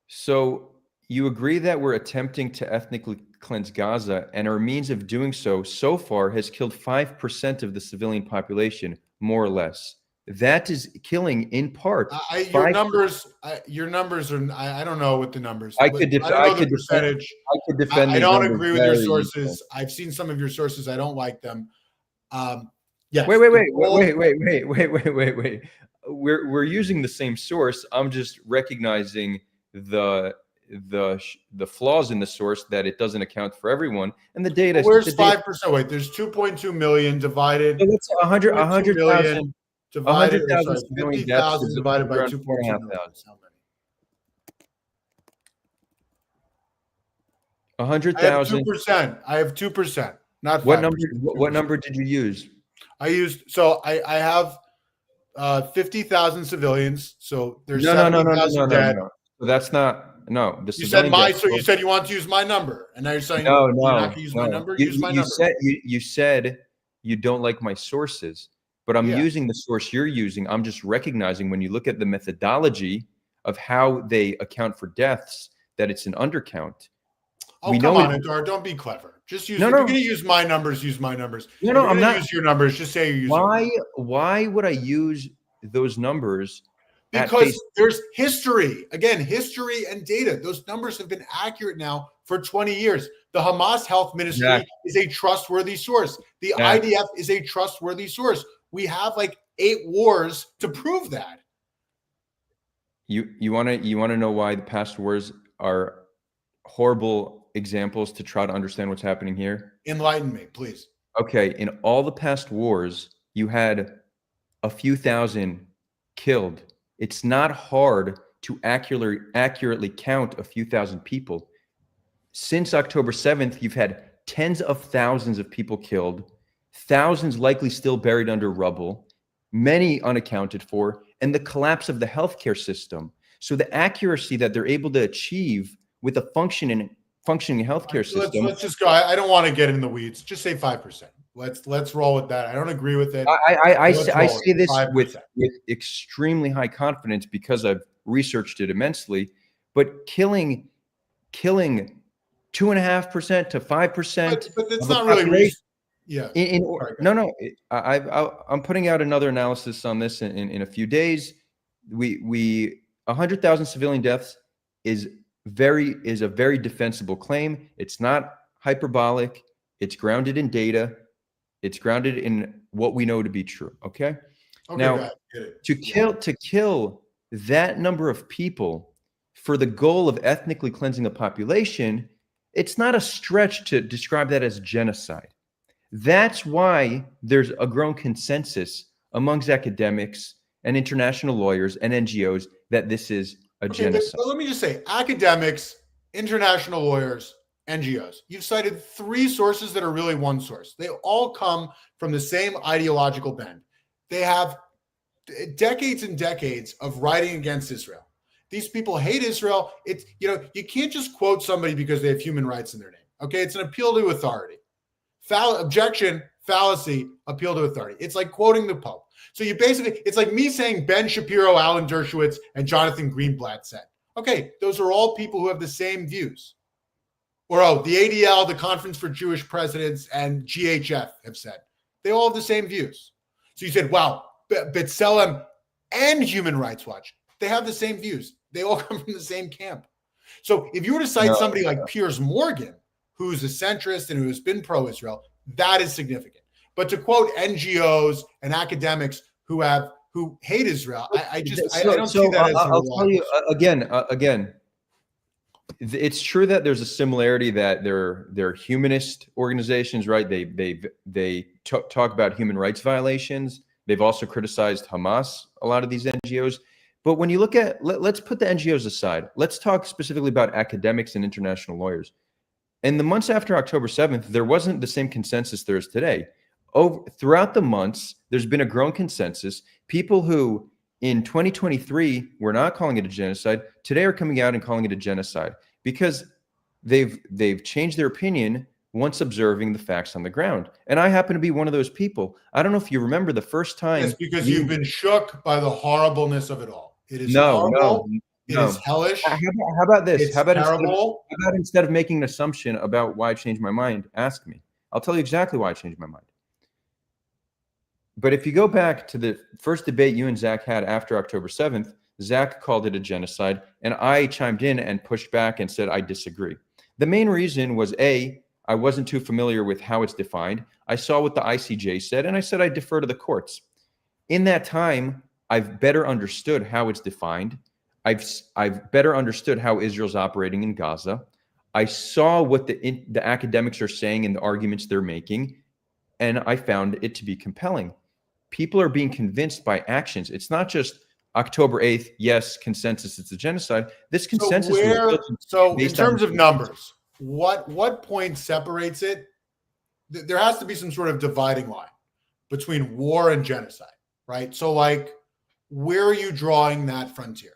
So you agree that we're attempting to ethnically cleanse Gaza, and our means of doing so far has killed 5% of the civilian population, more or less. That is killing in part.
Your numbers are. I don't know what the numbers.
I
But
could.
I don't know the percentage.
I could defend.
I
these
don't
numbers
agree with your
very
sources.
easily.
I've seen some of your sources. I don't like them. Yes.
Wait. We're using the same source. I'm just recognizing the flaws in the source, that it doesn't account for everyone, and the data.
Where's 5%? Wait, there's 2.2 million divided.
So that's 100,000.
Divided.
100,000 civilian deaths
50,000 divided by 2.2 million.
4,500.
How many?
100,000.
I have 2%. Not 5%.
What number? What number did you use?
I have 50,000 civilians. So there's
No.
70,000 dead.
So that's not. No, the
You said
civilian deaths-
you said you want to use my number, and now you're saying
No,
you're not going to use my number. Use my number.
You said you don't like my sources, but I'm using the source you're using. I'm just recognizing, when you look at the methodology of how they account for deaths, that it's an undercount.
Oh, come on, Adar, don't be clever. Just use. If you're going to use my numbers, use my numbers.
No, I'm not.
Use your numbers. Just say you're using.
Why would I use those numbers?
Because there's history. Again, history and data. Those numbers have been accurate now for 20 years. The Hamas Health Ministry is a trustworthy source. The IDF is a trustworthy source. We have like 8 wars to prove that.
You want to know why the past wars are horrible examples to try to understand what's happening here?
Enlighten me, please.
Okay, in all the past wars, you had a few thousand killed. It's not hard to accurately count a few thousand people. Since October 7th, you've had tens of thousands of people killed, thousands likely still buried under rubble, many unaccounted for, and the collapse of the healthcare system. So the accuracy that they're able to achieve with a functioning healthcare system.
Let's just go. I don't want to get in the weeds. Just say 5%. Let's roll with that. I don't agree with it.
I say this with extremely high confidence because I've researched it immensely. But killing 2.5% to 5%.
But it's not really.
I'm putting out another analysis on this in a few days. 100,000 civilian deaths is a very defensible claim. It's not hyperbolic. It's grounded in data. It's grounded in what we know to be true. Okay. Now, to kill that number of people for the goal of ethnically cleansing a population, it's not a stretch to describe that as genocide. That's why there's a growing consensus amongst academics and international lawyers and NGOs that this is a genocide.
But let me just say, academics, international lawyers, NGOs. You've cited 3 sources that are really one source. They all come from the same ideological bend. They have decades and decades of writing against Israel. These people hate Israel. It's, you can't just quote somebody because they have human rights in their name. Okay, it's an appeal to authority. Objection, fallacy, appeal to authority. It's like quoting the Pope. So it's like me saying Ben Shapiro, Alan Dershowitz, and Jonathan Greenblatt said. Okay, those are all people who have the same views. Or, the ADL, the Conference for Jewish Presidents, and GHF have said. They all have the same views. So you said, wow, B'Tselem and Human Rights Watch, they have the same views. They all come from the same camp. So if you were to cite somebody like Piers Morgan, who's a centrist and who has been pro-Israel, that is significant. But to quote NGOs and academics who hate Israel, I don't see that as
I'll tell you again. It's true that there's a similarity that they're humanist organizations, right? They talk about human rights violations. They've also criticized Hamas, a lot of these NGOs. But when you look at, let's put the NGOs aside. Let's talk specifically about academics and international lawyers. In the months after October 7th, there wasn't the same consensus there is today. Throughout the months, there's been a growing consensus. People who in 2023 were not calling it a genocide today are coming out and calling it a genocide because they've changed their opinion once observing the facts on the ground. And I happen to be one of those people. I don't know if you remember the first time.
Yes, because you've been shook by the horribleness of it all. It is horrible. It is hellish.
How about this?
It's terrible.
How about instead of making an assumption about why I changed my mind, ask me. I'll tell you exactly why I changed my mind. But if you go back to the first debate you and Zach had after October 7th, Zach called it a genocide, and I chimed in and pushed back and said I disagree. The main reason was A, I wasn't too familiar with how it's defined. I saw what the ICJ said, and I said I defer to the courts. In that time, I've better understood how it's defined. I've better understood how Israel's operating in Gaza. I saw what the academics are saying and the arguments they're making, and I found it to be compelling. People are being convinced by actions. It's not just October 8th, yes, consensus, it's a genocide. This consensus
so in terms of numbers, what point separates it? There has to be some sort of dividing line between war and genocide, right? So like, where are you drawing that frontier?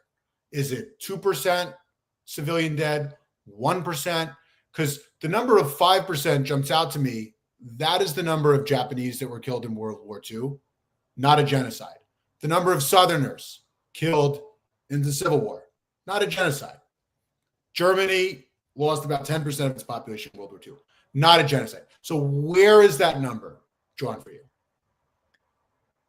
Is it 2% civilian dead, 1%? Because the number of 5% jumps out to me. That is the number of Japanese that were killed in World War II, not a genocide. The number of Southerners killed in the Civil War, not a genocide. Germany lost about 10% of its population in World War II, not a genocide. So where is that number drawn for you?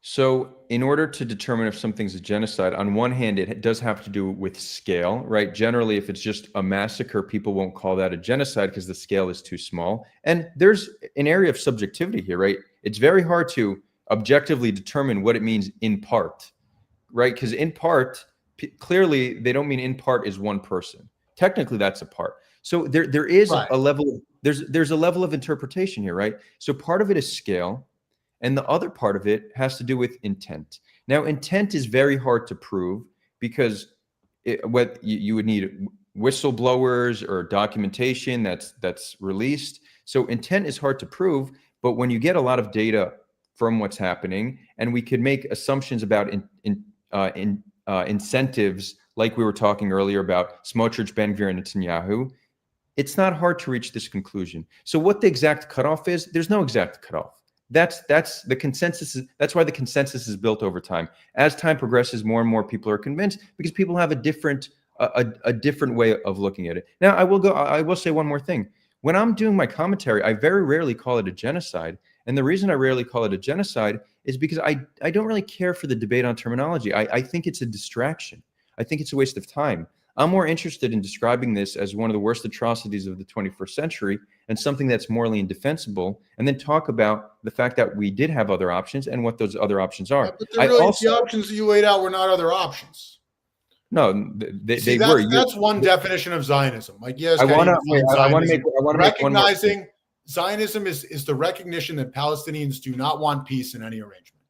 So in order to determine if something's a genocide, on one hand, it does have to do with scale, right? Generally, if it's just a massacre, people won't call that a genocide because the scale is too small. And there's an area of subjectivity here, right? It's very hard to objectively determine what it means in part, right? Because in part, clearly, they don't mean in part is one person. Technically, that's a part. So there is
right.
a level, there's a level of interpretation here, right? So part of it is scale. And the other part of it has to do with intent. Now, intent is very hard to prove because what you would need whistleblowers or documentation that's released. So intent is hard to prove, but when you get a lot of data from what's happening, and we could make assumptions about incentives, like we were talking earlier about Smotrich, Ben-Gvir, and Netanyahu, it's not hard to reach this conclusion. So what the exact cutoff is, there's no exact cutoff. That's the consensus. That's why the consensus is built over time. As time progresses, more and more people are convinced because people have a different way of looking at it. Now, I will say one more thing. When I'm doing my commentary, I very rarely call it a genocide. And the reason I rarely call it a genocide is because I don't really care for the debate on terminology. I think it's a distraction. I think it's a waste of time. I'm more interested in describing this as one of the worst atrocities of the 21st century and something that's morally indefensible, and then talk about the fact that we did have other options and what those other options are.
Yeah, but the options that you laid out were not other options.
No, they were.
That's one definition of Zionism. Like, yes,
I want to
recognizing Zionism is the recognition that Palestinians do not want peace in any arrangement,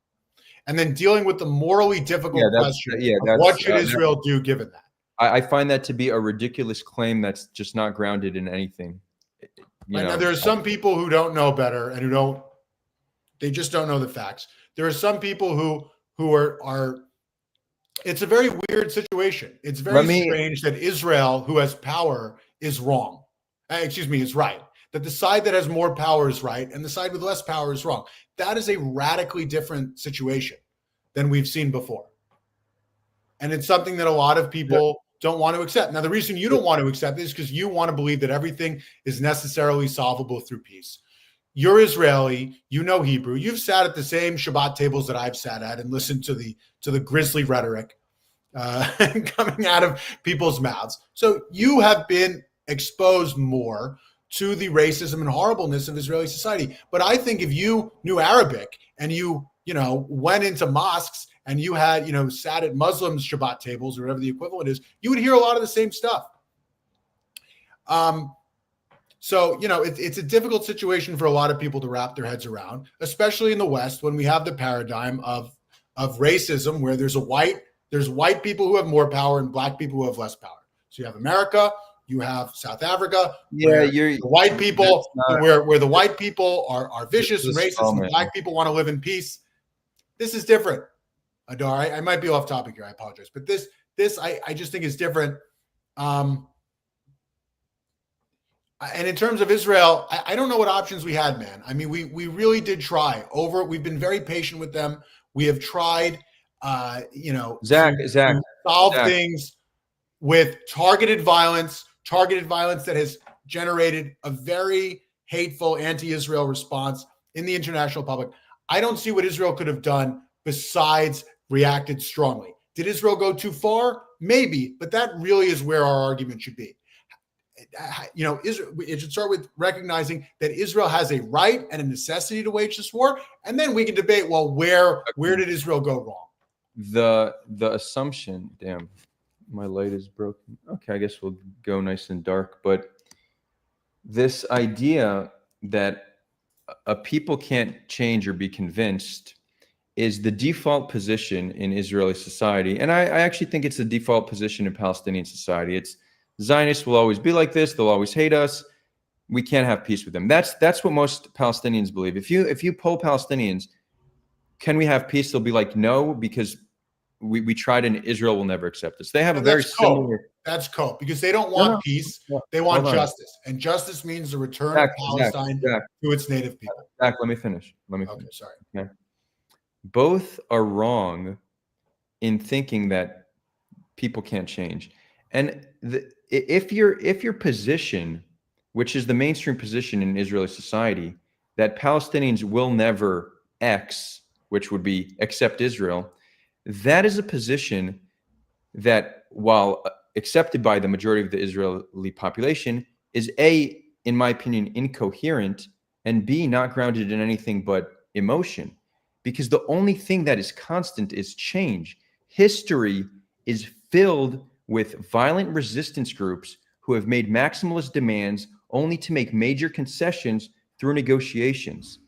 and then dealing with the morally difficult question of what should Israel do given that.
I find that to be a ridiculous claim that's just not grounded in anything.
Now, there are some people who don't know better and they just don't know the facts. There are some people who are it's a very weird situation. It's very strange that Israel, who has power, is wrong. Is right. That the side that has more power is right and the side with less power is wrong. That is a radically different situation than we've seen before. And it's something that a lot of people don't want to accept. Now, the reason you don't want to accept it is because you want to believe that everything is necessarily solvable through peace. You're Israeli, you know Hebrew. You've sat at the same Shabbat tables that I've sat at and listened to the grisly rhetoric coming out of people's mouths. So you have been exposed more to the racism and horribleness of Israeli society. But I think if you knew Arabic and you went into mosques and you had, sat at Muslims' Shabbat tables or whatever the equivalent is, you would hear a lot of the same stuff. So, it's a difficult situation for a lot of people to wrap their heads around, especially in the West, when we have the paradigm of racism, where there's white people who have more power and black people who have less power. So you have America, you have South Africa, where the white people, where the white people are vicious and racist, and the black people want to live in peace. This is different. Adar, I might be off topic here. I apologize, but this I just think is different. And in terms of Israel, I don't know what options we had, man. I mean, we really did try. We've been very patient with them. We have tried,
Zach,
solve things with targeted violence that has generated a very hateful anti-Israel response in the international public. I don't see what Israel could have done besides reacted strongly. Did Israel go too far? Maybe, but that really is where our argument should be. You know, it should start with recognizing that Israel has a right and a necessity to wage this war, and then we can debate, well, where did Israel go wrong?
The assumption, damn, my light is broken. Okay, I guess we'll go nice and dark. But this idea that a people can't change or be convinced is the default position in Israeli society. And I actually think it's the default position in Palestinian society. It's Zionists will always be like this. They'll always hate us. We can't have peace with them. That's what most Palestinians believe. If you poll Palestinians, can we have peace? They'll be like, no, because we tried and Israel will never accept us. They have a very similar.
That's cool because they don't want peace. They want justice, and justice means the return of Palestine to its native people.
Zach, let me finish.
Okay, sorry.
Okay. Both are wrong in thinking that people can't change, and if your position, which is the mainstream position in Israeli society, that Palestinians will never X, which would be accept Israel, that is a position that, while accepted by the majority of the Israeli population, is A, in my opinion, incoherent, and B, not grounded in anything but emotion. Because the only thing that is constant is change. History is filled with violent resistance groups who have made maximalist demands only to make major concessions through negotiations.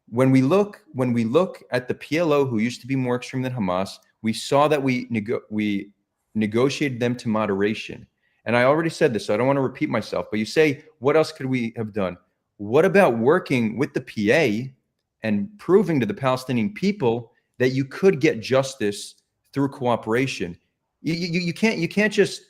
When we look at the PLO, who used to be more extreme than Hamas, we saw that we negotiated them to moderation. And I already said this, so I don't want to repeat myself, but you say, what else could we have done? What about working with the PA and proving to the Palestinian people that you could get justice through cooperation? You can't just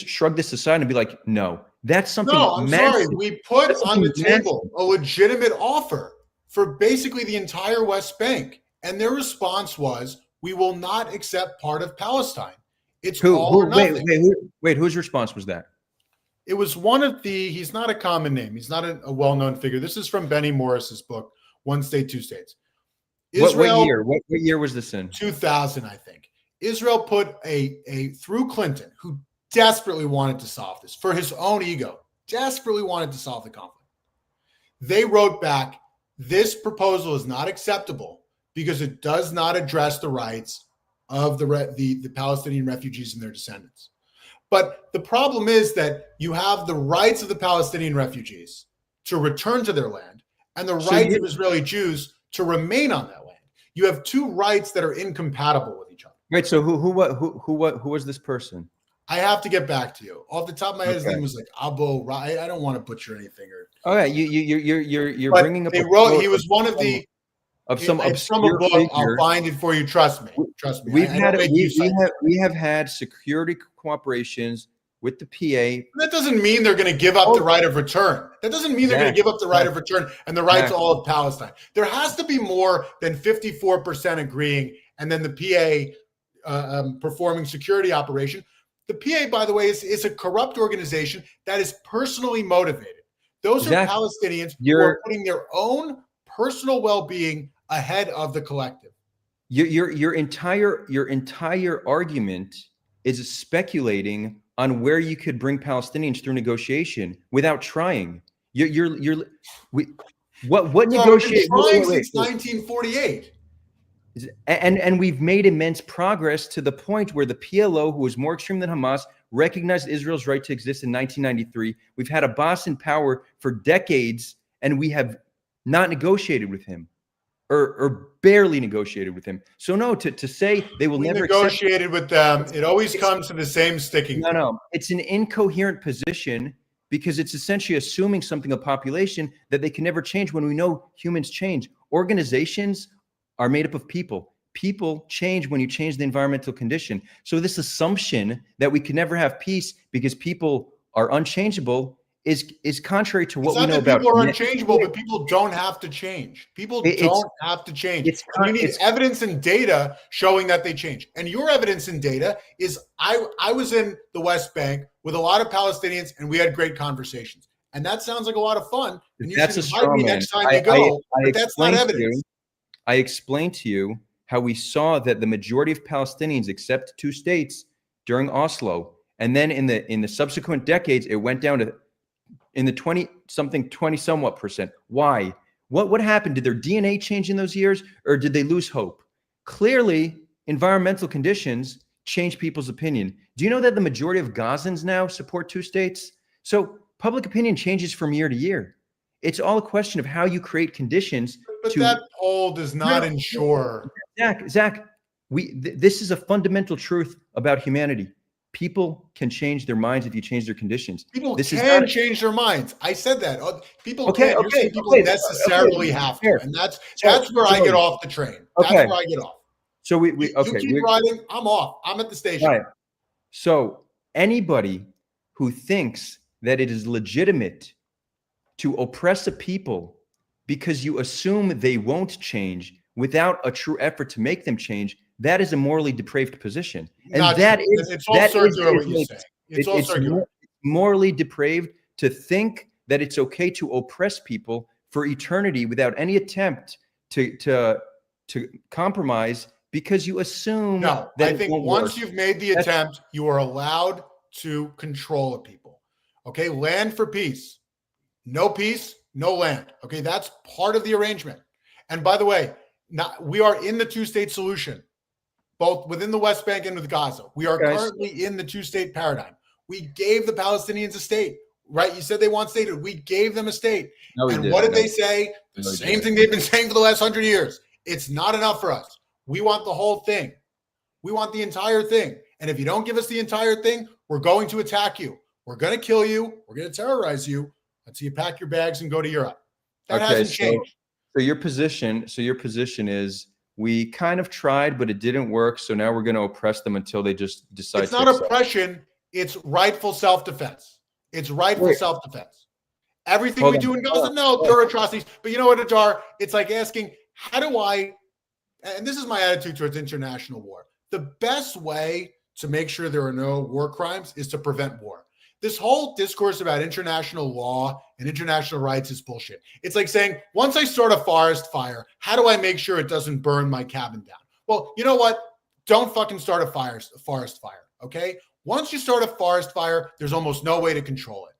shrug this aside and be like, no, that's something.
No, I'm sorry. We put on the table a legitimate offer for basically the entire West Bank, and their response was, we will not accept part of Palestine. It's all or nothing.
Wait, whose response was that?
It was one of he's not a common name. He's not a well-known figure. This is from Benny Morris's book, One State, Two States.
Israel, what year? What year was this in?
2000, I think. Israel put through Clinton, who desperately wanted to solve this for his own ego, desperately wanted to solve the conflict. They wrote back, this proposal is not acceptable because it does not address the rights of the Palestinian refugees and their descendants. But the problem is that you have the rights of the Palestinian refugees to return to their land and the rights of Israeli Jews to remain on that land. You have two rights that are incompatible with each other.
Right. So who was this person?
I have to get back to you. Off the top of my head, his name was like Abo. I don't want to butcher anything.
You're bringing up.
They wrote. He was one of the.
Of some
it's from a book. Figure. I'll find it for you. Trust me. Trust me.
We have had security cooperations with the PA.
That doesn't mean they're going to give up the right of return. That doesn't mean they're going to give up the right of return and the rights all of Palestine. There has to be more than 54% agreeing, and then the PA performing security operation. The PA, by the way, is a corrupt organization that is personally motivated. Those are Palestinians who are putting their own personal well-being ahead of the collective.
Your entire argument is speculating on where you could bring Palestinians through negotiation without trying. What negotiation?
Since 1948.
And we've made immense progress to the point where the PLO, who was more extreme than Hamas, recognized Israel's right to exist in 1993. We've had Abbas in power for decades, and we have not negotiated with him, or barely negotiated with him. So no, to say they will never
negotiated with them, it always comes to the same sticking point.
No, it's an incoherent position because it's essentially assuming something of population that they can never change when we know humans change. Organizations are made up of people. People change when you change the environmental condition. So this assumption that we can never have peace because people are unchangeable is contrary to
It's
what we
not
know
that
about.
people are unchangeable, but people don't have to change. People don't have to change. And you need evidence and data showing that they change. And your evidence and data is I was in the West Bank with a lot of Palestinians, and we had great conversations. And that sounds like a lot of fun. And you should invite me next time you go. But that's not evidence.
I explained to you how we saw that the majority of Palestinians accept two states during Oslo, and then in the subsequent decades, it went down to in the 20 somewhat percent. Why? What happened? Did their DNA change in those years, or did they lose hope? Clearly, environmental conditions change people's opinion. Do you know that the majority of Gazans now support two states? So public opinion changes from year to year. It's all a question of how you create conditions.
But that poll does not ensure.
Zach, this is a fundamental truth about humanity. People can change their minds if you change their conditions.
People can change their minds. I said that. People can't. You're saying people necessarily have to. And that's where I get off the train. That's where I get off.
So you
keep riding. I'm off. I'm at the station.
Right. So anybody who thinks that it is legitimate to oppress a people because you assume they won't change without a true effort to make them change, that is a morally depraved position. And
it's all circular what you say. It's all circular.
Morally depraved to think that it's okay to oppress people for eternity without any attempt to compromise because you assume
that I think once you've made the attempt, you are allowed to control a people. Okay, land for peace. No peace, no land. Okay, that's part of the arrangement. And by the way, we are in the two-state solution, both within the West Bank and with Gaza. We are currently in the two-state paradigm. We gave the Palestinians a state, right? You said they want statehood. We gave them a state. And what did they say? The same thing they've been saying for the last 100 years. It's not enough for us. We want the whole thing. We want the entire thing. And if you don't give us the entire thing, we're going to attack you. We're going to kill you. We're going to terrorize you until you pack your bags and go to Europe. That hasn't changed.
So your position is we kind of tried, but it didn't work. So now we're going to oppress them until they just decide.
It's not oppression. It's rightful self-defense. It's rightful self-defense. Everything we do in Gaza, no, there are atrocities. But you know what, Adar? It's like asking, how do I, and this is my attitude towards international war. The best way to make sure there are no war crimes is to prevent war. This whole discourse about international law and international rights is bullshit. It's like saying, once I start a forest fire, how do I make sure it doesn't burn my cabin down? Well, you know what? Don't fucking start a forest fire, okay? Once you start a forest fire, there's almost no way to control it.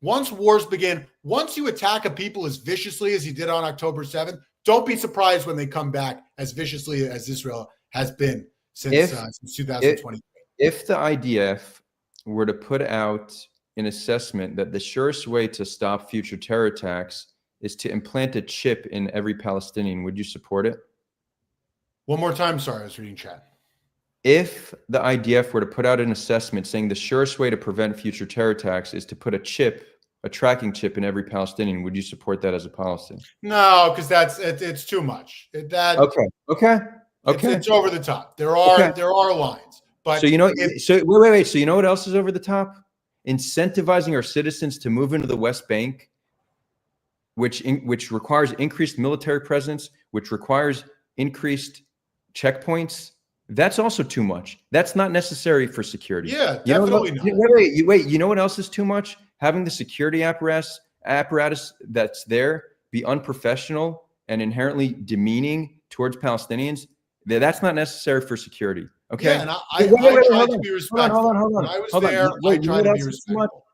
Once wars begin, once you attack a people as viciously as you did on October 7th, don't be surprised when they come back as viciously as Israel has been since 2023.
If the IDF were to put out an assessment that the surest way to stop future terror attacks is to implant a chip in every Palestinian, would you support it?
One more time, sorry, I was reading chat.
If the IDF were to put out an assessment saying the surest way to prevent future terror attacks is to put a tracking chip in every Palestinian, would you support that as a policy?
No, because it's too much.
Okay.
It's over the top. There are lines. But
so wait. So you know what else is over the top? Incentivizing our citizens to move into the West Bank, which requires increased military presence, which requires increased checkpoints. That's also too much. That's not necessary for security.
Yeah, definitely not.
Wait. You know what else is too much? Having the security apparatus that's there be unprofessional and inherently demeaning towards Palestinians. That's not necessary for security. Okay.
Yeah, and I tried to be respectful.
Hold on.
When I was there, I tried to be respectful.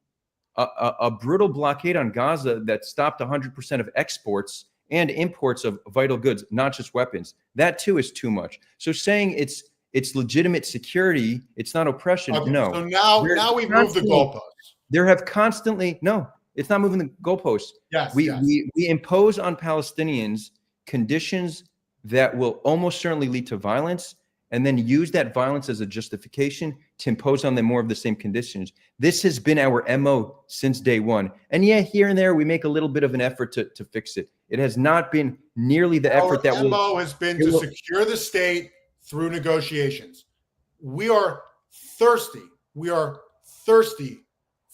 A brutal blockade on Gaza that stopped 100% of exports and imports of vital goods, not just weapons. That too is too much. So saying it's legitimate security, it's not oppression.
Okay,
no.
So now we move the goalposts.
There have constantly it's not moving the goalposts.
Yes.
We impose on Palestinians conditions that will almost certainly lead to violence, and then use that violence as a justification to impose on them more of the same conditions. This has been our MO since day one. And yeah, here and there, we make a little bit of an effort to fix it. It has not been nearly the effort that
our MO has been to secure the state through negotiations. We are thirsty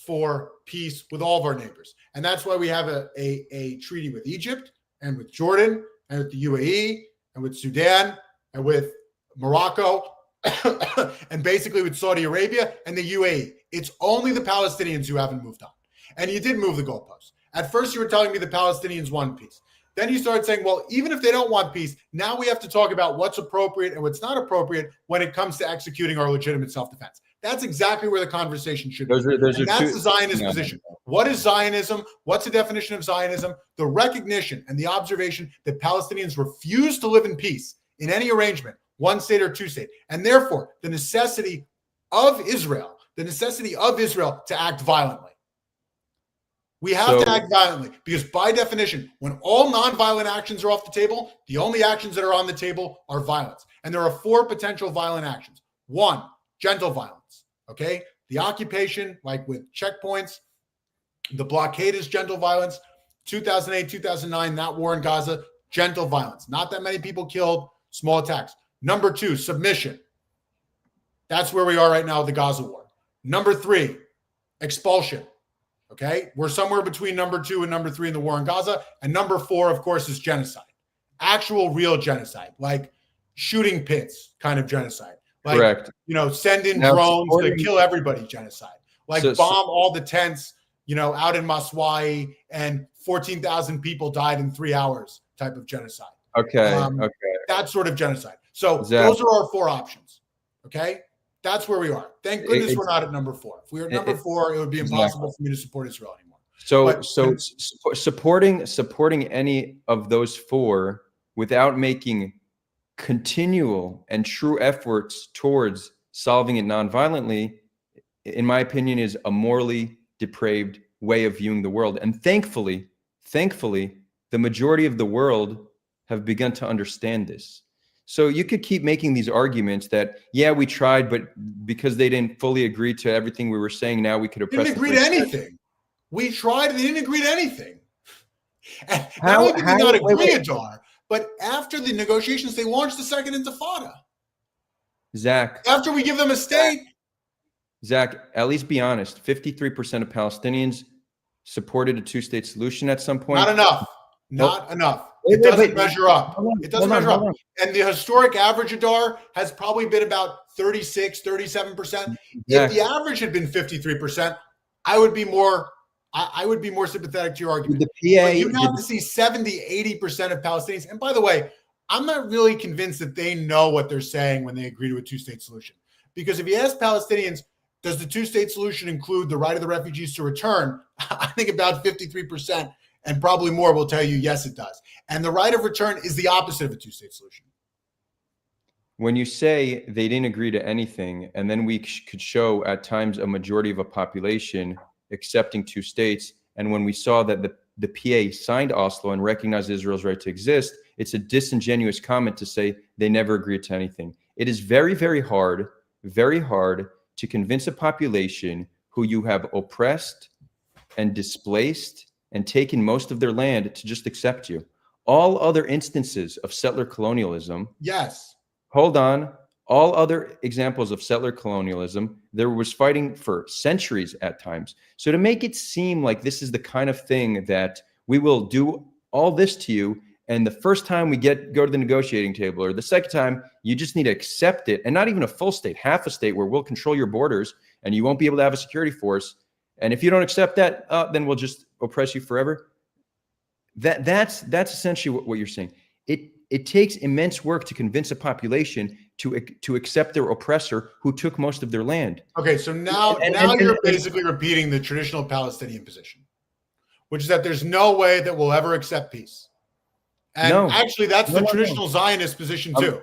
for peace with all of our neighbors. And that's why we have a treaty with Egypt and with Jordan and with the UAE and with Sudan and with Morocco and basically with Saudi Arabia and the UAE. It's only the Palestinians who haven't moved on. And you did move the goalposts. At first, you were telling me the Palestinians want peace. Then you started saying, well, even if they don't want peace, now we have to talk about what's appropriate and what's not appropriate when it comes to executing our legitimate self-defense. That's exactly where the conversation should be. That's the Zionist position. What is Zionism? What's the definition of Zionism? The recognition and the observation that Palestinians refuse to live in peace in any arrangement, one state or two state. And therefore, the necessity of Israel to act violently. We have to act violently because by definition, when all nonviolent actions are off the table, the only actions that are on the table are violence. And there are 4 potential violent actions. 1, gentle violence, okay? The occupation, like with checkpoints, the blockade is gentle violence. 2008, 2009, that war in Gaza, gentle violence. Not that many people killed, small attacks. Number 2, submission. That's where we are right now with the Gaza war. Number 3, expulsion. Okay, we're somewhere between number 2 and number 3 in the war in Gaza. And number 4, of course, is genocide. Actual real genocide, like shooting pits kind of genocide. Like,
correct.
Send in drones to kill everybody genocide. Like bomb all the tents, out in Maswai and 14,000 people died in 3 hours type of genocide.
Okay,
that sort of genocide. So those are our 4 options. Okay. That's where we are. Thank goodness we're not at number 4. If we were at number 4, it would be impossible for me to support Israel anymore.
So supporting any of those 4 without making continual and true efforts towards solving it nonviolently, in my opinion, is a morally depraved way of viewing the world. And thankfully, the majority of the world have begun to understand this. So you could keep making these arguments that, yeah, we tried, but because they didn't fully agree to everything we were saying, now we could oppress.
Didn't agree to anything. We tried and they didn't agree to anything. And not only did they not agree, Adar, but after the negotiations, they launched the second intifada.
Zach.
After we give them a state.
Zach, at least be honest. 53% of Palestinians supported a 2-state solution at some point.
Not enough. Not enough. It doesn't measure up. It doesn't measure up. And the historic average, Adar, has probably been about 36, 37%. If the average had been 53%, I would be more sympathetic to your argument. But you have to see 70, 80% of Palestinians. And by the way, I'm not really convinced that they know what they're saying when they agree to a 2-state solution. Because if you ask Palestinians, does the 2-state solution include the right of the refugees to return? I think about 53%. And probably more will tell you, yes, it does. And the right of return is the opposite of a 2-state solution.
When you say they didn't agree to anything, and then we could show at times a majority of a population accepting 2 states, and when we saw that the PA signed Oslo and recognized Israel's right to exist, it's a disingenuous comment to say they never agreed to anything. It is very, very hard to convince a population who you have oppressed and displaced and taken most of their land to just accept you. All other instances of settler colonialism.
Yes.
Hold on. All other examples of settler colonialism, there was fighting for centuries at times. So to make it seem like this is the kind of thing that we will do all this to you, and the first time we go to the negotiating table, or the second time, you just need to accept it, and not even a full state, half a state where we'll control your borders, and you won't be able to have a security force. And if you don't accept that, then we'll just oppress you forever. That's essentially what you're saying. It takes immense work to convince a population to accept their oppressor who took most of their land.
Okay, so now you're basically repeating the traditional Palestinian position, which is that there's no way that we'll ever accept peace. And actually, that's the traditional Zionist position too.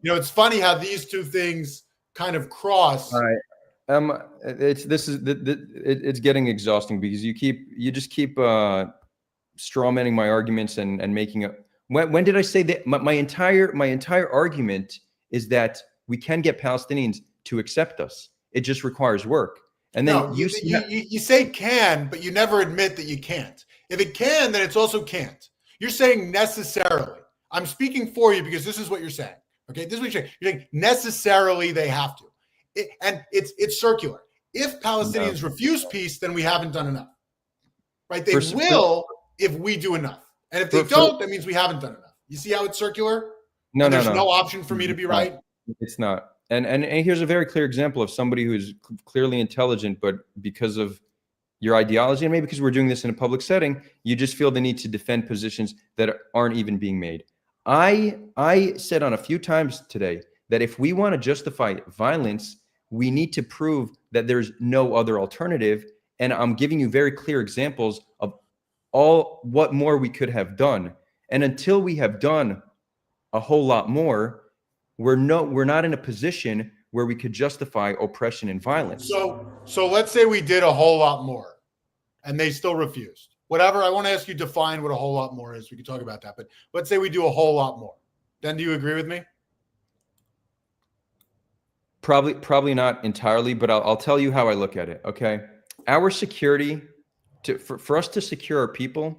It's funny how these two things kind of cross.
All right. It's getting exhausting because you just keep strawmanning my arguments and making a. When did I say that? My entire argument is that we can get Palestinians to accept us. It just requires work. And then you
say can, but you never admit that you can't. If it can, then it's also can't. You're saying necessarily. I'm speaking for you because this is what you're saying. Okay, this is what you're saying. You're saying necessarily they have to. And it's circular. If Palestinians refuse peace, then we haven't done enough, right? They
For-
will if we do enough. And if they don't, that means we haven't done enough. You see how it's circular?
No,
and
no,
there's
no.
no option for me to be right?
It's not. And here's a very clear example of somebody who's clearly intelligent, but because of your ideology, and maybe because we're doing this in a public setting, you just feel the need to defend positions that aren't even being made. I said on a few times today that if we want to justify violence, we need to prove that there's no other alternative. And I'm giving you very clear examples of what more we could have done. And until we have done a whole lot more, we're not in a position where we could justify oppression and violence.
So let's say we did a whole lot more and they still refused. Whatever, I want to ask you to define what a whole lot more is. We can talk about that. But let's say we do a whole lot more. Then do you agree with me?
Probably not entirely, but I'll tell you how I look at it. Okay, our security, for us to secure our people,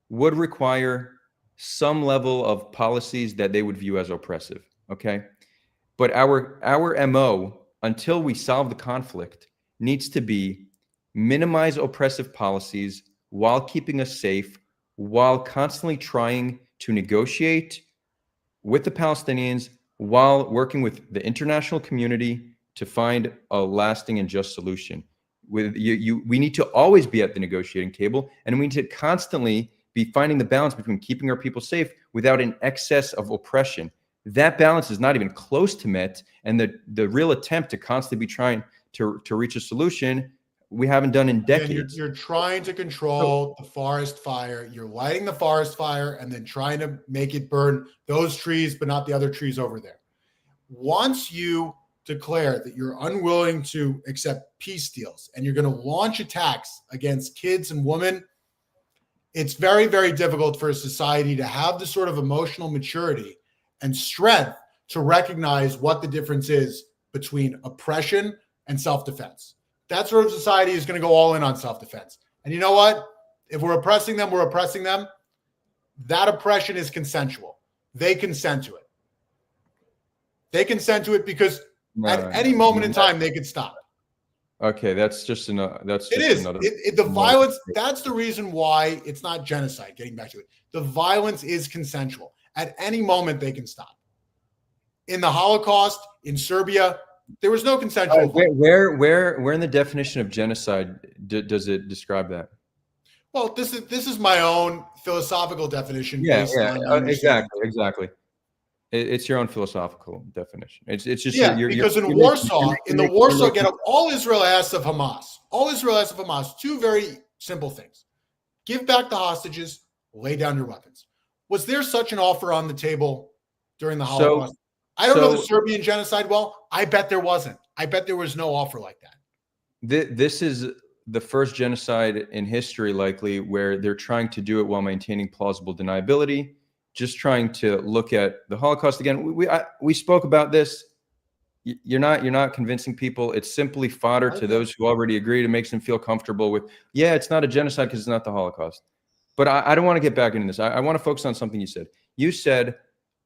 would require some level of policies that they would view as oppressive. Okay, but our MO, until we solve the conflict, needs to be minimize oppressive policies while keeping us safe, while constantly trying to negotiate with the Palestinians, while working with the international community to find a lasting and just solution. We need to always be at the negotiating table, and we need to constantly be finding the balance between keeping our people safe without an excess of oppression. That balance is not even close to met, and the real attempt to constantly be trying to reach a solution, we haven't done in decades.
You're trying to control the forest fire. You're lighting the forest fire and then trying to make it burn those trees, but not the other trees over there. Once you declare that you're unwilling to accept peace deals and you're going to launch attacks against kids and women, it's very, very difficult for a society to have the sort of emotional maturity and strength to recognize what the difference is between oppression and self-defense. That sort of society is going to go all in on self-defense. And you know what? If we're oppressing them, we're oppressing them. That oppression is consensual. They consent to it. They consent to it because at any moment in time, they could stop.
Okay, that's just another.
The violence, that's the reason why it's not genocide, getting back to it. The violence is consensual. At any moment, they can stop. In the Holocaust, in Serbia, there was no consensual.
Where in the definition of genocide does it describe that?
Well, this is my own philosophical definition.
Exactly. It's your own philosophical definition. It's just
because in the Warsaw Ghetto, all Israel asks of Hamas, two very simple things: give back the hostages, lay down your weapons. Was there such an offer on the table during the Holocaust? I don't know the Serbian genocide well. I bet there wasn't. I bet there was no offer like that.
This is the first genocide in history, likely, where they're trying to do it while maintaining plausible deniability, just trying to look at the Holocaust again. We spoke about this. You're not convincing people. It's simply fodder to those who already agree. It makes them feel comfortable with, it's not a genocide because it's not the Holocaust. But I don't want to get back into this. I want to focus on something you said. You said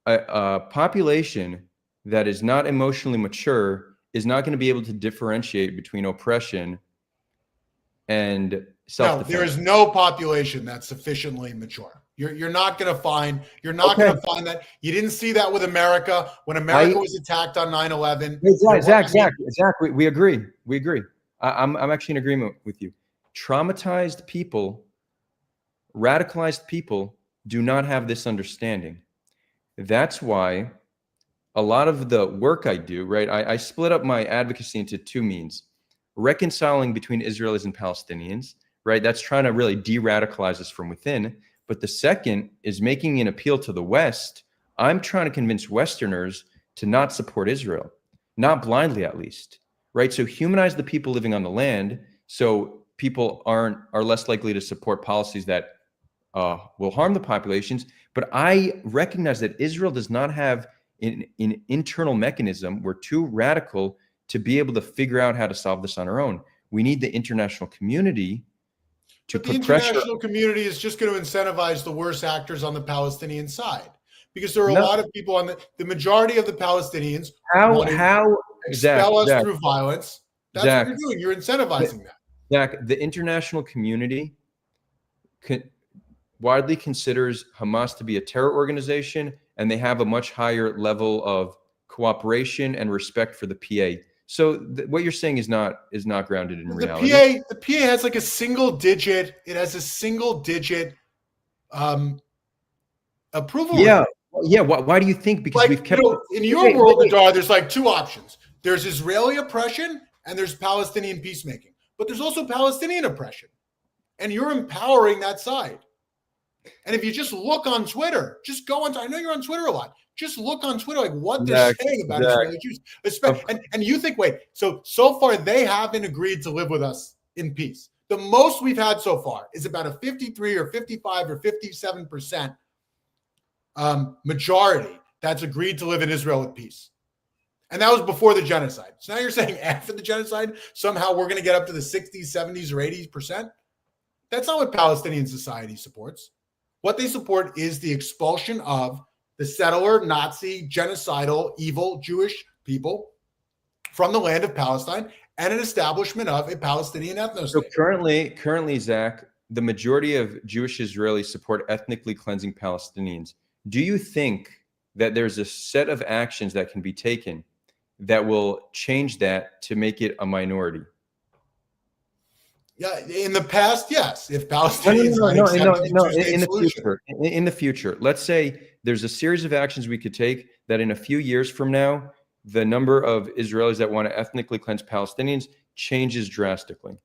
a population that is not emotionally mature is not going to be able to differentiate between oppression and self-defense.
No, there is no population that's sufficiently mature. You're not going to find that. You didn't see that with America when America was attacked on 9/11.
Exactly. We agree. I'm actually in agreement with you. Traumatized people, radicalized people do not have this understanding. That's why a lot of the work I do, right? I split up my advocacy into two means: reconciling between Israelis and Palestinians, right? That's trying to really de-radicalize us from within. But the second is making an appeal to the West. I'm trying to convince Westerners to not support Israel, not blindly at least, right? So humanize the people living on the land, so people are less likely to support policies that will harm the populations. But I recognize that Israel does not have an internal mechanism. We're too radical to be able to figure out how to solve this on our own. We need the international community to put pressure.
The international community is just going to incentivize the worst actors on the Palestinian side, because there are a lot of people on the majority of the Palestinians
how
expel us through violence. That's what you're doing. You're incentivizing that.
Zach, the international community widely considers Hamas to be a terror organization, and they have a much higher level of cooperation and respect for the PA. So what you're saying is not grounded in reality.
The PA has like a single digit. It has a single digit approval.
Yeah, yeah. Why do you think? Because
like,
we've kept
in your world, Adar, there's like two options. There's Israeli oppression and there's Palestinian peacemaking. But there's also Palestinian oppression, and you're empowering that side. And if you just look on Twitter, just go on. I know you're on Twitter a lot. Just look on Twitter, like what they're saying about Israeli Jews. And you think, wait, so far they haven't agreed to live with us in peace. The most we've had so far is about a 53 or 55 or 57% majority that's agreed to live in Israel with peace. And that was before the genocide. So now you're saying after the genocide, somehow we're going to get up to the 60s, 70s, or 80%? That's not what Palestinian society supports. What they support is the expulsion of the settler, Nazi, genocidal, evil Jewish people from the land of Palestine and an establishment of a Palestinian ethnostate.
So currently, Zach, the majority of Jewish Israelis support ethnically cleansing Palestinians. Do you think that there's a set of actions that can be taken that will change that to make it a minority?
Yeah, in the past, yes. If Palestinians
in the future, let's say there's a series of actions we could take that in a few years from now, the number of Israelis that want to ethnically cleanse Palestinians changes drastically.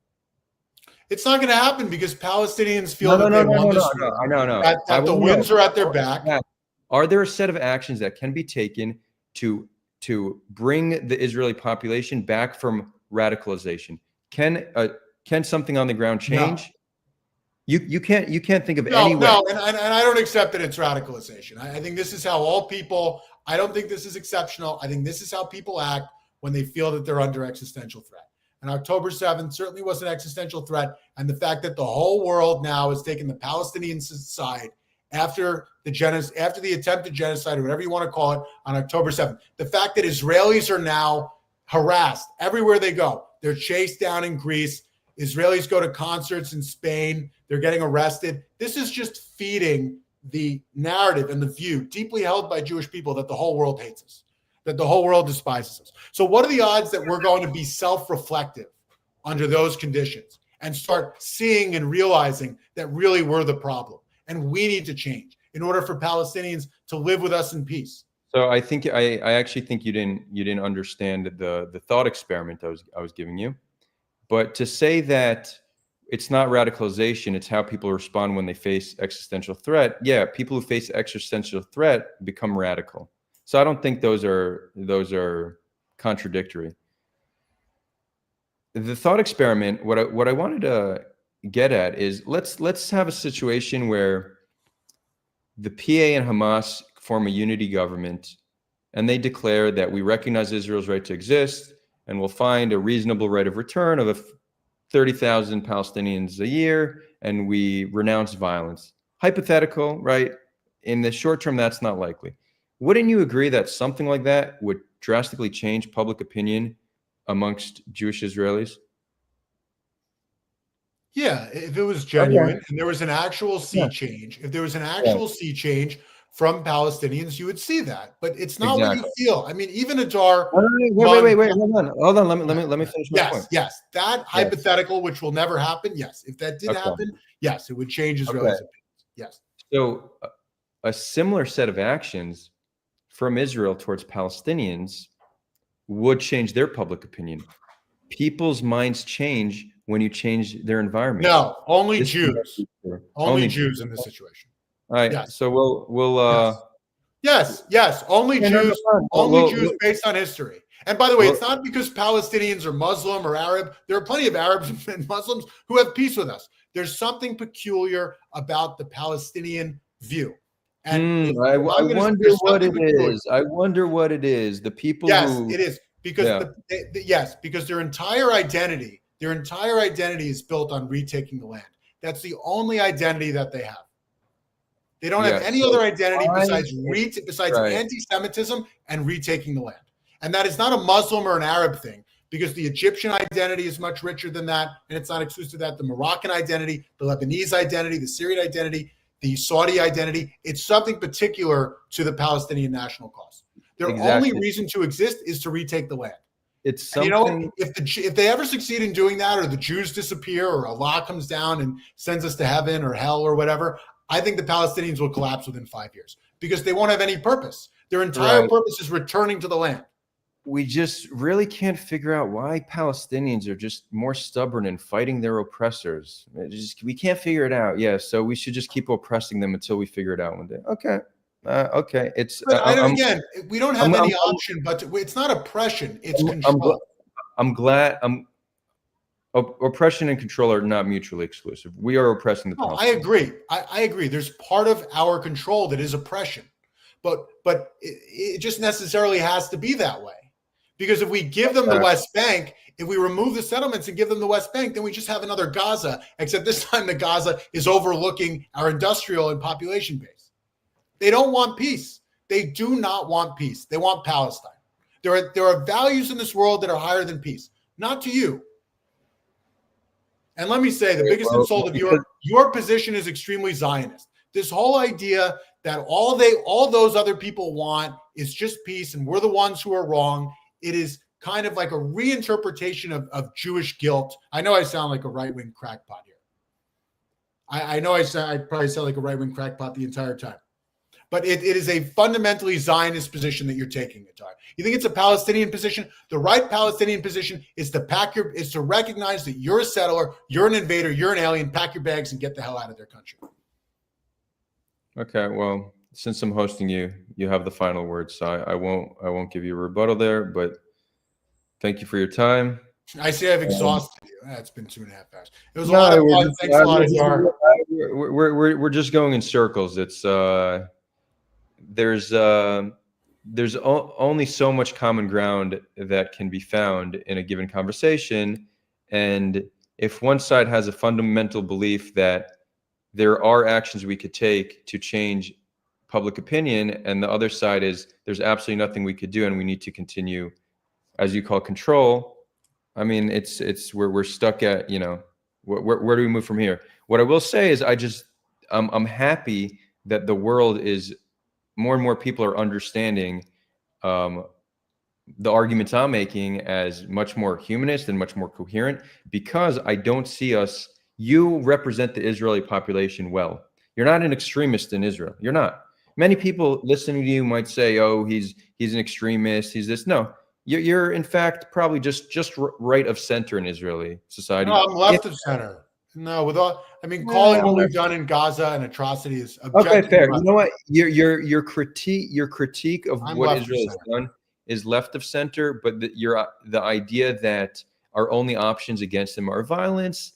It's not going to happen because Palestinians feel that the winds are at their back.
Are there a set of actions that can be taken to bring the Israeli population back from radicalization? Can something on the ground change? No. You can't think of any way.
No, and I don't accept that it's radicalization. I think this is how all people. I don't think this is exceptional. I think this is how people act when they feel that they're under existential threat. And October 7th certainly was an existential threat. And the fact that the whole world now has taken the Palestinian side after the attempted genocide, or whatever you want to call it, on October 7th. The fact that Israelis are now harassed everywhere they go. They're chased down in Greece. Israelis go to concerts in Spain. They're getting arrested. This is just feeding the narrative and the view deeply held by Jewish people that the whole world hates us, that the whole world despises us. So what are the odds that we're going to be self-reflective under those conditions and start seeing and realizing that really we're the problem and we need to change in order for Palestinians to live with us in peace?
So I think I actually think you didn't understand the thought experiment I was giving you. But to say that it's not radicalization, it's how people respond when they face existential threat. Yeah, people who face existential threat become radical. So I don't think those are contradictory. The thought experiment, what I wanted to get at is let's have a situation where the PA and Hamas form a unity government, and they declare that we recognize Israel's right to exist, and we'll find a reasonable rate of return of 30,000 Palestinians a year, and we renounce violence. Hypothetical, right? In the short term, that's not likely. Wouldn't you agree that something like that would drastically change public opinion amongst Jewish Israelis?
Yeah, if it was genuine and there was an actual sea change, if there was an actual sea change from Palestinians, you would see that. But it's not what you feel. I mean, even Adar.
Wait, hold on. Let me finish my point.
Yes, that hypothetical, which will never happen. Yes, if that did happen, yes, it would change Israel's opinions. Yes.
So a similar set of actions from Israel towards Palestinians would change their public opinion. People's minds change when you change their environment.
No, only Jews. Only Jews in this situation.
All right. Yes. So we'll
yes. Only Jews. Only Jews based on history. And by the way, it's not because Palestinians are Muslim or Arab. There are plenty of Arabs and Muslims who have peace with us. There's something peculiar about the Palestinian view. And
I wonder what it is. I wonder what it is. The people.
Yes, it is because because their entire identity is built on retaking the land. That's the only identity that they have. They don't have any other identity besides anti-Semitism and retaking the land. And that is not a Muslim or an Arab thing. because the Egyptian identity is much richer than that, and it's not exclusive to that. The Moroccan identity, the Lebanese identity, the Syrian identity, the Saudi identity, it's something particular to the Palestinian national cause. Their only reason to exist is to retake the land.
It's something.
And you know what? If they ever succeed in doing that, or the Jews disappear, or Allah comes down and sends us to heaven or hell or whatever, I think the Palestinians will collapse within 5 years because they won't have any purpose. Their entire purpose is returning to the land.
We just really can't figure out why Palestinians are just more stubborn and fighting their oppressors. We can't figure it out. Yeah, so we should just keep oppressing them until we figure it out one day. Okay. Okay. It's
again, we don't have any option, but it's not oppression. It's control.
I'm glad. Oppression and control are not mutually exclusive. We are oppressing the Palestinians.
I agree. I agree. There's part of our control that is oppression, but it just necessarily has to be that way. Because if we give them the West Bank, if we remove the settlements and give them the West Bank, then we just have another Gaza, except this time the Gaza is overlooking our industrial and population base. They don't want peace. They do not want peace. They want Palestine. There are values in this world that are higher than peace. Not to you. And let me say, the biggest insult of your position is extremely Zionist. This whole idea that all those other people want is just peace and we're the ones who are wrong. It is kind of like a reinterpretation of Jewish guilt. I know I sound like a right-wing crackpot here. I know I probably sound like a right-wing crackpot the entire time. But it is a fundamentally Zionist position that you're taking, Adar. You think it's a Palestinian position? The right Palestinian position is to recognize that you're a settler, you're an invader, you're an alien, pack your bags and get the hell out of their country.
Okay, well, since I'm hosting you, you have the final word, so I won't give you a rebuttal there, but thank you for your time.
I see I've exhausted you. It's been 2.5 hours. It was a lot of fun. Thanks a lot, Adar.
We're just going in circles. It's there's only so much common ground that can be found in a given conversation, and if one side has a fundamental belief that there are actions we could take to change public opinion, and the other side is there's absolutely nothing we could do and we need to continue, as you call, control. I mean, it's where we're stuck at, where do we move from here? What I will say is I'm happy that the world is, more and more people are understanding the arguments I'm making as much more humanist and much more coherent, because I don't see us. You represent the Israeli population well. You're not an extremist in Israel. You're not. Many people listening to you might say, "Oh, he's an extremist. He's this." No, you're in fact probably just right of center in Israeli society.
No, I'm left of center. No, calling what we've done in Gaza an atrocity is objective.
Okay, fair. You know what? Your critique of what Israel has done is left of center, but the idea that our only options against them are violence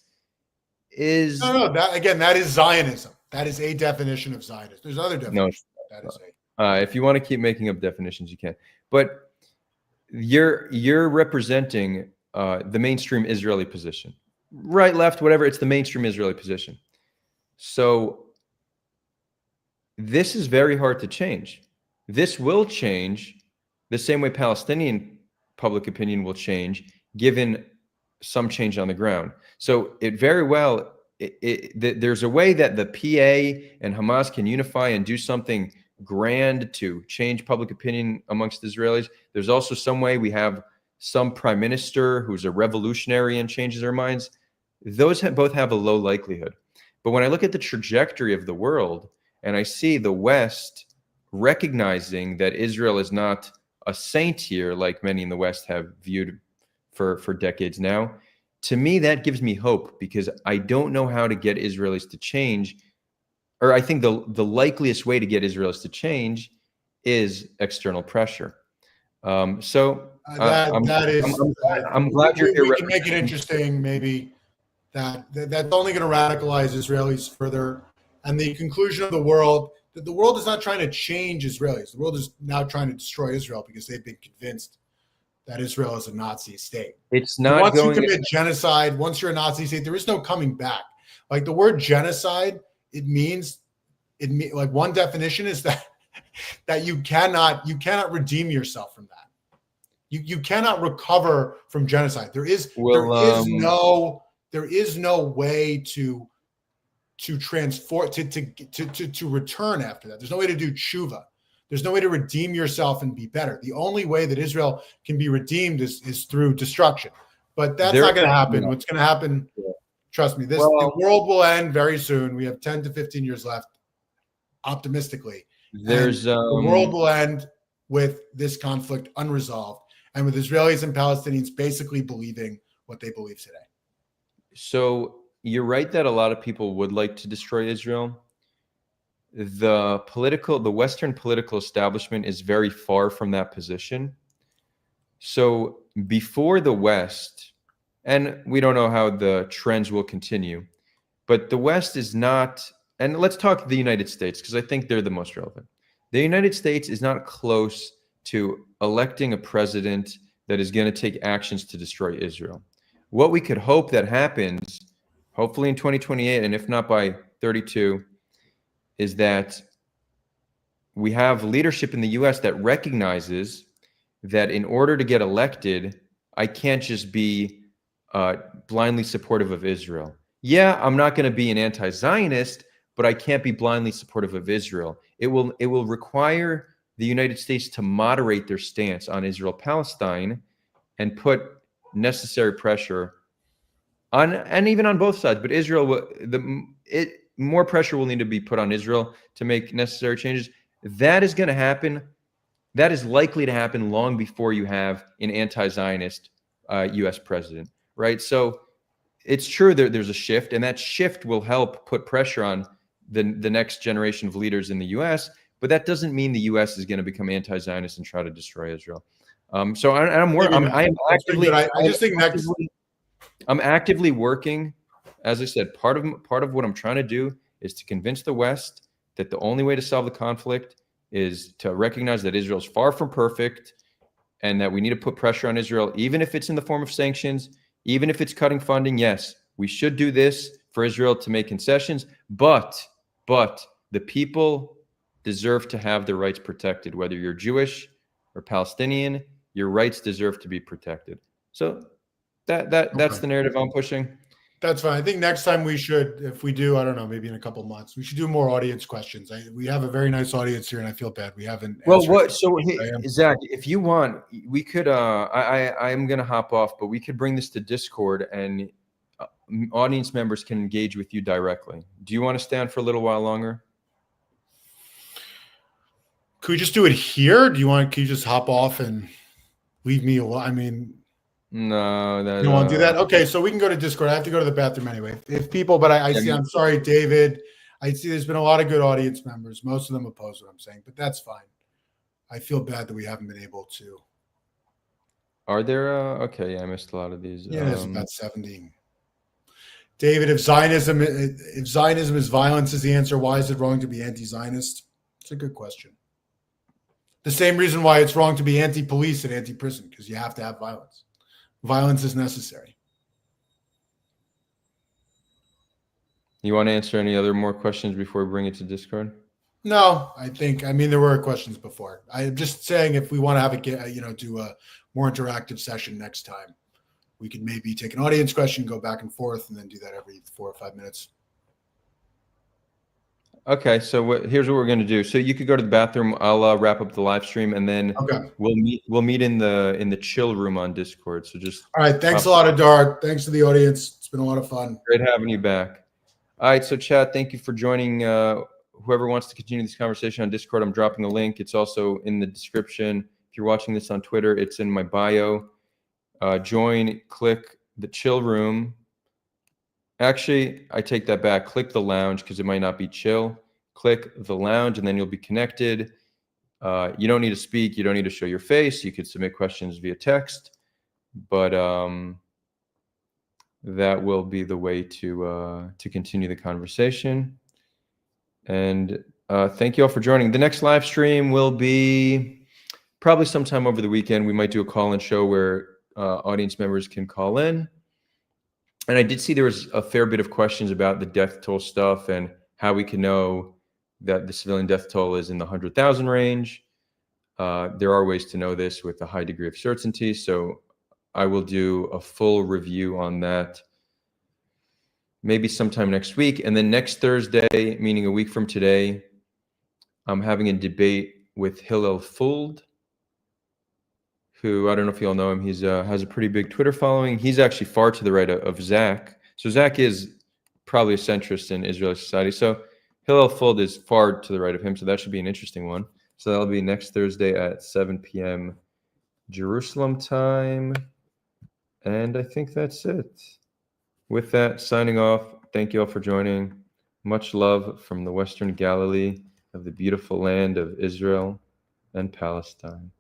is
that is Zionism. That is a definition of Zionism. There's other definitions.
No, that is if you want to keep making up definitions, you can. But you're representing the mainstream Israeli position. Right, left, whatever, it's the mainstream Israeli position. So this is very hard to change. This will change the same way Palestinian public opinion will change, given some change on the ground. So it very well, there's a way that the PA and Hamas can unify and do something grand to change public opinion amongst Israelis. There's also some way we have some prime minister who's a revolutionary and changes our minds. Those both have a low likelihood. But when I look at the trajectory of the world and I see the West recognizing that Israel is not a saint here, like many in the West have viewed for decades now, to me, that gives me hope, because I don't know how to get Israelis to change. Or I think the likeliest way to get Israelis to change is external pressure. I'm glad you're here.
We can make it interesting, maybe. That's only going to radicalize Israelis further. And the conclusion of the world, that the world is not trying to change Israelis. The world is now trying to destroy Israel because they've been convinced that Israel is a Nazi state.
It's not
once you commit genocide, once you're a Nazi state, there is no coming back. Like the word genocide, it means like one definition is that you cannot redeem yourself from that. You cannot recover from genocide. There is
Well,
no way to transform to return after that. There's no way to do tshuva. There's no way to redeem yourself and be better. The only way that Israel can be redeemed is through destruction. But that's not going to happen.
No.
What's going to happen? Trust me, the world will end very soon. We have 10 to 15 years left, optimistically. The world will end with this conflict unresolved, and with Israelis and Palestinians basically believing what they believe today.
So you're right that a lot of people would like to destroy Israel. The Western political establishment is very far from that position. So before the West, and we don't know how the trends will continue, but the West is not, and let's talk the United States, because I think they're the most relevant. The United States is not close to electing a president that is going to take actions to destroy Israel. What we could hope that happens, hopefully in 2028, and if not by 32, is that we have leadership in the US that recognizes that in order to get elected, I can't just be blindly supportive of Israel. Yeah, I'm not going to be an anti-Zionist, but I can't be blindly supportive of Israel. It will require the United States to moderate their stance on Israel-Palestine and put necessary pressure on, and even on both sides. But Israel, more pressure will need to be put on Israel to make necessary changes. That is going to happen. That is likely to happen long before you have an anti-Zionist U.S. president, right? So it's true that there's a shift, and that shift will help put pressure on the next generation of leaders in the U.S., but that doesn't mean the U.S. is going to become anti-Zionist and try to destroy Israel. So I'm actively working. As I said, part of what I'm trying to do is to convince the West that the only way to solve the conflict is to recognize that Israel is far from perfect, and that we need to put pressure on Israel, even if it's in the form of sanctions, even if it's cutting funding. Yes, we should do this for Israel to make concessions, but the people deserve to have their rights protected. Whether you're Jewish or Palestinian, your rights deserve to be protected. So that's the narrative I'm pushing.
That's fine. I think next time we should, if we do, I don't know, maybe in a couple of months, we should do more audience questions. We have a very nice audience here, and I feel bad we haven't.
Well, Zach, if you want, we could. I'm gonna hop off, but we could bring this to Discord, and audience members can engage with you directly. Do you want to stay on for a little while longer?
Could we just do it here? Can you just hop off and leave me alone? I mean,
no,
you don't want to do that? Okay, so we can go to Discord. I have to go to the bathroom anyway. If people, but I see, I'm sorry, David. I see there's been a lot of good audience members. Most of them oppose what I'm saying, but that's fine. I feel bad that we haven't been able to.
Are there? Okay, yeah, I missed a lot of these.
Yeah, it's about 70. David, if Zionism is violence is the answer, why is it wrong to be anti-Zionist? It's a good question. The same reason why it's wrong to be anti-police and anti-prison, because you have to have violence. Violence is necessary.
You want to answer any other more questions before we bring it to Discord?
No, I mean, there were questions before. I'm just saying if we want to have do a more interactive session next time, we could maybe take an audience question, go back and forth, and then do that every 4 or 5 minutes.
Okay, so here's what we're going to do. So you could go to the bathroom. I'll wrap up the live stream, and then we'll meet in the chill room on Discord. So just
all right. Thanks a lot, Adar. Thanks to the audience. It's been a lot of fun.
Great having you back. All right, so chat. Thank you for joining. Whoever wants to continue this conversation on Discord, I'm dropping a link. It's also in the description. If you're watching this on Twitter, it's in my bio. Join. Click the chill room. Actually, I take that back. Click the lounge because it might not be chill. Click the lounge and then you'll be connected. You don't need to speak. You don't need to show your face. You could submit questions via text, but that will be the way to continue the conversation. And thank you all for joining. The next live stream will be probably sometime over the weekend. We might do a call-in show where audience members can call in. And I did see there was a fair bit of questions about the death toll stuff and how we can know that the civilian death toll is in the 100,000 range. There are ways to know this with a high degree of certainty. So I will do a full review on that maybe sometime next week. And then next Thursday, meaning a week from today, I'm having a debate with Hillel Fuld, who, I don't know if you all know him. He's has a pretty big Twitter following. He's actually far to the right of Zach. So Zach is probably a centrist in Israeli society. So Hillel Fuld is far to the right of him. So that should be an interesting one. So that'll be next Thursday at 7 p.m. Jerusalem time. And I think that's it. With that, signing off. Thank you all for joining. Much love from the Western Galilee of the beautiful land of Israel and Palestine.